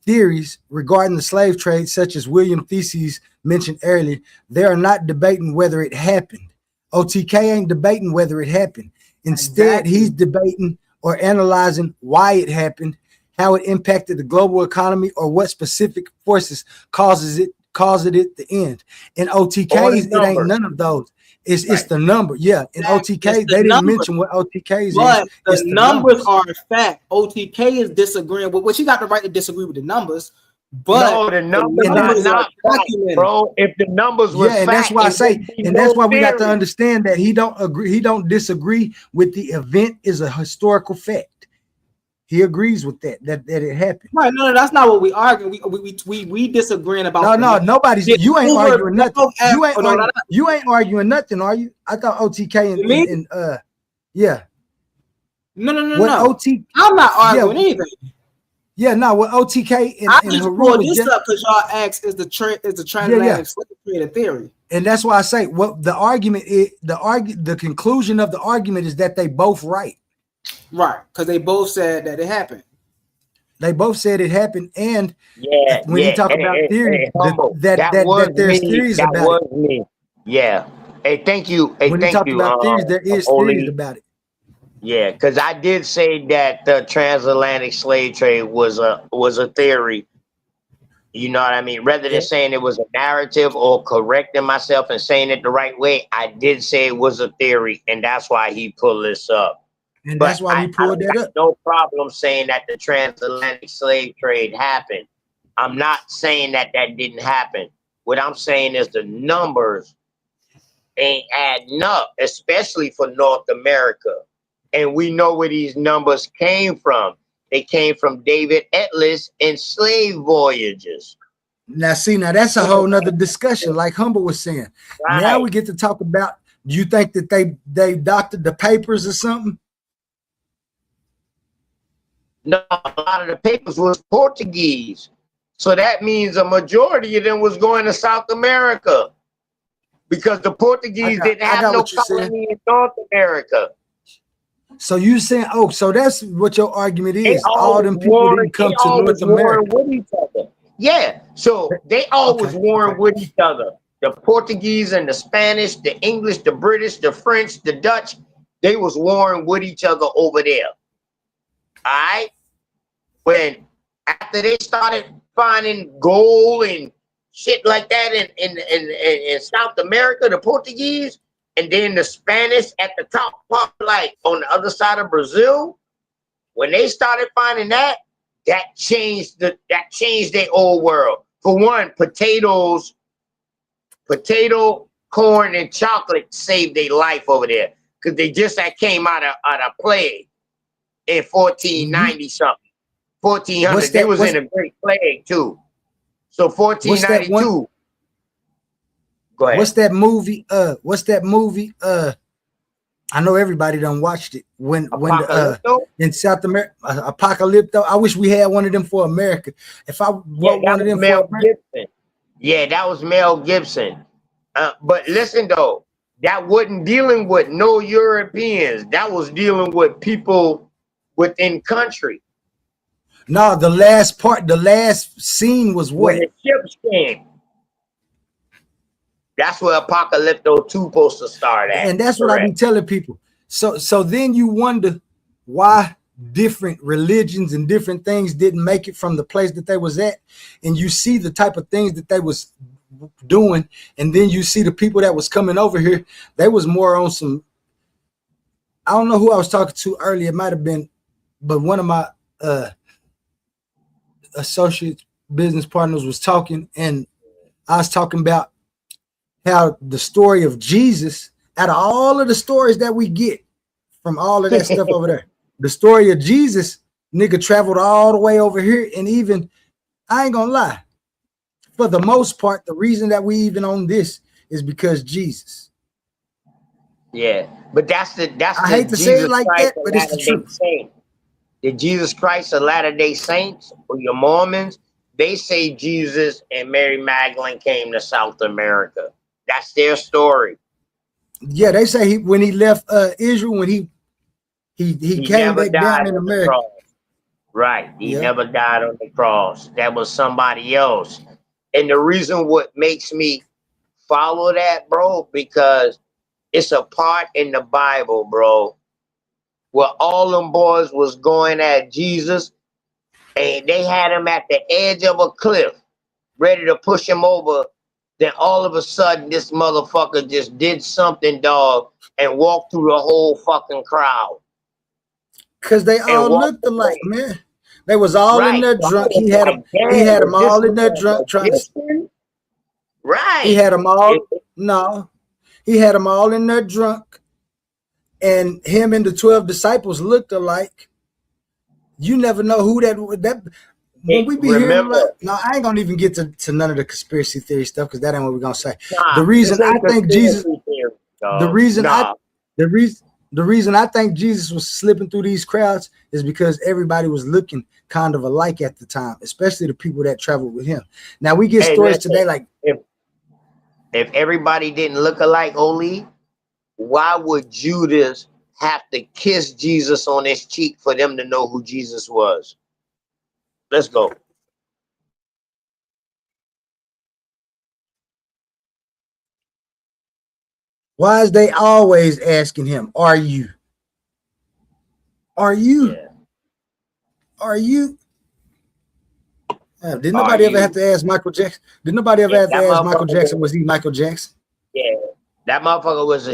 theories regarding the slave trade, such as William Theses mentioned earlier, they are not debating whether it happened. OTK ain't debating whether it happened. Instead, he's debating or analyzing why it happened, how it impacted the global economy, or what specific forces caused it to end. In OTKs, it ain't none of those. It's the number. Yeah. In OTK, they didn't mention what OTKs is. But the numbers are a fact. OTK is disagreeing with, which he got the right to disagree with the numbers, But no, the numbers the are numbers are not fact, documented. bro. If the numbers was Yeah, and that's fact, why I it say, wouldn't be and no that's why we got to theory. understand that he don't agree, he don't disagree with the event is a historical fact. He agrees with that it happened. Right? No, that's not what we arguing. We disagreeing about. No, nobody's. You ain't arguing nothing. You ain't arguing nothing, are you? I thought OTK and yeah. No. OT? I'm not arguing anything. Yeah, no. What OTK and I just Haru pulled was this up because y'all asked is the transatlantic slave trade a theory? And that's why I say what the argument is. The conclusion of the argument is that they both right. Right, because they both said that it happened. They both said it happened, and when you talk about theory, that there's theories that about was me. Yeah. Hey, thank you. Hey, when you thank talk you. about theories, there is theories about it. Yeah, because I did say that the transatlantic slave trade was a theory. You know what I mean? Rather than saying it was a narrative or correcting myself and saying it the right way, I did say it was a theory, and that's why he pulled this up. And that's why we pulled that up. No problem saying that the transatlantic slave trade happened. I'm not saying that didn't happen. What I'm saying is the numbers ain't adding up, especially for North America. And we know where these numbers came from. They came from David Atlas and slave voyages. Now, now that's a whole nother discussion, like Humble was saying. Right. Now we get to talk about, do you think that they doctored the papers or something? No, a lot of the papers was Portuguese. So that means a majority of them was going to South America because the Portuguese didn't have no colony in North America. So you saying, so that's what your argument is. All them people didn't come to North America. With each other. Yeah, so they always warring with each other. The Portuguese and the Spanish, the English, the British, the French, the Dutch, they was warring with each other over there. All right. When after they started finding gold and shit like that in South America, the Portuguese, and then the Spanish at the top part, like on the other side of Brazil, when they started finding that changed their old world. For one, potato, corn, and chocolate saved their life over there because they just came out of plague in 1490 something. 1400. They was in a great plague too. So 1492. Go ahead. What's that movie? I know everybody done watched it. When in South America, Apocalypto. I wish we had one of them for America. If I wrote one of them for America. Yeah, that was Mel Gibson. But listen though, that wasn't dealing with no Europeans. That was dealing with people within country. No, the last scene was what? When the ships came. That's where Apocalypto 2 supposed to start at. And that's what I be telling people. So then you wonder why different religions and different things didn't make it from the place that they was at. And you see the type of things that they was doing. And then you see the people that was coming over here. They was more on some, I don't know who I was talking to earlier. It might have been, but one of my associate business partners was talking, and I was talking about how the story of Jesus, out of all of the stories that we get from all of that stuff over there, the story of Jesus, nigga traveled all the way over here. And even, I ain't gonna lie, for the most part, the reason that we even on this is because Jesus. Yeah, but I hate to say it like that, but it's the truth. The Jesus Christ of Latter-day Saints or your Mormons, they say Jesus and Mary Magdalene came to South America. That's their story. Yeah, they say when he left Israel, when he came back down in America. Right. He never died on the cross. That was somebody else. And the reason what makes me follow that, bro, because it's a part in the Bible, bro, where all them boys was going at Jesus and they had him at the edge of a cliff, ready to push him over. Then all of a sudden, this motherfucker just did something, dog, and walked through the whole fucking crowd. Because they all looked alike, man. They was all in Right. there So I drunk. was He had like, them. He damn, had them was this all in there man drunk, a trying to. magician? Right. He had them all. No, he had them all in there drunk, and him and the 12 disciples looked alike. You never know who that. When we be hearing Remember, like, no, I ain't gonna even get to none of the conspiracy theory stuff because that ain't what we're gonna say. nah, The reason this I ain't think Jesus, conspiracy theory, the dog. reason Nah. the reason I think Jesus was slipping through these crowds is because everybody was looking kind of alike at the time, especially the people that traveled with him. Now we get Hey, stories listen, today like, if everybody didn't look alike, Oli, why would Judas have to kiss Jesus on his cheek for them to know who Jesus was? Let's go. why is they always asking him, "Are you? Are you? Yeah. Are you?" Did Are nobody ever have you? to ask Michael Jackson? Did nobody ever Yeah, have to that ask Michael Jackson? motherfucker. Was he Michael Jackson? Yeah, that motherfucker was a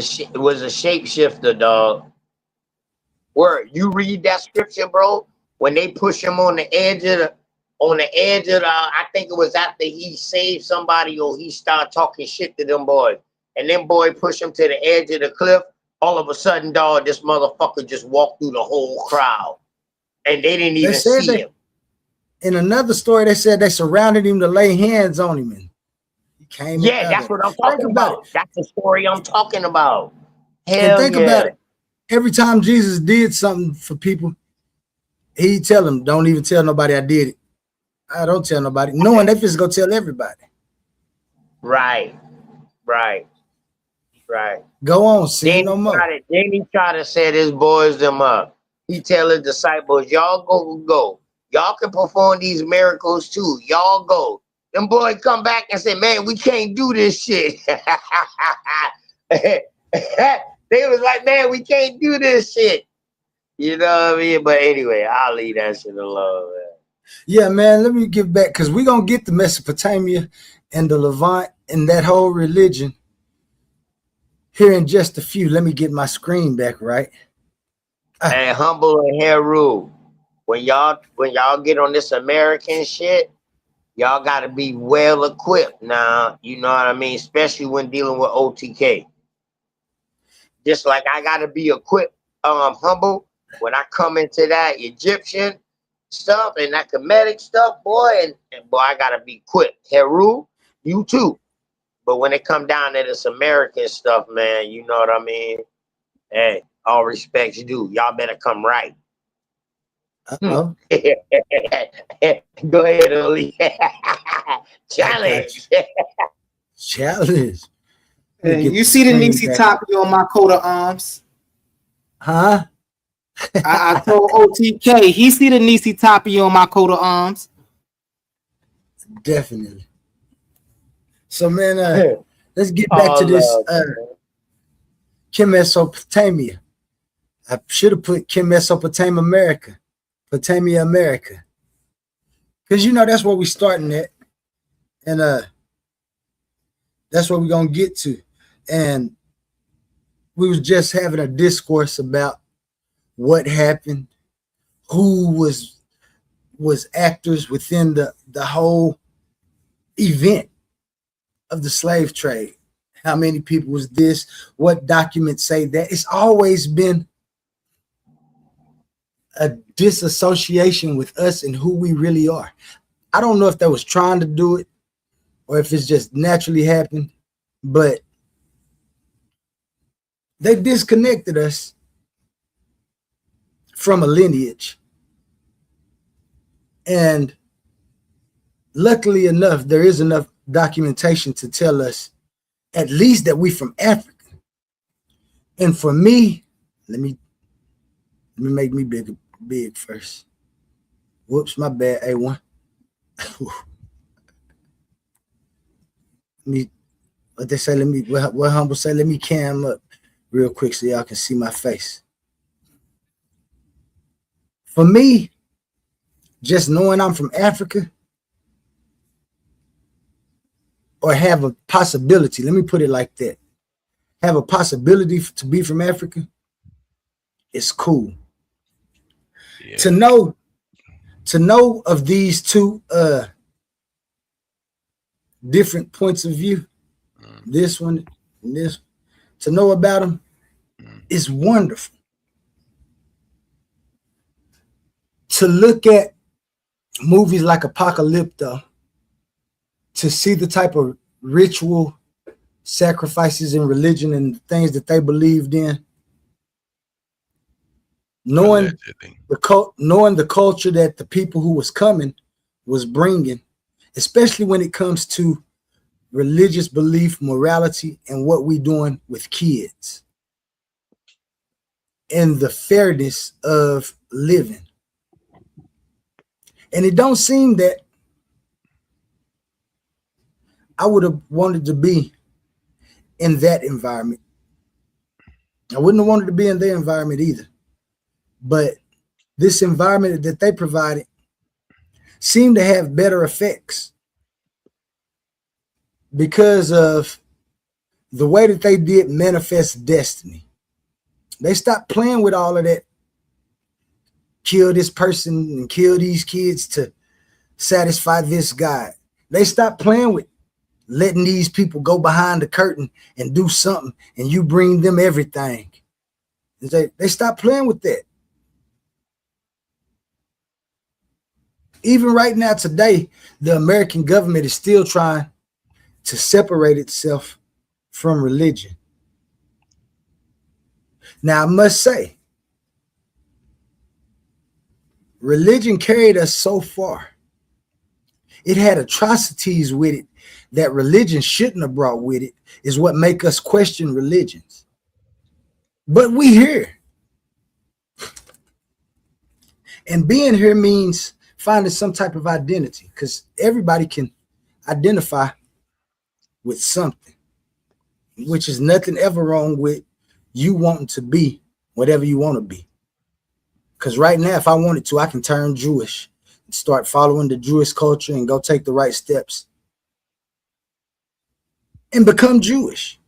shapeshifter, dog. Word, you read that scripture, bro. When they push him on the edge of I think it was after he saved somebody or he started talking shit to them boys, and them boy push him to the edge of the cliff. All of a sudden, dog, this motherfucker just walked through the whole crowd, and they didn't They even said see they him. in another story. They said they surrounded him to lay hands on him, and he came up Yeah, out of that's it. what I'm Think talking about it, about. That's the story I'm talking about. and Hell think about yeah. it. Every time Jesus did something for people, he tell them, "Don't even tell nobody I did it. I don't tell nobody," knowing they just go tell everybody. Right, right, right. Go on, sin no more. Then he try to set his boys them up. He tell his disciples, y'all go. Y'all can perform these miracles too. Y'all go. Them boys come back and say, man, we can't do this shit. They was like, man, we can't do this shit. You know what I mean? But anyway, I'll leave that shit alone, man. Yeah, man. Let me get back because we're gonna get to Mesopotamia and the Levant and that whole religion here in just a few. Let me get my screen back right. And Humble and Heru, when y'all get on this American shit, y'all gotta be well equipped now. You know what I mean? Especially when dealing with OTK. Just like I gotta be equipped, Humble, when I come into that Egyptian stuff and that Kemetic stuff, boy, and boy, I gotta be equipped. Heru, you too. But when it come down to this American stuff, man, you know what I mean? Hey, all respects due. Y'all better come right. Uh-oh. Go ahead, Oli. Challenge. Challenge. Hey, you see the Nisi-Tapia on my coat of arms? Huh? I told OTK, he see the Nisi-Tapia on my coat of arms. Definitely. So, man, let's get back to this K.M.T.sopotamia. I should have put K.M.T.sopotamia America. Potamia America. Because, you know, that's where we're starting at. And that's what we're going to get to. And we was just having a discourse about what happened, who was actors within the whole event of the slave trade. How many people was this? What documents say that? It's always been a disassociation with us and who we really are. I don't know if they was trying to do it or if it's just naturally happened, but they disconnected us from a lineage. And luckily enough, there is enough documentation to tell us at least that we from Africa. And for me, let me make me big first. Whoops, my bad, A1. What they say, what Humble say, let me cam up real quick so y'all can see my face. For me, just knowing I'm from Africa or have a possibility, let me put it like that, have a possibility to be from Africa, it's cool. Yeah. To To know of these two different points of view, this one and this, to know about them is wonderful. To look at movies like Apocalypto, to see the type of ritual sacrifices in religion and things that they believed in, knowing the culture that the people who was coming was bringing, especially when it comes to religious belief, morality, and what we doing with kids, and the fairness of living. And it don't seem that I would have wanted to be in that environment. I wouldn't have wanted to be in their environment either. But this environment that they provided seemed to have better effects because of the way that they did manifest destiny. They stopped playing with all of that. Kill this person and kill these kids to satisfy this God. They stopped playing with letting these people go behind the curtain and do something and you bring them everything. They stopped playing with that. Even right now today, the American government is still trying to separate itself from religion. Now, I must say, religion carried us so far. It had atrocities with it that religion shouldn't have brought with it, is what make us question religions. But we here. And being here means finding some type of identity, because everybody can identify with something, which is nothing ever wrong with you wanting to be whatever you want to be. Because right now, if I wanted to, I can turn Jewish and start following the Jewish culture and go take the right steps and become Jewish.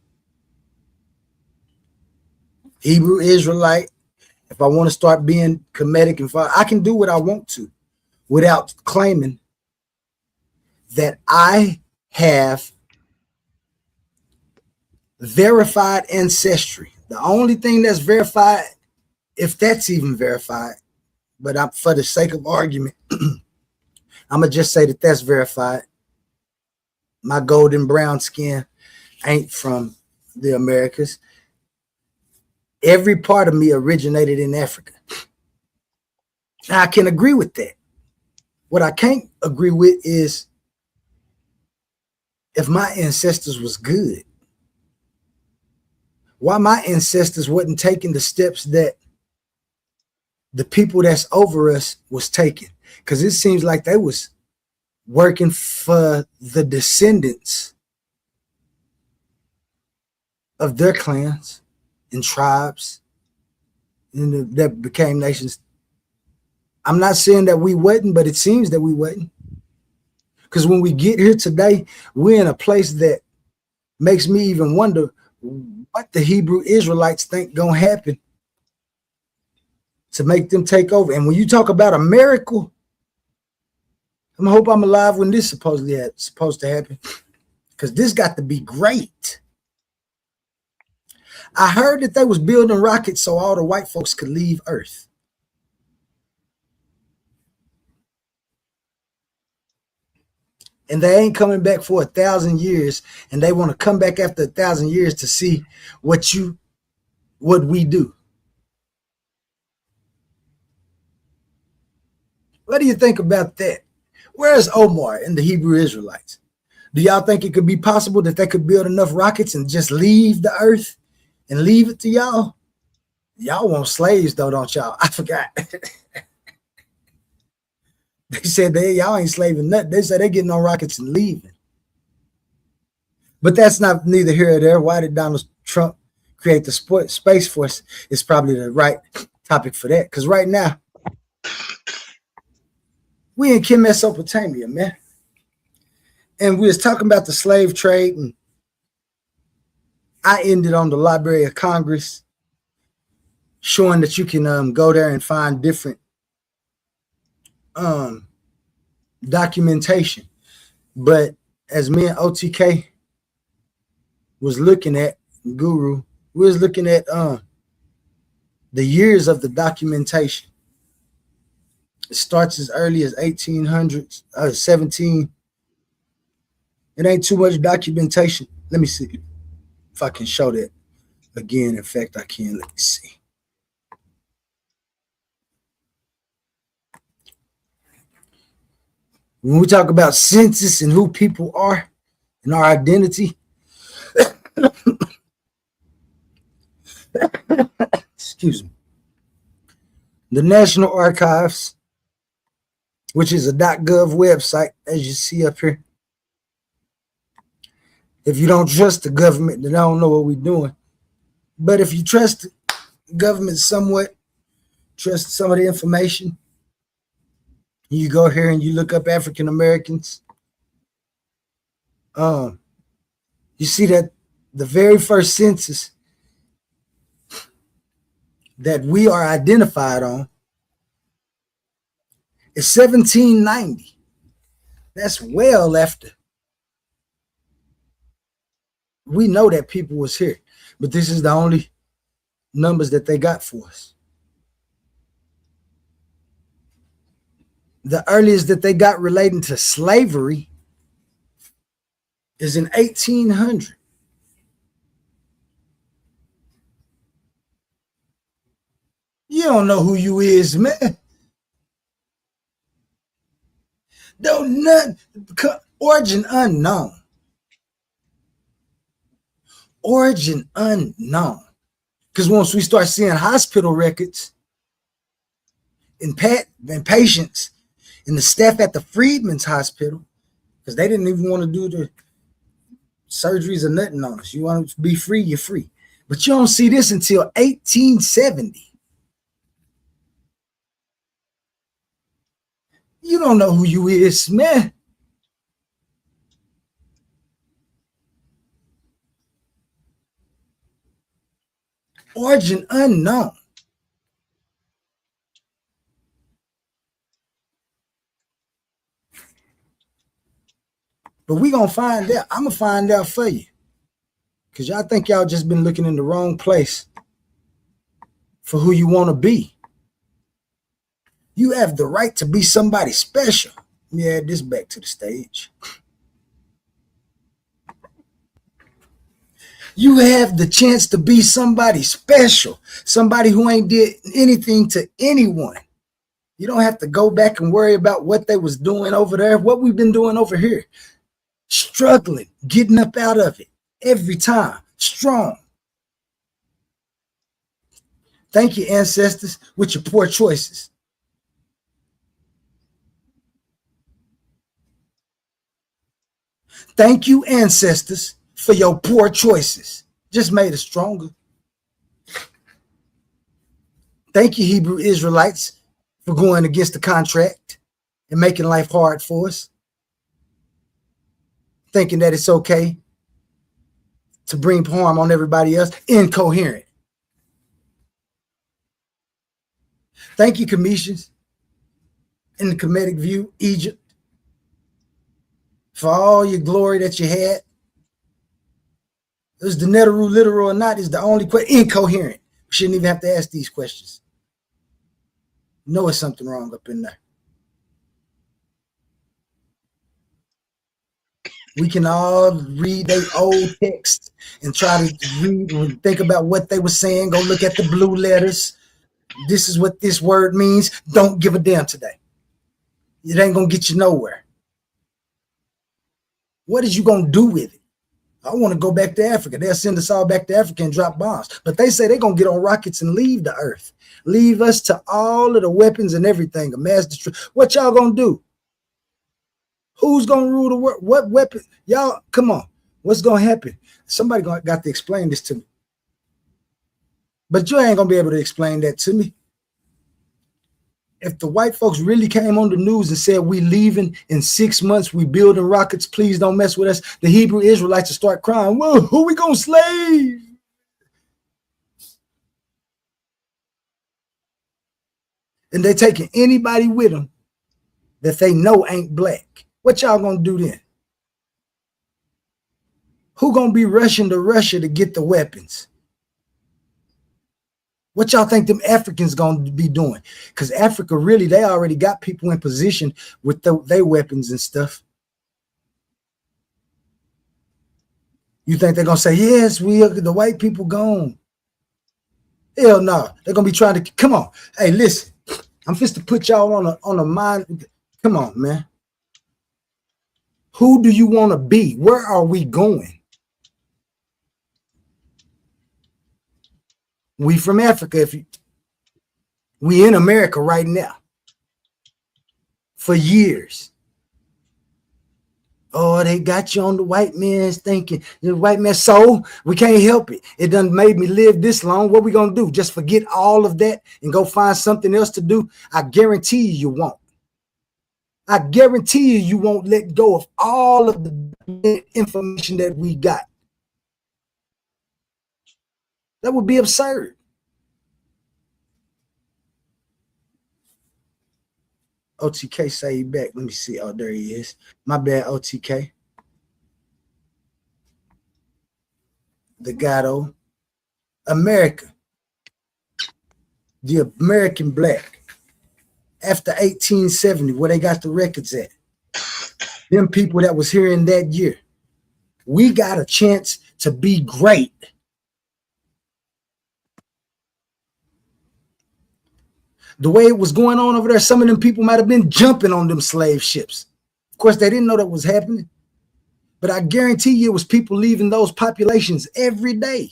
Hebrew Israelite. If I want to start being Kemetic and I can do what I want to without claiming that I have verified ancestry. The only thing that's verified, if that's even verified, but for the sake of argument, I'm going to just say that that's verified. My golden brown skin ain't from the Americas. Every part of me originated in Africa. Now, I can agree with that. What I can't agree with is if my ancestors was good, why my ancestors wasn't taking the steps that the people that's over us was taking. Because it seems like they was working for the descendants of their clans and tribes and that became nations. I'm not saying that we wasn't, but it seems that we wasn't. Because when we get here today, we're in a place that makes me even wonder what the Hebrew Israelites think gonna happen to make them take over. And when you talk about a miracle, I hope I'm alive when this supposed to happen, because this got to be great. I heard that they was building rockets so all the white folks could leave Earth. And they ain't coming back for 1,000 years, and they want to come back after 1,000 years to see what we do. What do you think about that? Where's Omar and the Hebrew Israelites? Do y'all think it could be possible that they could build enough rockets and just leave the earth and leave it to y'all? Y'all want slaves though, don't y'all? I forgot. They said y'all ain't slaving nothing. They said they're getting on rockets and leaving. But that's not neither here or there. Why did Donald Trump create the Space Force is probably the right topic for that. Because right now, we in K.M.T.sopotamia, man. And we was talking about the slave trade, and I ended on the Library of Congress, showing that you can go there and find different documentation. But as me and OTK was looking at, Guru, we was looking at the years of the documentation. It starts as early as 1800s, 17. It ain't too much documentation. Let me see if I can show that again. In fact, I can. Let me see. When we talk about census and who people are and our identity, excuse me, the National Archives, which is a .gov website, as you see up here. If you don't trust the government, then I don't know what we're doing. But if you trust the government somewhat, trust some of the information, you go here and you look up African Americans. You see that the very first census that we are identified on is 1790. That's well after. We know that people was here, but this is the only numbers that they got for us. The earliest that they got relating to slavery is in 1800. You don't know who you is, man. Don't none, origin unknown. Origin unknown. Because once we start seeing hospital records and patients and the staff at the Freedmen's Hospital, because they didn't even want to do the surgeries or nothing on us. You want to be free, you're free. But you don't see this until 1870. You don't know who you is, man. Origin unknown. But we gonna find out. I'm gonna find out for you. Because y'all think y'all just been looking in the wrong place for who you want to be. You have the right to be somebody special. Let me add this back to the stage. You have the chance to be somebody special, somebody who ain't did anything to anyone. You don't have to go back and worry about what they was doing over there, what we've been doing over here. Struggling, getting up out of it every time, strong. Thank you, ancestors, with your poor choices. Thank you, ancestors, for your poor choices. Just made us stronger. Thank you, Hebrew Israelites, for going against the contract and making life hard for us. Thinking that it's okay to bring harm on everybody else. Incoherent. Thank you, Commissions, in the Kemetic view, Egypt, for all your glory that you had. Is the Neteru literal or not is the only question. Incoherent. We shouldn't even have to ask these questions. You know it's something wrong up in there. We can all read their old texts and try to read and think about what they were saying. Go look at the blue letters. This is what this word means. Don't give a damn today. It ain't going to get you nowhere. What is you going to do with it? I want to go back to Africa. They'll send us all back to Africa and drop bombs. But they say they're going to get on rockets and leave the earth. Leave us to all of the weapons and everything. A mass destruction. What y'all going to do? Who's going to rule the world? What weapon? Y'all, come on. What's going to happen? Somebody got to explain this to me. But you ain't going to be able to explain that to me. If the white folks really came on the news and said, we leaving in 6 months, we building rockets, please don't mess with us, the Hebrew Israelites will start crying, well, who we going to slave? And they're taking anybody with them that they know ain't black. What y'all gonna do then? Who gonna be rushing to Russia to get the weapons? What y'all think them Africans gonna be doing? Because Africa really, they already got people in position with their weapons and stuff. You think they're gonna say, yes, we are, the white people gone? Hell no. They're gonna be trying to, come on. Hey, listen, I'm just to put y'all on a mind. Come on, man. Who do you want to be? Where are we going? We from Africa. We in America right now for years. Oh, they got you on the white man's thinking. The white man, so we can't help it. It done made me live this long. What we gonna do? Just forget all of that and go find something else to do? I guarantee you won't. I guarantee you won't let go of all of the information that we got. That would be absurd. OTK say he back. Let me see. Oh, there he is. My bad, OTK. The Gato. America. The American black. After 1870, where they got the records at. Them people that was here in that year. We got a chance to be great. The way it was going on over there, some of them people might have been jumping on them slave ships. Of course, they didn't know that was happening. But I guarantee you it was people leaving those populations every day.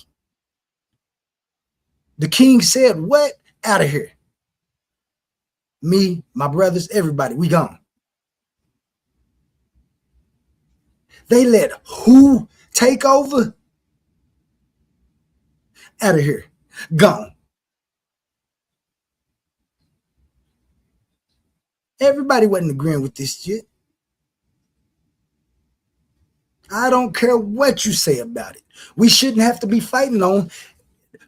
The king said, what? Out of here. Me, my brothers, everybody, we gone. They let who take over? Out of here. Gone. Everybody wasn't agreeing with this shit. I don't care what you say about it. We shouldn't have to be fighting on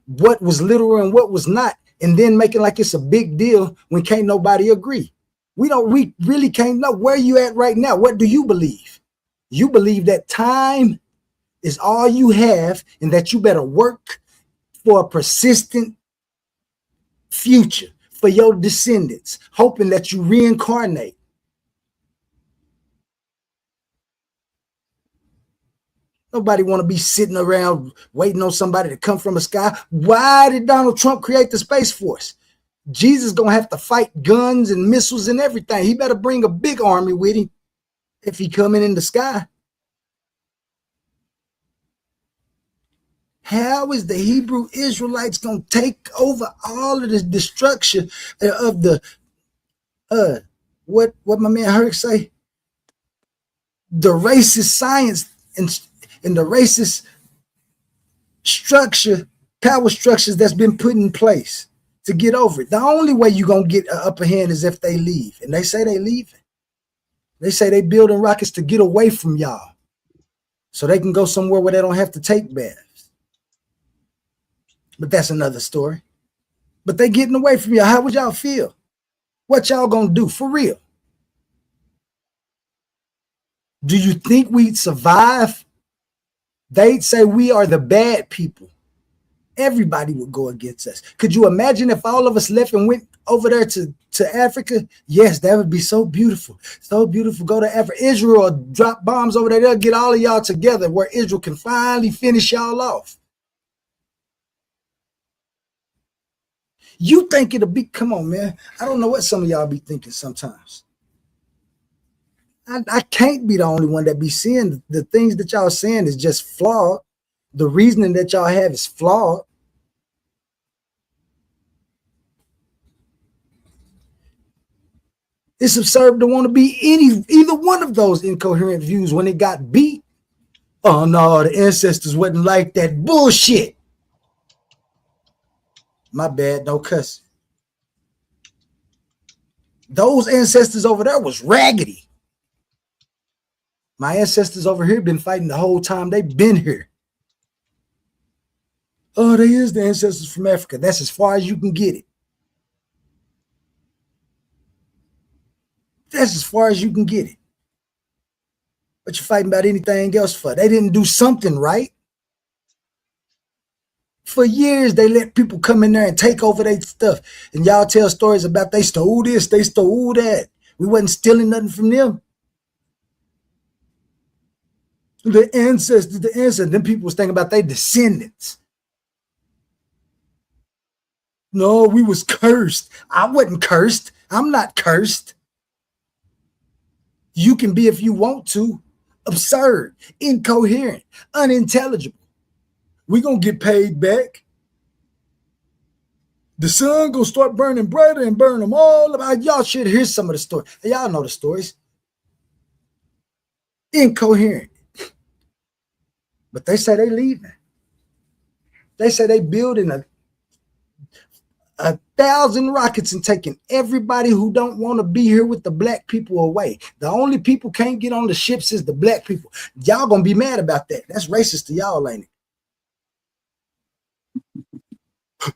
what was literal and what was not, and then making like it's a big deal when can't nobody agree. We really can't know. Where you at right now? What do you believe? You believe that time is all you have and that you better work for a persistent future for your descendants, hoping that you reincarnate. Nobody want to be sitting around waiting on somebody to come from the sky. Why did Donald Trump create the Space Force? Jesus gonna have to fight guns and missiles and everything. He better bring a big army with him if he coming in the sky. How is the Hebrew Israelites gonna take over all of the destruction of the what my man Herc say? The racist science and the racist structure, power structures that's been put in place to get over it. The only way you're gonna get an upper hand is if they leave. And they say they leaving. They say they building rockets to get away from y'all so they can go somewhere where they don't have to take baths. But that's another story. But they getting away from y'all. How would y'all feel? What y'all gonna do for real? Do you think we'd survive? They'd say we are the bad people. Everybody would go against us. Could you imagine if all of us left and went over there to Africa? Yes, that would be so beautiful. So beautiful. Go to Africa. Israel drop bombs over there. They'll get all of y'all together where Israel can finally finish y'all off. You think it'll be, come on, man. I don't know what some of y'all be thinking sometimes. I can't be the only one that be seeing the things that y'all saying is just flawed. The reasoning that y'all have is flawed. It's absurd to want to be either one of those incoherent views when it got beat. Oh no, the ancestors wasn't like that. Bullshit. My bad, no cussing. Those ancestors over there was raggedy. My ancestors over here been fighting the whole time they've been here. Oh, they is the ancestors from Africa. That's as far as you can get it. That's as far as you can get it. What you fighting about anything else for? They didn't do something right. For years, they let people come in there and take over their stuff. And y'all tell stories about they stole this, they stole that. We wasn't stealing nothing from them. The ancestors, then people was thinking about their descendants. No, we was cursed. I wasn't cursed. I'm not cursed. You can be if you want to. Absurd, incoherent, unintelligible. We gonna get paid back. The sun gonna start burning brighter and burn them all. Y'all should hear some of the stories. Y'all know the stories. Incoherent. But they say they leaving. They say they building a 1,000 rockets and taking everybody who don't want to be here with the black people away. The only people can't get on the ships is the black people. Y'all gonna be mad about that. That's racist to y'all, ain't it?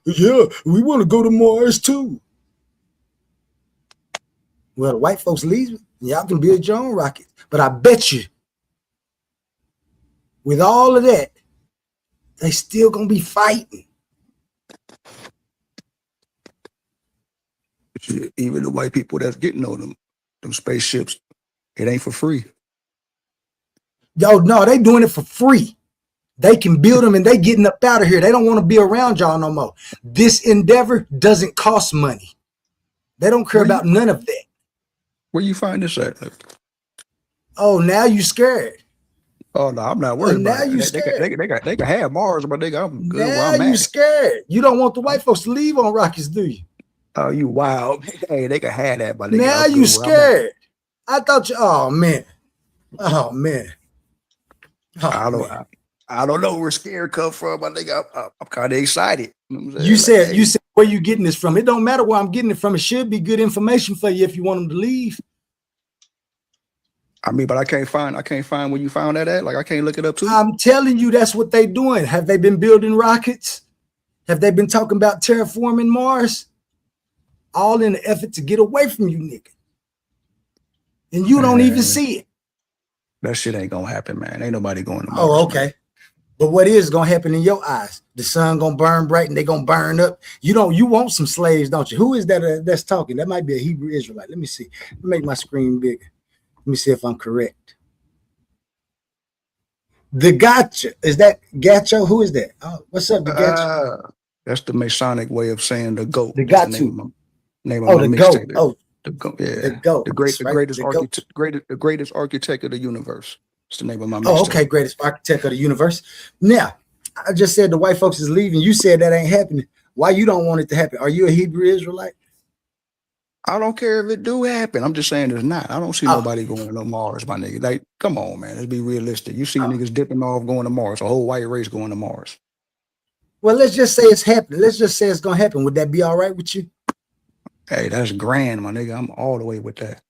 Yeah, we want to go to Mars too. Well, the white folks leave, y'all can build your own rocket. But I bet you, with all of that, they still gonna be fighting. Even the white people that's getting on them spaceships, it ain't for free. Yo, no, they doing it for free. They can build them and they getting up out of here. They don't want to be around y'all no more. This endeavor doesn't cost money. They don't care about none of that. Where you find this at? Oh, now you scared. Oh no, I'm not worried about now it. You scared. They can have Mars, but I'm good now where I'm you at. Scared. You don't want the white folks to leave on rockets, do you? Oh, you wild. Hey, they can have that, but now you scared. I thought you. Oh man. Oh man. I don't know where scared come from. I think I'm kind of excited. You said where you getting this from? It don't matter where I'm getting it from. It should be good information for you if you want them to leave. I mean, but I can't find where you found that at. Like I can't look it up too. I'm telling you, that's what they doing. Have they been building rockets? Have they been talking about terraforming Mars? All in the effort to get away from you, nigga. And you don't even see it. That shit ain't gonna happen, man. Ain't nobody going to Mars. Oh, okay. Man. But what is gonna happen in your eyes? The sun gonna burn bright and they gonna burn up. You want some slaves, don't you? Who is that that's talking? That might be a Hebrew Israelite. Let me see. Let me make my screen bigger. Let me see if I'm correct. The Gotcha. Is that Gacho? Who is that? Oh, what's up, the Gacho? That's the Masonic way of saying the goat. The Gotcha. Name of my mixtape. Oh, the goat. Yeah, the goat. The greatest architect of the universe. It's the name of my mixtape. Oh, okay, greatest architect of the universe. Now, I just said the white folks is leaving. You said that ain't happening. Why you don't want it to happen? Are you a Hebrew Israelite? I don't care if it do happen. I'm just saying it's not. I don't see nobody going to Mars, my nigga. Like, come on, man. Let's be realistic. You see niggas dipping off going to Mars. A whole white race going to Mars. Well, let's just say it's happening. Let's just say it's gonna happen. Would that be all right with you? Hey, that's grand, my nigga. I'm all the way with that.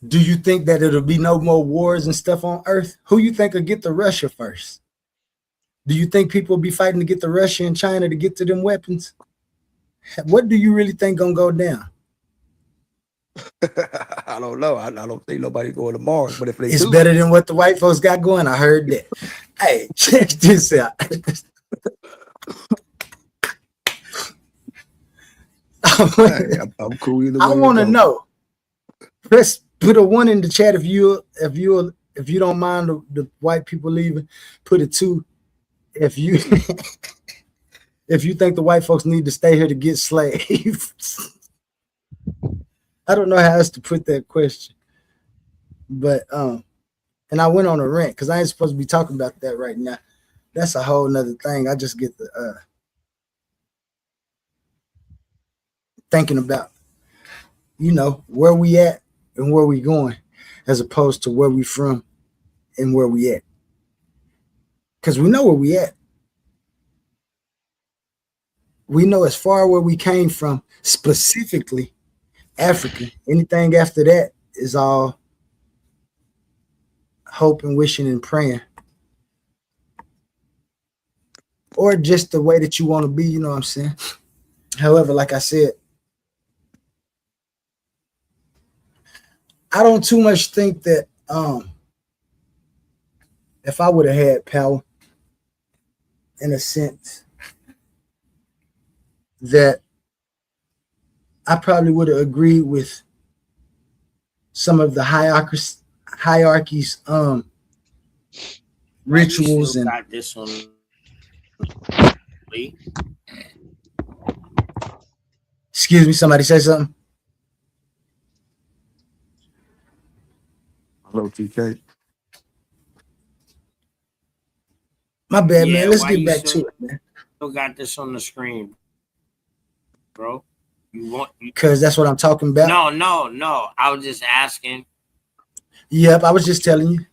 Do you think that it'll be no more wars and stuff on Earth? Who you think will get to Russia first? Do you think people will be fighting to get to Russia and China to get to them weapons? What do you really think gonna go down? I don't know. I don't think nobody going to Mars, but if they it's better than what the white folks got going. I heard that. Hey, check this out. I'm cool either way. I want to know. Put a 1 in the chat if you don't mind the white people leaving. Put a 2 if you if you think the white folks need to stay here to get slaves. I don't know how else to put that question, but and I went on a rant because I ain't supposed to be talking about that right now. That's a whole nother thing. I just get the thinking about, where we at and where we going, as opposed to where we from and where we at. Because we know where we at. We know as far where we came from, specifically Africa. Anything after that is all hope and wishing and praying. Or just the way that you want to be, you know what I'm saying? However, like I said, I don't too much think that if I would have had power, in a sense, that I probably would have agreed with some of the hierarchies, rituals, and got this one. Lee. excuse me, somebody say something. Hello, TK. My bad, Yeah, man. Let's why get you back still to it, man. got this on the screen, bro? You want? Because that's what I'm talking about. No. I was just asking. Yep, I was just telling you.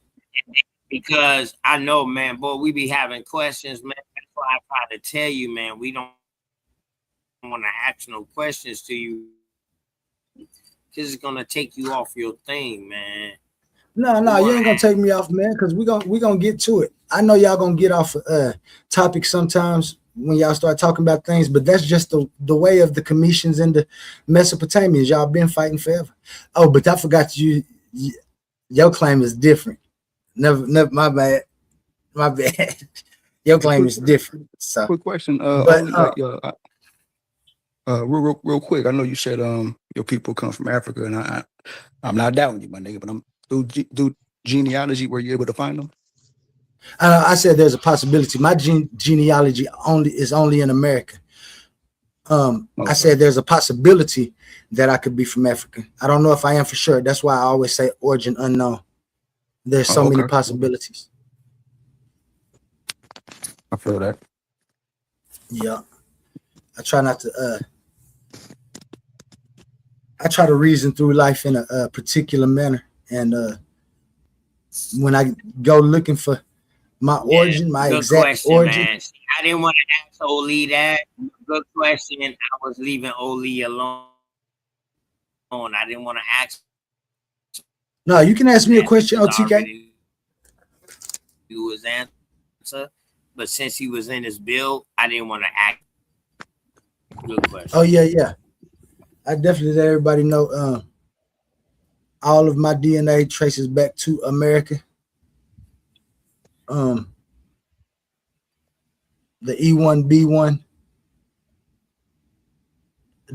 Because I know, man, boy, we be having questions, man. That's why I try to tell you, man, we don't want to ask no questions to you. Because it's gonna take you off your thing, man. No, you ain't gonna take me off, man, because we gonna get to it. I know y'all gonna get off topics sometimes when y'all start talking about things, but that's just the way of the Cometians and the Mesopotamians. Y'all been fighting forever. Oh, but I forgot your claim is different. Never, my bad. Your claim is different. So, Quick question. but real quick. I know you said your people come from Africa, and I'm not doubting you, my nigga, but I'm through genealogy. Were you able to find them? I said there's a possibility. My genealogy is only in America. Okay. I said there's a possibility that I could be from Africa. I don't know if I am for sure. That's why I always say origin unknown. There's so many possibilities. I feel that. Yeah. I try not to I try to reason through life in a particular manner. And when I go looking for my origin, my exact question, origin. Man. I didn't want to ask Oli that. Good question. I was leaving Oli alone. I didn't want to ask. No, you can ask me a question, OTK. Do his answer, but since he was in his build, I didn't want to act. Good question. Oh yeah. I definitely let everybody know. All of my DNA traces back to America. The E1B1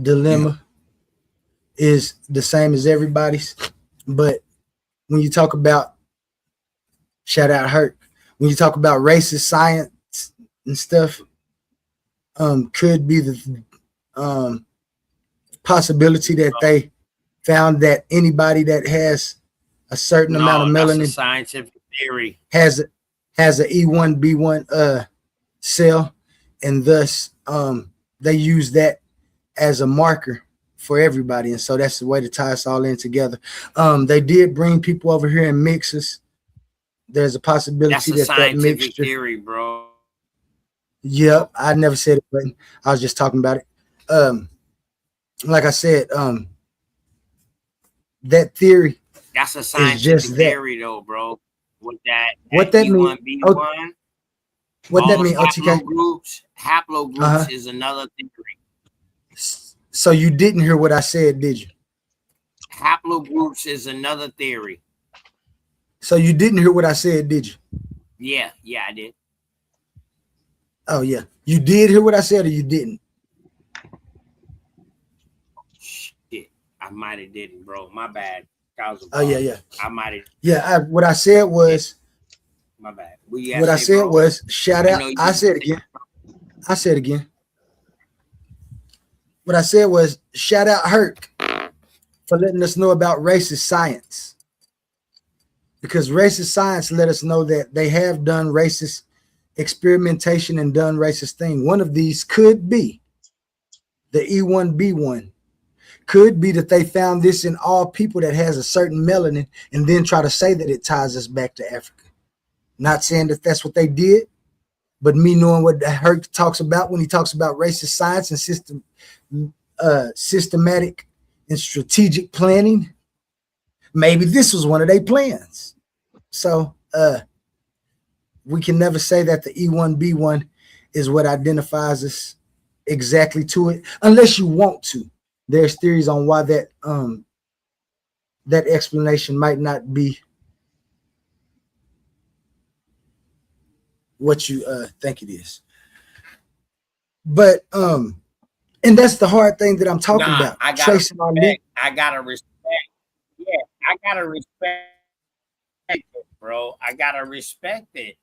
dilemma is the same as everybody's, but when you talk about shout out Herc, when you talk about racist science and stuff, could be the possibility that they found that anybody that has a certain amount of melanin, that's a scientific theory, has a E1B1 cell, and thus they use that as a marker for everybody, and so that's the way to tie us all in together. They did bring people over here in mixes. There's a possibility that mixture theory, bro. Yep, I never said it, but I was just talking about it. Like I said, that theory. That's a scientific theory, though, bro. With what that means? What that mean? Haplogroups is another theory. So you didn't hear what I said, did you? Haplogroups is another theory. So you didn't hear what I said, did you? Yeah, I did. Oh yeah, you did hear what I said, or you didn't? Shit, I might have didn't, bro. My bad. Oh yeah. I might have. Yeah, what I said was. My bad. What I said was shout out. I said again. What I said was shout out Herc for letting us know about racist science, because racist science let us know that they have done racist experimentation and done racist thing. One of these could be the E1B1. Could be that they found this in all people that has a certain melanin and then try to say that it ties us back to Africa. Not saying that that's what they did, but me knowing what Herc talks about when he talks about racist science and systematic and strategic planning, maybe this was one of their plans. So we can never say that the E1B1 is what identifies us exactly to it, unless you want to. There's theories on why that that explanation might not be what you think it is. But and that's the hard thing that I'm talking about. I gotta Tracing our link. I gotta respect. Yeah, I gotta respect it, bro. I gotta respect it.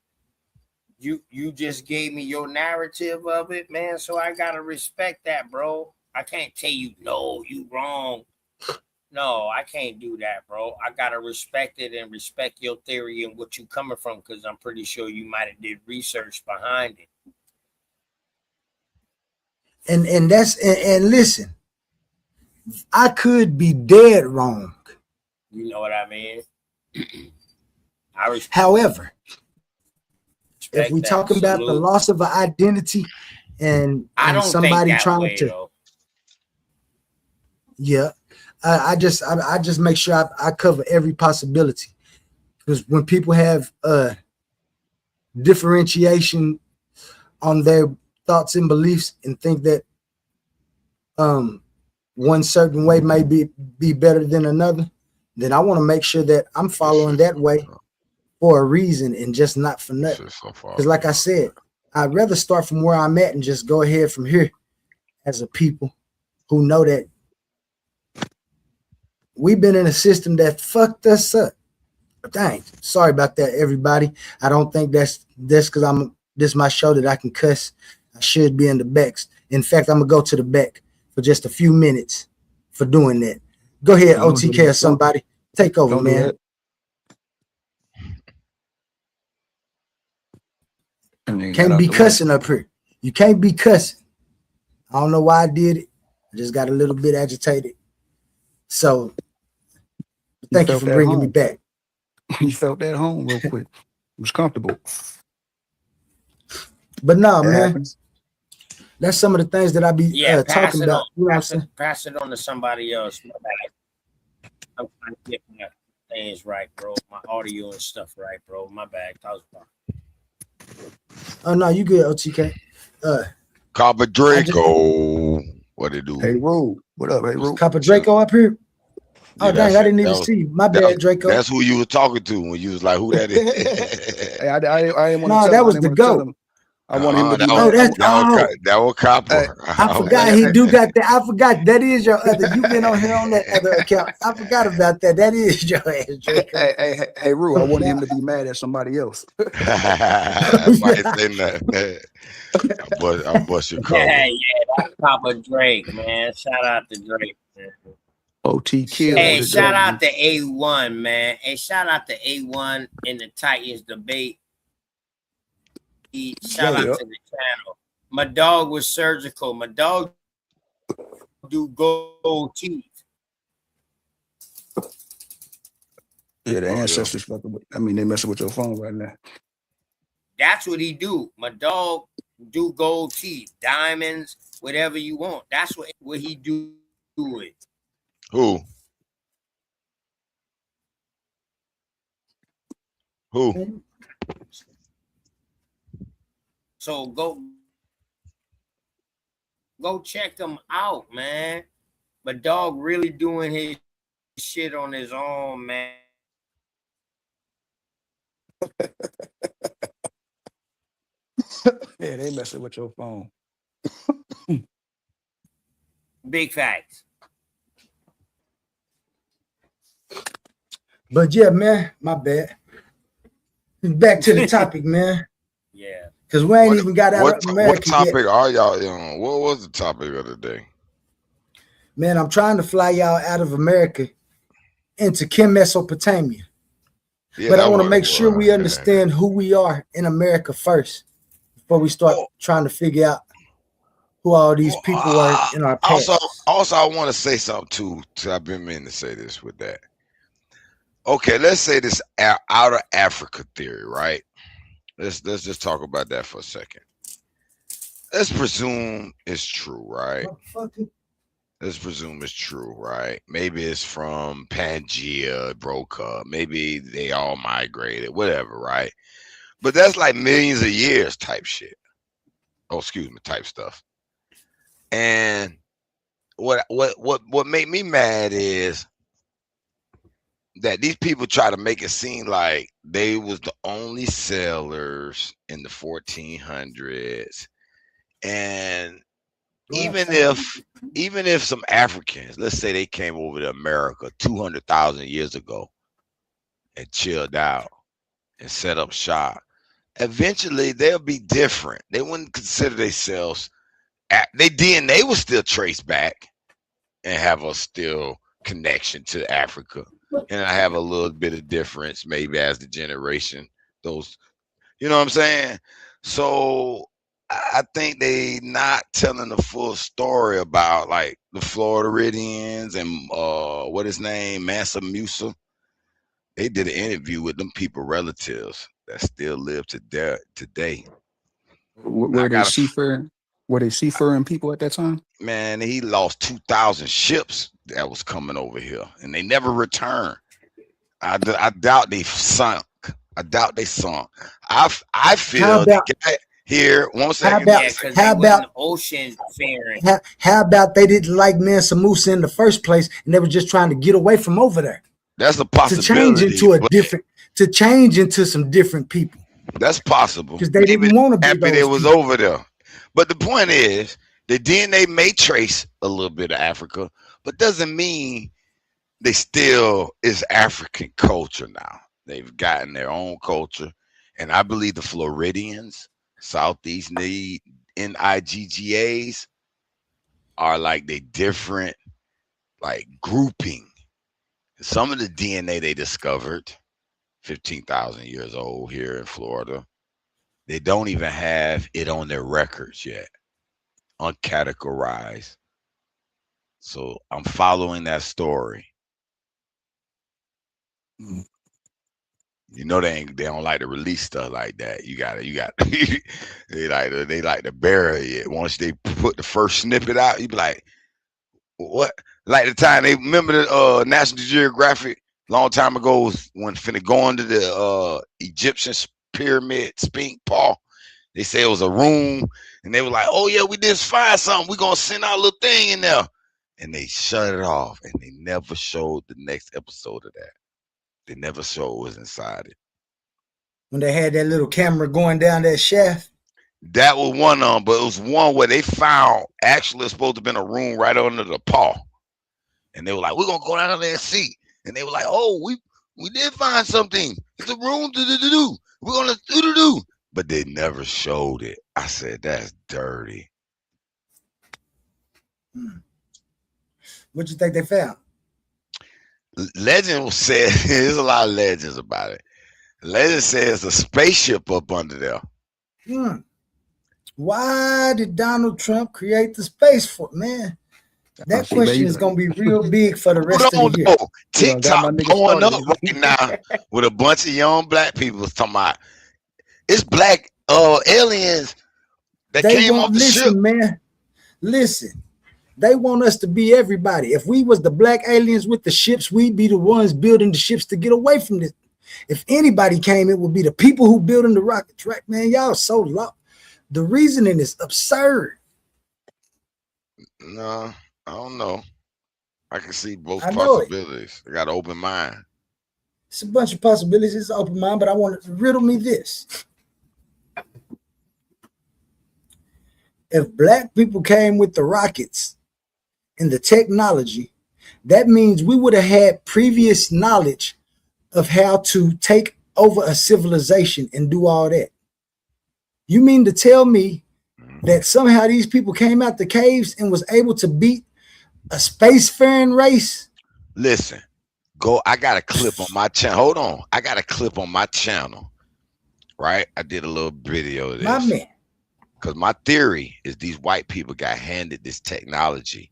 You just gave me your narrative of it, man. So I gotta respect that, bro. I can't tell you no, you wrong. No, I can't do that, bro. I gotta respect it and respect your theory and what you coming from, because I'm pretty sure you might have did research behind it. And that's and listen, I could be dead wrong. You know what I mean? However, if we that. talking about the loss of an identity and somebody trying to, though. Yeah, I just make sure I cover every possibility, because when people have differentiation on their thoughts and beliefs and think that one certain way may be better than another, then I want to make sure that I'm following that way for a reason and just not for nothing. Because like I said, I'd rather start from where I'm at and just go ahead from here as a people who know that we've been in a system that fucked us up. Dang, sorry about that, everybody. I don't think that's because this is my show that I can cuss. I should be in the backs. In fact, I'm gonna go to the back for just a few minutes for doing that. Go ahead, OTK or somebody. Take over, man. Can't be cussing up here. You can't be cussing. I don't know why I did it. I just got a little bit agitated. So thank you for bringing me back. You felt that home real quick. It was comfortable. But no, man. That's some of the things that I be talking about. You know what I'm saying? Pass it on to somebody else. I'm trying to get my things right, bro. My audio and stuff right, bro. My bad. Oh no, you good, OTK. Copper Draco. What it do? Hey, Ro. What up, hey, Ro? Copper Draco up here. Oh, dang, I didn't even see. My bad, Draco. That's who you were talking to when you was like, who that is? Hey, I didn't want to No, that was the GOAT. I want him to be that was Copper. I forgot he do got that. I forgot that is your other. You've been on here on that other account. I forgot about that. That is your ass, Draco. Hey, Rue, I want him to be mad at somebody else. I might say nothing. I bust your cover. Yeah, that's Papa Drake, man. Shout out to Drake, man. OTK. Hey, shout out to A1, man. Hey, shout out to A1 in the Titans debate. Shout out to the channel. My dog was surgical. My dog do gold teeth. Yeah, the ancestors fucking with. I mean, they messing with your phone right now. That's what he do. My dog do gold teeth, diamonds, whatever you want. That's what he do it. Who? So go check him out, man. But dog really doing his shit on his own, man. Yeah, they messing with your phone. Big facts. But yeah, man, my bad. Back to the topic, man. Yeah. Because we ain't even got out of America What topic yet. are y'all on? What was the topic of the day? Man, I'm trying to fly y'all out of America into K.M.T.sopotamia. Yeah, but I want to make sure we understand who we are in America first before we start trying to figure out who all these people are in our past. Also, I want to say something too. I've been meaning to say this with that. Okay, let's say this outer Africa theory, right? Let's just talk about that for a second. Let's presume it's true, right? Let's presume it's true, right? Maybe it's from Pangea, broke up. Maybe they all migrated, whatever, right? But that's like millions of years type shit. Oh, excuse me, type stuff. And what made me mad is that these people try to make it seem like they was the only sailors in the 1400s, and even if some Africans, let's say they came over to America 200,000 years ago and chilled out and set up shop, eventually they'll be different. They wouldn't consider themselves. Their DNA will still trace back and have a still connection to Africa, and I have a little bit of difference maybe as the generation those, you know what I'm saying? So I think they not telling the full story about like the Floridians and what his name, Mansa Musa. They did an interview with them people relatives that still live today. Were they seafaring? Were they seafaring people at that time? Man, he lost 2,000 ships that was coming over here, and they never returned. I doubt they sunk. I doubt they sunk. I feel they got here. 1 second. How about ocean faring? How about they didn't like Mansa Musa in the first place, and they were just trying to get away from over there? That's a possibility. To change into some different people. That's possible because they didn't want to be happy they was over there. But the point is, the DNA may trace a little bit of Africa, but doesn't mean they still is African culture now. They've gotten their own culture, and I believe the Floridians, Southeast NIGGAs, are like they different, like grouping. Some of the DNA they discovered, 15,000 years old here in Florida, they don't even have it on their records yet, uncategorized. So I'm following that story. You know they don't like to release stuff like that. You got they like to bury it. Once they put the first snippet out, you be like, what? Like the time they remember the National Geographic long time ago when finna go into the Egyptian pyramid Sphinx Paul. They say it was a room, and they were like, "Oh yeah, we just find something. We're gonna send our little thing in there," and they shut it off, and they never showed the next episode of that. They never showed what was inside it. When they had that little camera going down that shaft. That was one of them, but it was one where they found actually it's supposed to have been a room right under the paw. And they were like, we're gonna go down there and see. And they were like, oh, we did find something. It's a room to do. We're gonna do. But they never showed it. I said, that's dirty. What you think they found? Legend said there's a lot of legends about it. Legend says a spaceship up under there. Why did Donald Trump create the space force, man? That question is gonna be real big for the rest of the year. TikTok going up right now with a bunch of young black people talking about it's black aliens that came off the ship. Man, listen, they want us to be everybody. If we was the black aliens with the ships, we'd be the ones building the ships to get away from this. If anybody came, it would be the people who building the rockets, right? Man, y'all so low. The reasoning is absurd. No, I don't know. I can see both possibilities. I got an open mind. It's a bunch of possibilities. It's an open mind, but I want to riddle me this. If black people came with the rockets and the technology, that means we would have had previous knowledge of how to take over a civilization and do all that. You mean to tell me that somehow these people came out the caves and was able to beat a spacefaring race? Listen, I got a clip on my channel. Hold on. I got a clip on my channel, right? I did a little video of this. My man. Because my theory is these white people got handed this technology.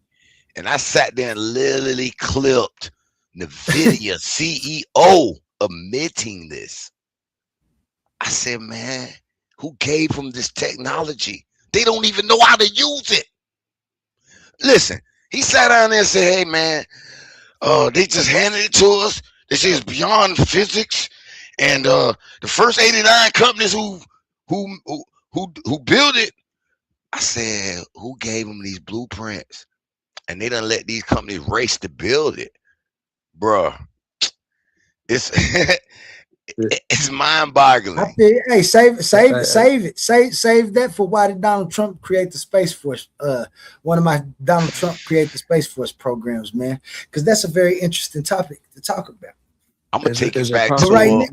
And I sat there and literally clipped NVIDIA CEO admitting this. I said, man, who gave them this technology? They don't even know how to use it. Listen, he sat down there and said, hey, man, they just handed it to us. They say it's beyond physics. And the first 89 companies who built it, I said, who gave them these blueprints? And they done let these companies race to build it. Bruh, It's it's mind-boggling. Hey, save that for why did Donald Trump create the Space Force? One of my Donald Trump create the Space Force programs, man, because that's a very interesting topic to talk about. I'm gonna take it back But right now,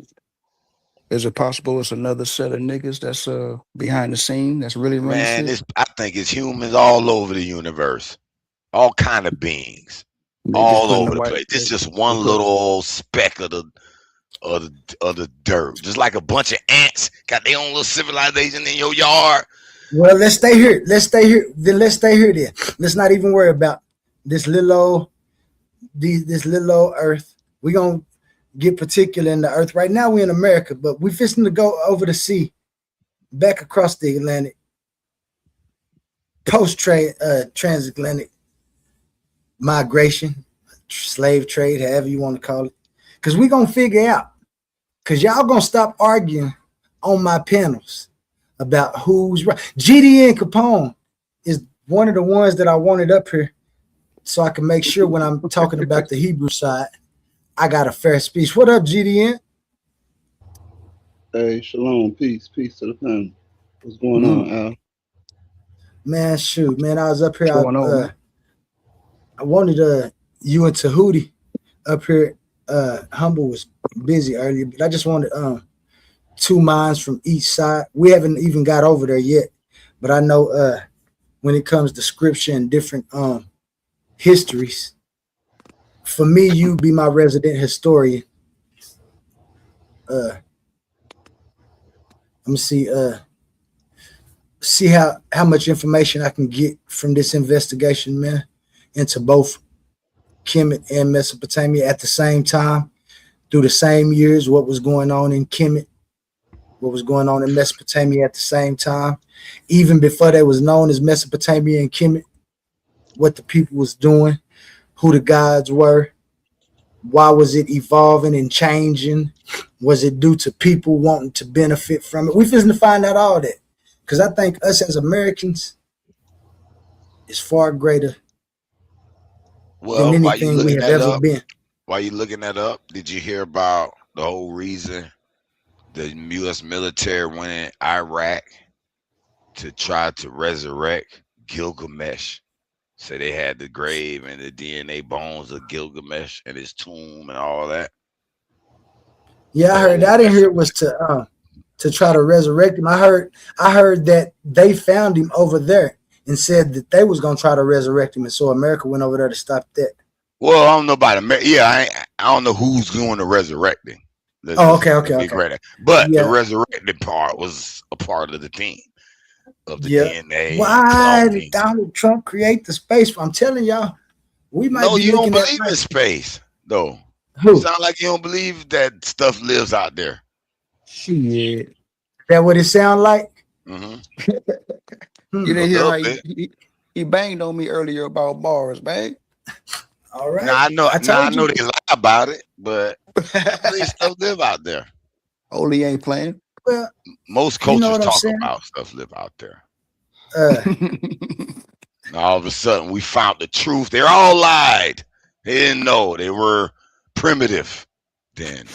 is it possible it's another set of niggas that's behind the scene that's really running shit? I think it's humans all over the universe, all kind of beings, They just all putting over the the white. place. It's just one little speck of the dirt, just like a bunch of ants got their own little civilization in your yard. well, let's stay here. Then let's stay here. Then let's not even worry about this little old Earth. We gonna get particular in the Earth. Right now, we're in America, but we fixing to go over the sea, back across the Atlantic, transatlantic migration, slave trade, however you want to call it. Because we're gonna figure out. Because y'all gonna stop arguing on my panels about who's right. GDN Capone is one of the ones that I wanted up here so I can make sure when I'm talking about the Hebrew side, I got a fair speech. What up, GDN? Hey, shalom, peace to the family. What's going on, Al? Man, shoot, man, I was up here. I wanted you and Tahuti up here. Humble was busy earlier, but I just wanted two minds from each side. We haven't even got over there yet, but I know when it comes to scripture and different histories, for me, you be my resident historian. I'm gonna see how much information I can get from this investigation, man, into both Kemet and Mesopotamia at the same time, through the same years, what was going on in Kemet, what was going on in Mesopotamia at the same time, even before they was known as Mesopotamia and Kemet, what the people was doing, who the gods were, why was it evolving and changing, was it due to people wanting to benefit from it? We finna find out all that, because I think us as Americans is far greater than anything we have ever been. While you looking that up, did you hear about the whole reason the U.S. military went in Iraq to try to resurrect Gilgamesh? So they had the grave and the DNA bones of Gilgamesh and his tomb and all that. Yeah, I heard. I didn't hear it was to try to resurrect him. I heard that they found him over there and said that they was gonna try to resurrect him, and so America went over there to stop that. Well, I don't know about America. Yeah, I don't know who's going to resurrect him. Okay. But the resurrected part was a part of the theme of the DNA. Why did Donald Trump create the space? I'm telling y'all, we might. No, you don't believe in space, though. Who? You sound like you don't believe that stuff lives out there. Shit. That what it sound like? Mm-hmm. You didn't hear how he banged on me earlier about bars, man. All right. Now I know they lie about it, but stuff live out there. Oli ain't playing. Well, most cultures talk about stuff live out there. All of a sudden, we found the truth. They all lied. They didn't know. They were primitive then.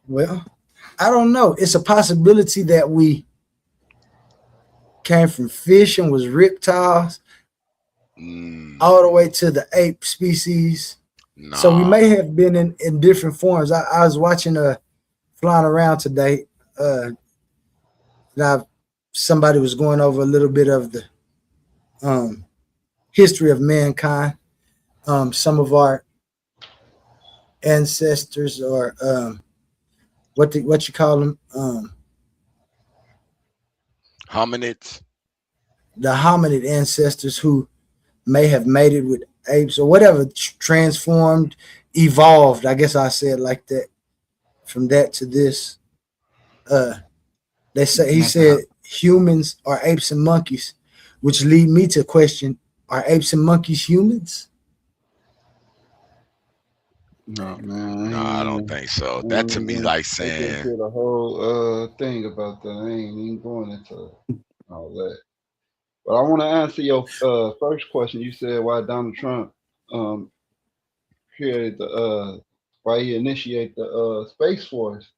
Well, I don't know. It's a possibility that we came from fish and was reptiles all the way to the ape species. Nah. So we may have been in different forms. I was watching flying around today. Now somebody was going over a little bit of the history of mankind. Some of our ancestors, or what you call them, hominids. The hominid ancestors who may have mated with apes or whatever, transformed, evolved. I guess I said like that. From that to this, he said humans are apes and monkeys, which lead me to question: are apes and monkeys humans? No, man. No, I don't think so. That to me like saying the whole thing about that. I ain't even going into all that. But I want to answer your first question. You said why Donald Trump created the why he initiated the Space Force.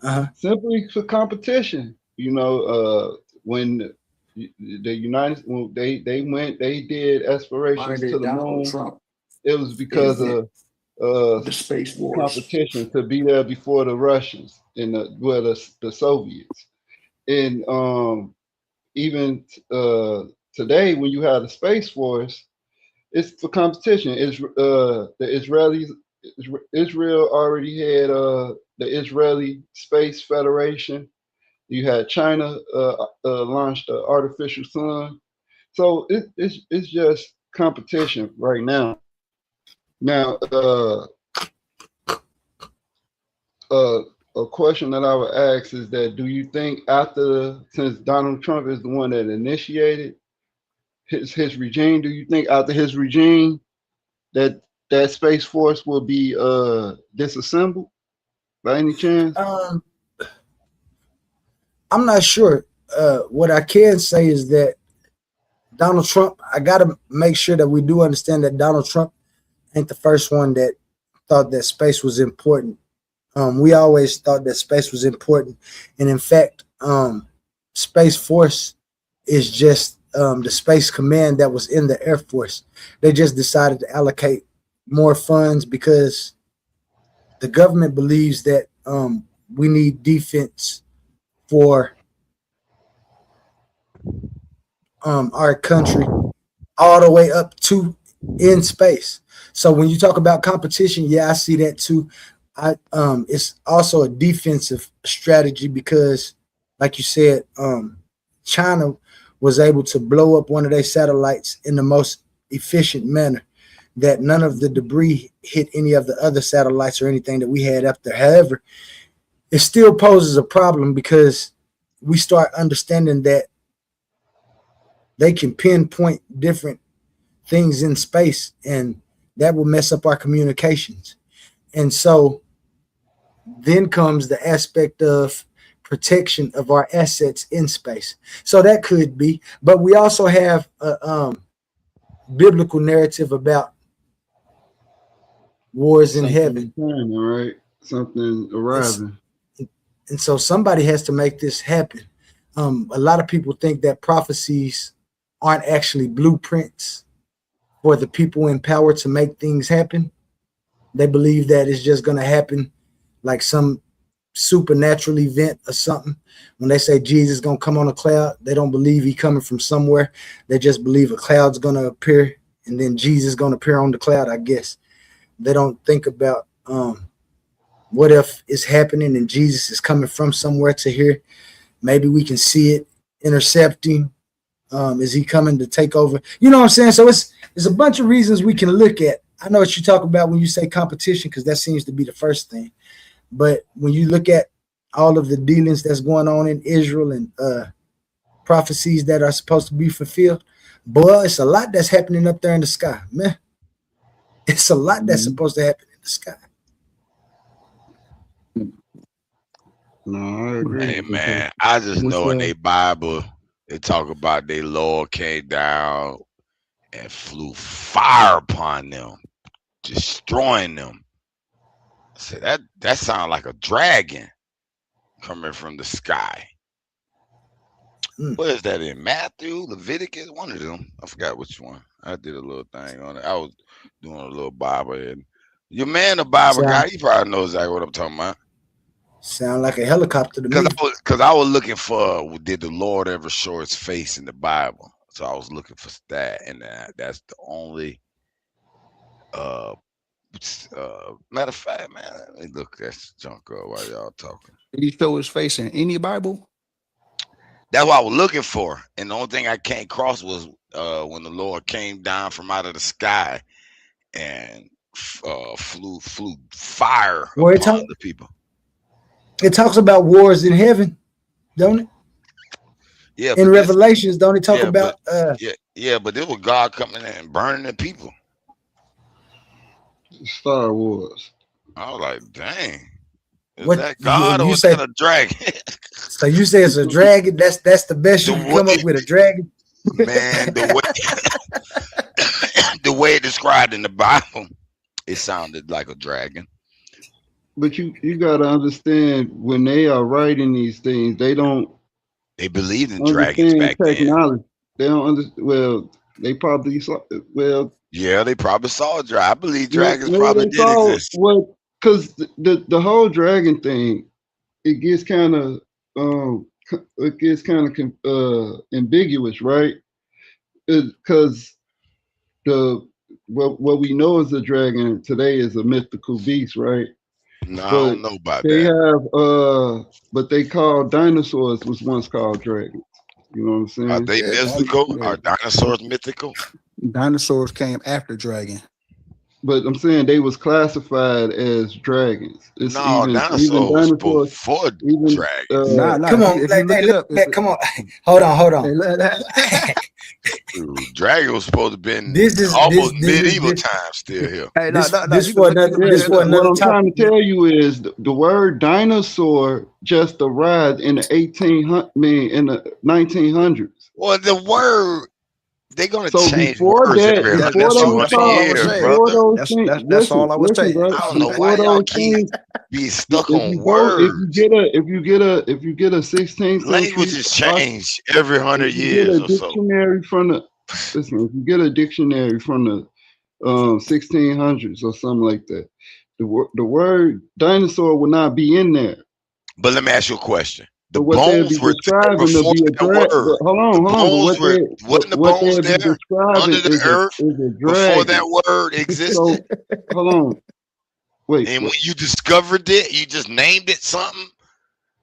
Uh-huh. Simply for competition. You know, when the United when they did explorations to the Donald moon. Trump It was because invent of the Space Wars. competition to be there before the Russians and the Soviets. And even today, when you have the Space Force, it's for competition. The Israelis, Israel already had the Israeli Space Federation. You had China launched the artificial sun. So it's just competition right now. Now, a question that I would ask is that do you think since Donald Trump is the one that initiated his regime, do you think after his regime that Space Force will be disassembled by any chance? I'm not sure. What I can say is that Donald Trump, I got to make sure that we do understand that Donald Trump ain't the first one that thought that space was important. We always thought that space was important. And in fact, Space Force is just the space command that was in the Air Force. They just decided to allocate more funds because the government believes that we need defense for our country all the way up to in space. So when you talk about competition, yeah, I see that too. It's also a defensive strategy because, like you said, China was able to blow up one of their satellites in the most efficient manner that none of the debris hit any of the other satellites or anything that we had up there. However, it still poses a problem because we start understanding that they can pinpoint different things in space and that will mess up our communications. And so then comes the aspect of protection of our assets in space. So that could be, but we also have a biblical narrative about wars in heaven. Right? Something arriving. And so somebody has to make this happen. A lot of people think that prophecies aren't actually blueprints for the people in power to make things happen. They believe that it's just going to happen like some supernatural event or something. When they say Jesus is going to come on a cloud, they don't believe he coming from somewhere. They just believe a cloud's going to appear and then Jesus is going to appear on the cloud, I guess. They don't think about what if it's happening and Jesus is coming from somewhere to here. Maybe we can see it intercepting. Is he coming to take over? You know what I'm saying? So it's a bunch of reasons we can look at. I know what you talk about when you say competition, because that seems to be the first thing. But when you look at all of the dealings that's going on in Israel and prophecies that are supposed to be fulfilled, boy, it's a lot that's happening up there in the sky, man. It's a lot that's supposed to happen in the sky. No, I agree. Hey man, I just know in their Bible they talk about their Lord came down and flew fire upon them, destroying them. I said that sounds like a dragon coming from the sky. What is that in Matthew, Leviticus? One of them. I forgot which one. I did a little thing on it. I was doing a little Bible. And your man, the Bible guy, he probably knows exactly what I'm talking about. Sound like a helicopter to me. Because I was looking for, did the Lord ever show his face in the Bible? So I was looking for that, and that's the only. Matter of fact, man, let me look at this junk up while y'all talking. Did he show his face in any Bible? That's what I was looking for, and the only thing I came across was when the Lord came down from out of the sky and flew fire upon the people. It talks about wars in heaven, don't it? Yeah. In Revelations, don't it talk about? But it was God coming in and burning the people. Star Wars. I was like, dang. Is that God or is that a dragon? So you say it's a dragon? That's the best you can come up with, a dragon? Man, the way it described in the Bible, it sounded like a dragon. But you gotta understand when they are writing these things, they don't They believed in dragons understand back then. technology. They don't understand. Well, they probably saw. Well, Yeah, they probably saw a dragon. I believe no, dragons no, probably they did saw exist. what because the whole dragon thing, it gets kind of ambiguous, right? Because the what we know as a dragon today is a mythical beast, right? No, I But don't know about they that. have but they called dinosaurs was once called dragons. You know what I'm Are saying? they Yeah, mythical? Are dinosaurs mythical? dinosaurs came after dragon. But I'm saying they was classified as dragons. It's No, even dinosaur was dinosaurs, before even dragons. Nah. Come on, If you look hey, it up, look, come on. Hold on. hey, Dude, dragon was supposed to have been This is almost this is medieval this times still here. hey, this you can for look, another look yeah. this it for up. What another I'm trying topic, to man. tell you is the word dinosaur just arrived in the 1800, in the 1900s. Well, the word they're gonna So change before words that, every That, 100, before that's all. those 200 That's all I was called, years, saying. before brother. those That's things, that's all I was listen, saying. bro. I don't know why Before y'all those keep things, being stuck if on you go, words. if you get a 16th century, Languages change every if 100 you get years a or so. dictionary from the, listen, if you get a dictionary from the 1600s or something like that, the word dinosaur will not be in there. But let me ask you a question. The But what they'll bones be were there describing to before be a that drag. word. Hold The on, hold on. But bones were wasn't the what bones they'll be there under describing the earth is a before dragon. that word existed? So hold on, wait, And when what? you discovered it, you just named it something.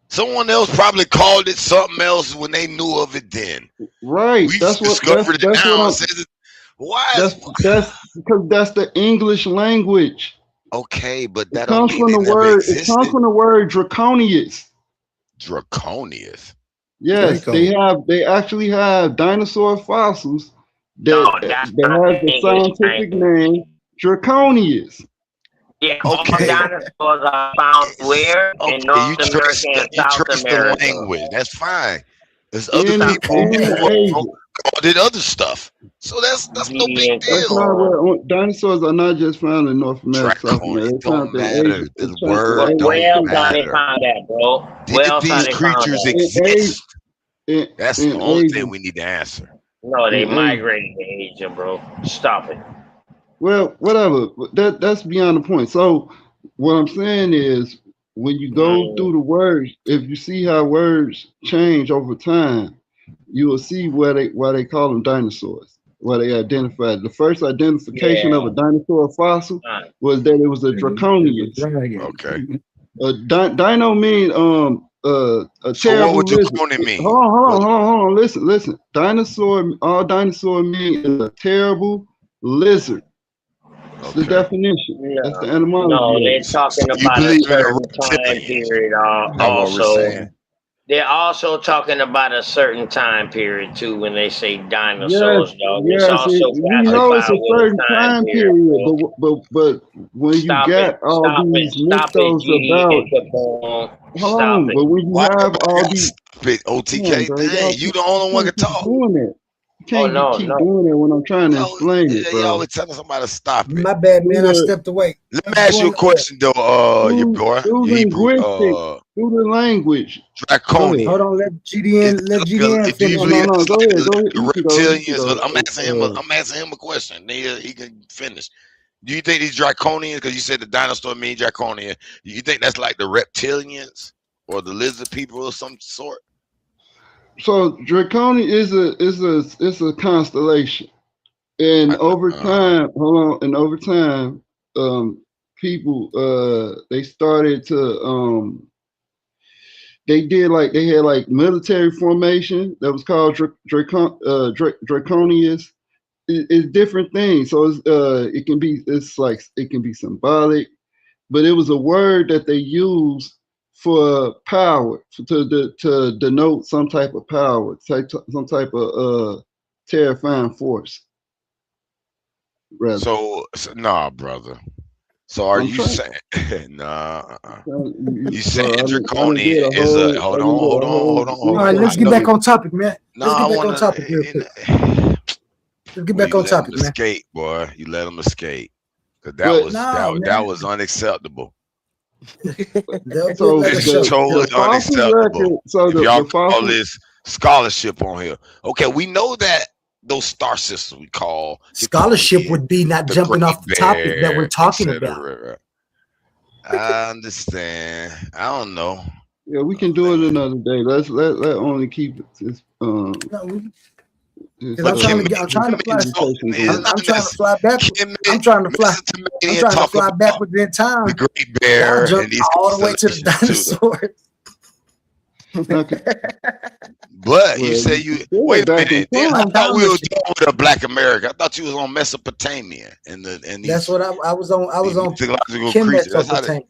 Someone else probably called it something else when they knew of it then. Right. We just discovered it That's what now and I'm. says it. Why is That's because that's the English language. okay, but It that don't comes mean from the it never word. It comes existed. from the word draconius. Draconius. Yes, Draco. they actually have dinosaur fossils No, that that's that not have the English scientific language. name Draconius. Yeah, all Okay. dinosaurs are found where? In Okay, North America and you South trust the America. language. That's fine. There's other In Stop people that, in the in man. world Asia. called it other stuff. So that's no big GD and That's deal. not Capone. where dinosaurs are not just found in North America, South Dracon, America. it They're found don't in Asia. matter. The It's found word But in don't where else are they matter. found at, bro? Did Where else are these they found creatures at? exist? in, That's the in only Asia. thing we need to answer. No, they In Asia. migrated to Asia, bro. Stop it. Well, whatever. That's beyond the point. So what I'm saying is when you go Mm, through the words, if you see how words change over time, you will see why they call them dinosaurs, why they identified. The first identification of yeah. a dinosaur fossil Fine. was that it was a Is a draconius. Okay. dragon. Dino mean a So what terrible would lizard. draconian mean? Hold on. Listen. Dinosaur. All dinosaur mean is a terrible lizard. It's the Okay. definition. That's the No, no, etymology of they're it. So talking you about a believe in a certain time reptilian? period. That's what we're Also, saying. they're also talking about a certain time period too when they say Yes, dinosaurs, dog. It's yes. also We know it's classified a with a certain time time period, period, bro. but when you Stop it. got all Stop it. these Stop it, mythos GD about, and Capone. hold Stop on, it. but when you Why have everybody all got to these, stop it? come on, OTK, bro, dang, you the only one can't can keep talk. doing that. You Oh can't no, keep no. doing that when I'm trying to Yo, explain it, yeah, y'all bro. always telling somebody to stop it. My bad, man. I Through stepped away. Let I me was ask you a doing question though, your boy, through your Hebrew, linguistics, through the language. Go ahead. hold draconian. on, let Is GDN let that like GDN do you finish, believe man. No. that's Go like ahead. Go ahead. the You can go. You can reptilians? go. I'm asking him a question. Then he can finish. Do you think these draconians, because you said the dinosaur mean draconian, you think that's like the reptilians or the lizard people of some sort? So Draconian is a constellation, and I, over uh, time, hold on, and over time, people they started to they had like military formation that was called Draconius. It's different things, so it can be symbolic, but it was a word that they used for power to denote some type of power, some type of terrifying force. Rather, so nah, brother. So are I'm you trying. saying nah? You Bro, saying I didn't draconian did a is a whole, I didn't did a whole All right, research let's I get know on back it. on topic, man. no, Let's I get back want on topic real quick. to. Let's get Well, back you on let him topic, man. escape, boy. You let him escape. Cause But No, that man. was unacceptable. They'll get So like a This show. is totally the fossil unacceptable. record. So If the y'all call fossil. this scholarship on here, okay, we know that those star systems we call Scholarship Draconian, would be not the jumping Great off the topic that we're Bear, talking about. etc. I understand. I don't know. Yeah, we can do it another day. Let only keep it. No, because But I'm trying to fly. it's not I'm trying to fly back. Kemet, I'm trying to fly. I'm Mesopotamia trying to talk fly about backwards in the time. Great Y'all Bear jump and these all the way to the constellations too. dinosaurs. Okay. But you Well, say you still wait a back in minute. Then I time. thought we were done with a Black America. I thought you was on Mesopotamia and That's these what I was on. I was on mythological creatures. K.M.T.sopotamia.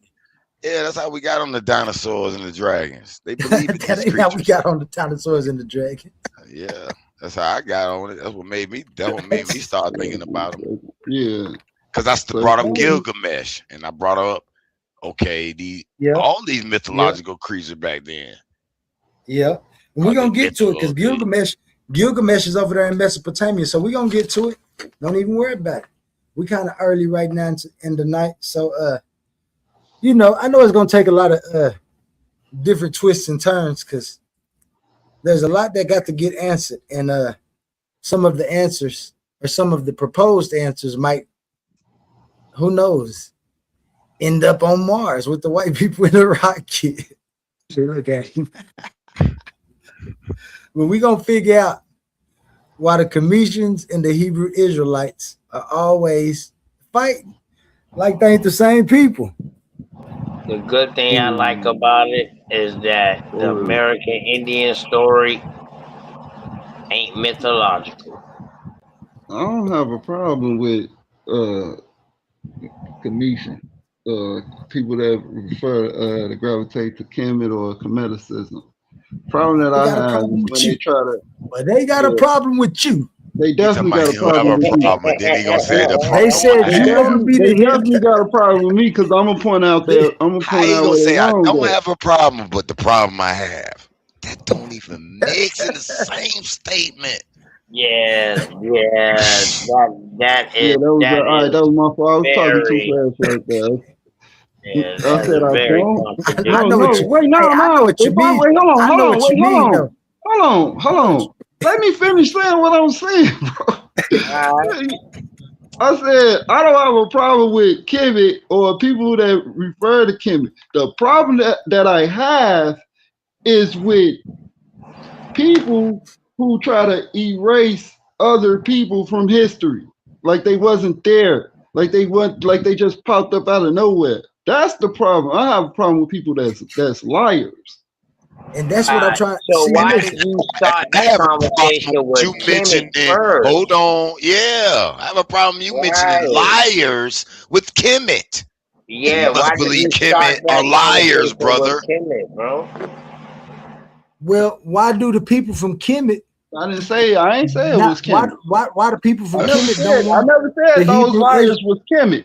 That's how we got on the dinosaurs and the dragons. They believe in That these ain't how we creatures. got on the dinosaurs and the dragon. Yeah, that's how I got on it. That's what made me. That what made me start thinking about them. Yeah. Because I So brought up Gilgamesh, and I brought up all these mythological creatures back then. Yeah. And we're gonna get to it because Gilgamesh is over there in Mesopotamia. So we're gonna get to it. Don't even worry about it. We kind of early right now in the night. So I know it's gonna take a lot of different twists and turns because there's a lot that got to get answered. And some of the answers or some of the proposed answers might, who knows, end up on Mars with the white people in the rocket. Look at him. But we're going to figure out why the Cometians and the Hebrew Israelites are always fighting like they ain't the same people. The good thing I like about it is that the American Indian story ain't mythological. I don't have a problem with Commission. People that refer to gravitate to Kemet or Cometicism. Problem that I have is when they try to. But they got a problem with you. They definitely got a problem with me. And then he gonna say the problem. They said you want to be They the definitely got a problem with me because I'm gonna point out that I'm gonna How point you out gonna where say they're I wrong. don't have a problem, but the problem I have that don't even mix in the same statement. Yeah, that is. Yeah, that was all right. That was my fault. I was talking too fast right there. Yeah, I said I don't. No. Wait, no. I know what you mean. Wait, hold on. I know what you mean, though. Hold on. Let me finish saying what I'm saying, bro. I said I don't have a problem with Kemet or people that refer to Kemet. The problem that I have is with people who try to erase other people from history, like they wasn't there, like they just popped up out of nowhere. That's the problem. I have a problem with people that's liars. And that's what I'm trying to So see. why did you start the conversation with You Kemet mentioning, first? hold on, yeah, I have a problem. You mentioning liars with Kemet. Yeah, you must believe Kemet are liars, brother. Kemet, bro. Well, why do the people from Kemet? I ain't say it was Kemet. Why the people from Kemet don't want? I never said those liars was Kemet.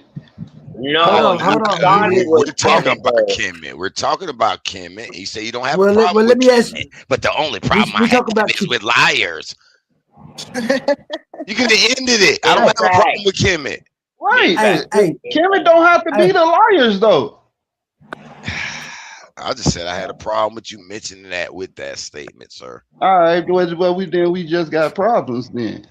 No, hold on. We're talking about Kemet. We're talking about Kemet. You say you don't have a problem let with me ask Kemet, but the only problem I have is with liars. You could have ended it. I don't have a problem with Kemet. Right. Hey, Kemet don't have to be the liars though. I just said I had a problem with you mentioning that with that statement, sir. All right. Well, we just got problems then.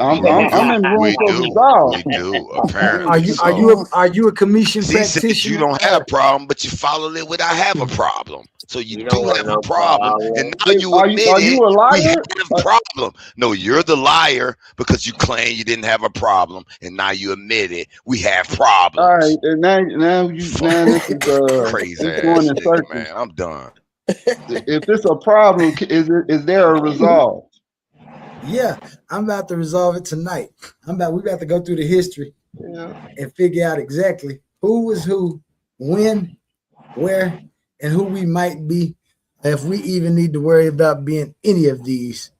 I'm in room for resolve. We do. Apparently, are you a commission practitioner? Said you don't have a problem, but you followed it with I have a problem. So you do have a problem, and now you admit are you a liar? We have a problem. No, you're the liar because you claim you didn't have a problem, and now you admit it. We have problems. All right, and now this is crazy ass nigga, man. I'm done. If it's a problem, is there a resolve? Yeah, I'm about to resolve it tonight. We about to go through the history and figure out exactly who was who, when, where, and who we might be, if we even need to worry about being any of these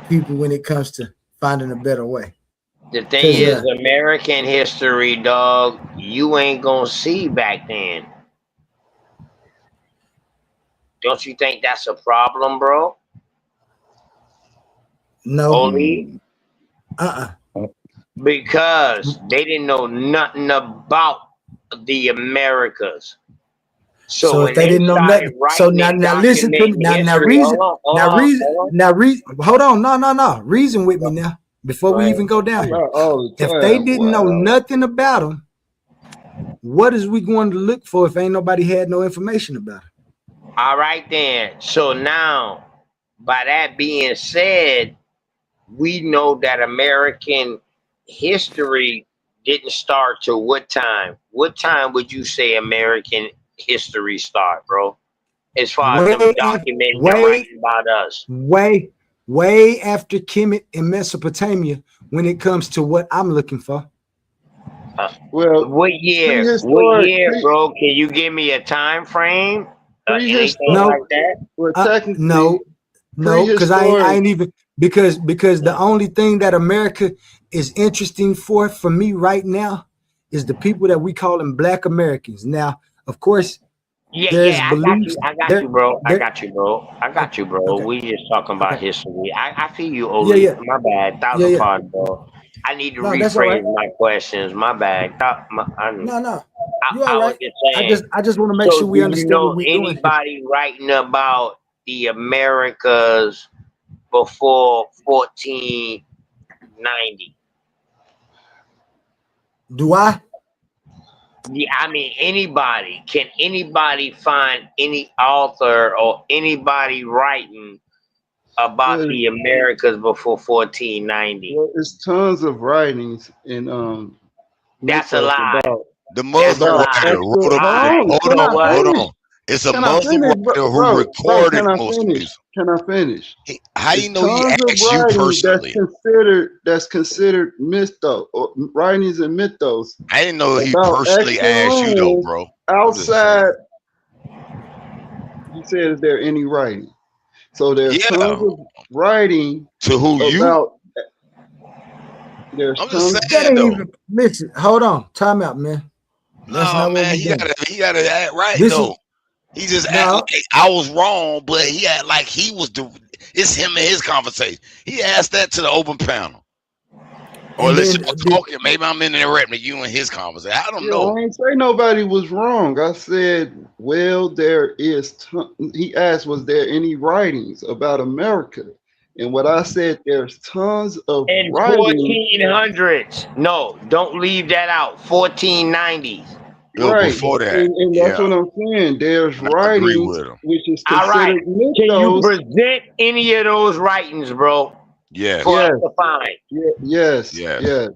people when it comes to finding a better way. The thing is, American history, dog, you ain't gonna see back then. Don't you think that's a problem, bro? No. Only because they didn't know nothing about the Americas. So when if they they didn't know started nothing, so writing and now listen to me. documenting Now history, reason. hold on. Hold on. No. Reason with me now. Before Go we ahead. even go down I'm here. out all the If they time. didn't know Wow. nothing about them, what is we going to look for if ain't nobody had no information about it? All right then. So now, by that being said, we know that American history didn't start till what time? What time would you say American history start, bro? As far as them Way after, documenting and writing about us. way after Kemet in Mesopotamia when it comes to what I'm looking for. Well, What year? What prehistoric, year, bro? Can you give me a time frame? Anything prehistoric. like No, that? Well, uh, technically, no, because I prehistoric. ain't even because the only thing that America is interesting for me right now is the people that we call them Black Americans. Now, of course, there's Yeah, I got beliefs you. I got there. you, bro. I There. got you, bro. I got you, bro. Okay. We just talking about Okay. history. I feel you, Yeah. Oli. Yeah. My bad. Yeah. Thousand Yeah. pardon, bro. I need to No, that's all right. rephrase my questions. My bad. No. You all I was right. just saying. I just want to make So, sure do we you understand what know we're doing here. anybody writing about the Americas before 1490? Do I? Yeah, I mean, anybody. Can anybody find any author or anybody writing about Well, the Americas before 1490? well, it's tons of writings in That's a mythos lie. about The Muslim lie. writer extra. wrote All about. right. Hold on, You can know I what? Hold finish? on. It's a Can I Muslim finish, writer who bro? recorded Can I most of finish? this. Can I finish? How It's you know he tons of asked you writings personally? that's considered mythos or writings and mythos I didn't know he about personally extra asked you though, lands bro. I'm just outside. saying. You said, is there any writing? So there's tons Yeah. of writing To who you? about. There's I'm just tons. That saying ain't though. even listen. Hold on. Time out, man. That's No, not what man, we doing. he gotta act right This is though. He just act no. like I was wrong, but he act like he was the. It's him and his conversation. He asked that to the open panel. Or And unless then y'all talking, maybe I'm interrupting you and his conversation. I don't Yeah, know. I ain't say nobody was wrong. I said, well, there is. He asked, was there any writings about America? And what I said, there's tons of In writings. 1400s. No, don't leave that out. 1490s. Yo, Right, before that, and that's yeah, what I'm saying. There's and I agree writings with him. which is All right. considered Can you mythos. present any of those writings, bro, Yes, for us Yes, to find? yes. yes.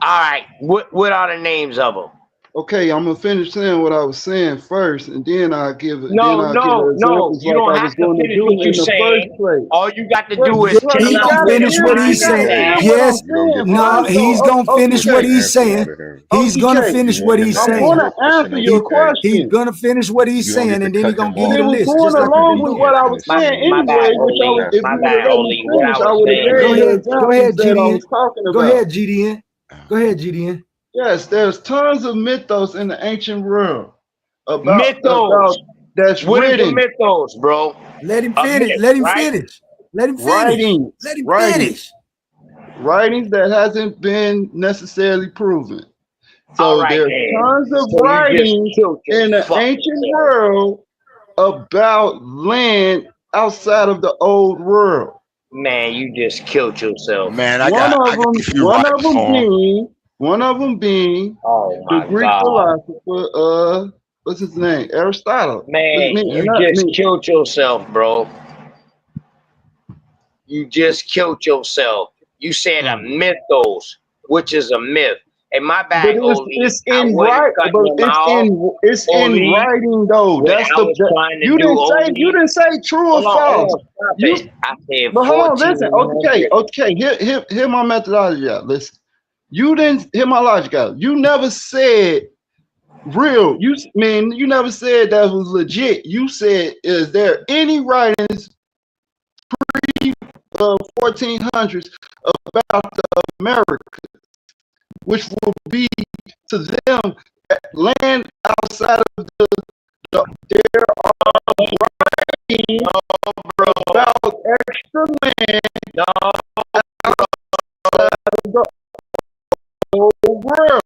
All right. What are the names of them? Okay, I'm gonna finish saying what I was saying first, and then I'll give it. Then No, I'll give the no. examples You like don't I have was to going to finish do what you're in the first saying. place. All you got to Bro, do is bro, tell he you us gonna gotta where to finish hear. what You he's find gotta saying. hear that. what I'm Yes. You don't saying get to No, first. finish. he's So, gonna finish what You okay, he's ask him saying. out of there. He's gonna okay. finish You what want him he's to I'm answer saying. gonna your question answer and your you finish. He's question. gonna finish what he's You don't saying, get to and then he cut gonna him give But you off it the was list, going just like you've along been with when he what doing. ain't I was finished. saying My bad, anyway. Which I Oli. would, Okay. if My you would have bad, let me Oli. What I finish, I was would have saying gave Go you is, the ahead. Go examples ahead, that I GDN. was talking Go about. ahead, GDN. Go ahead, GDN. Yes, there's tons of mythos in the ancient world mythos. about that's What is a written, mythos, bro? Let him A finish. myth, Let him right? finish. Let him finish. writings, Let him writings, finish. writings that hasn't been necessarily proven. All So right, there's then. tons of So you just writings killed your in the fucking ancient self. world about land outside of the old world. Man, you just killed yourself. Man, One I of got a them, few writers for him. one of them being Oh the my Greek God. philosopher. What's his name? Aristotle. Man, you Not just me. killed yourself, bro. You just killed yourself. You said a mythos, which is a myth. And my But bad, Oli. it's I in wasn't right, cutting but him off. it's in Oli, writing though. what That's I was trying to you do, you Oli. didn't say true or false. Hold on, stop You it. I said but hold on, listen. Okay, 1400. okay. Hear my methodology out. Listen. You didn't hear my logic out. You never said real. You never said that was legit. You said, is there any writings 1400s about the America, which will be to them land outside of there are writings about extra land No, outside of the whole world.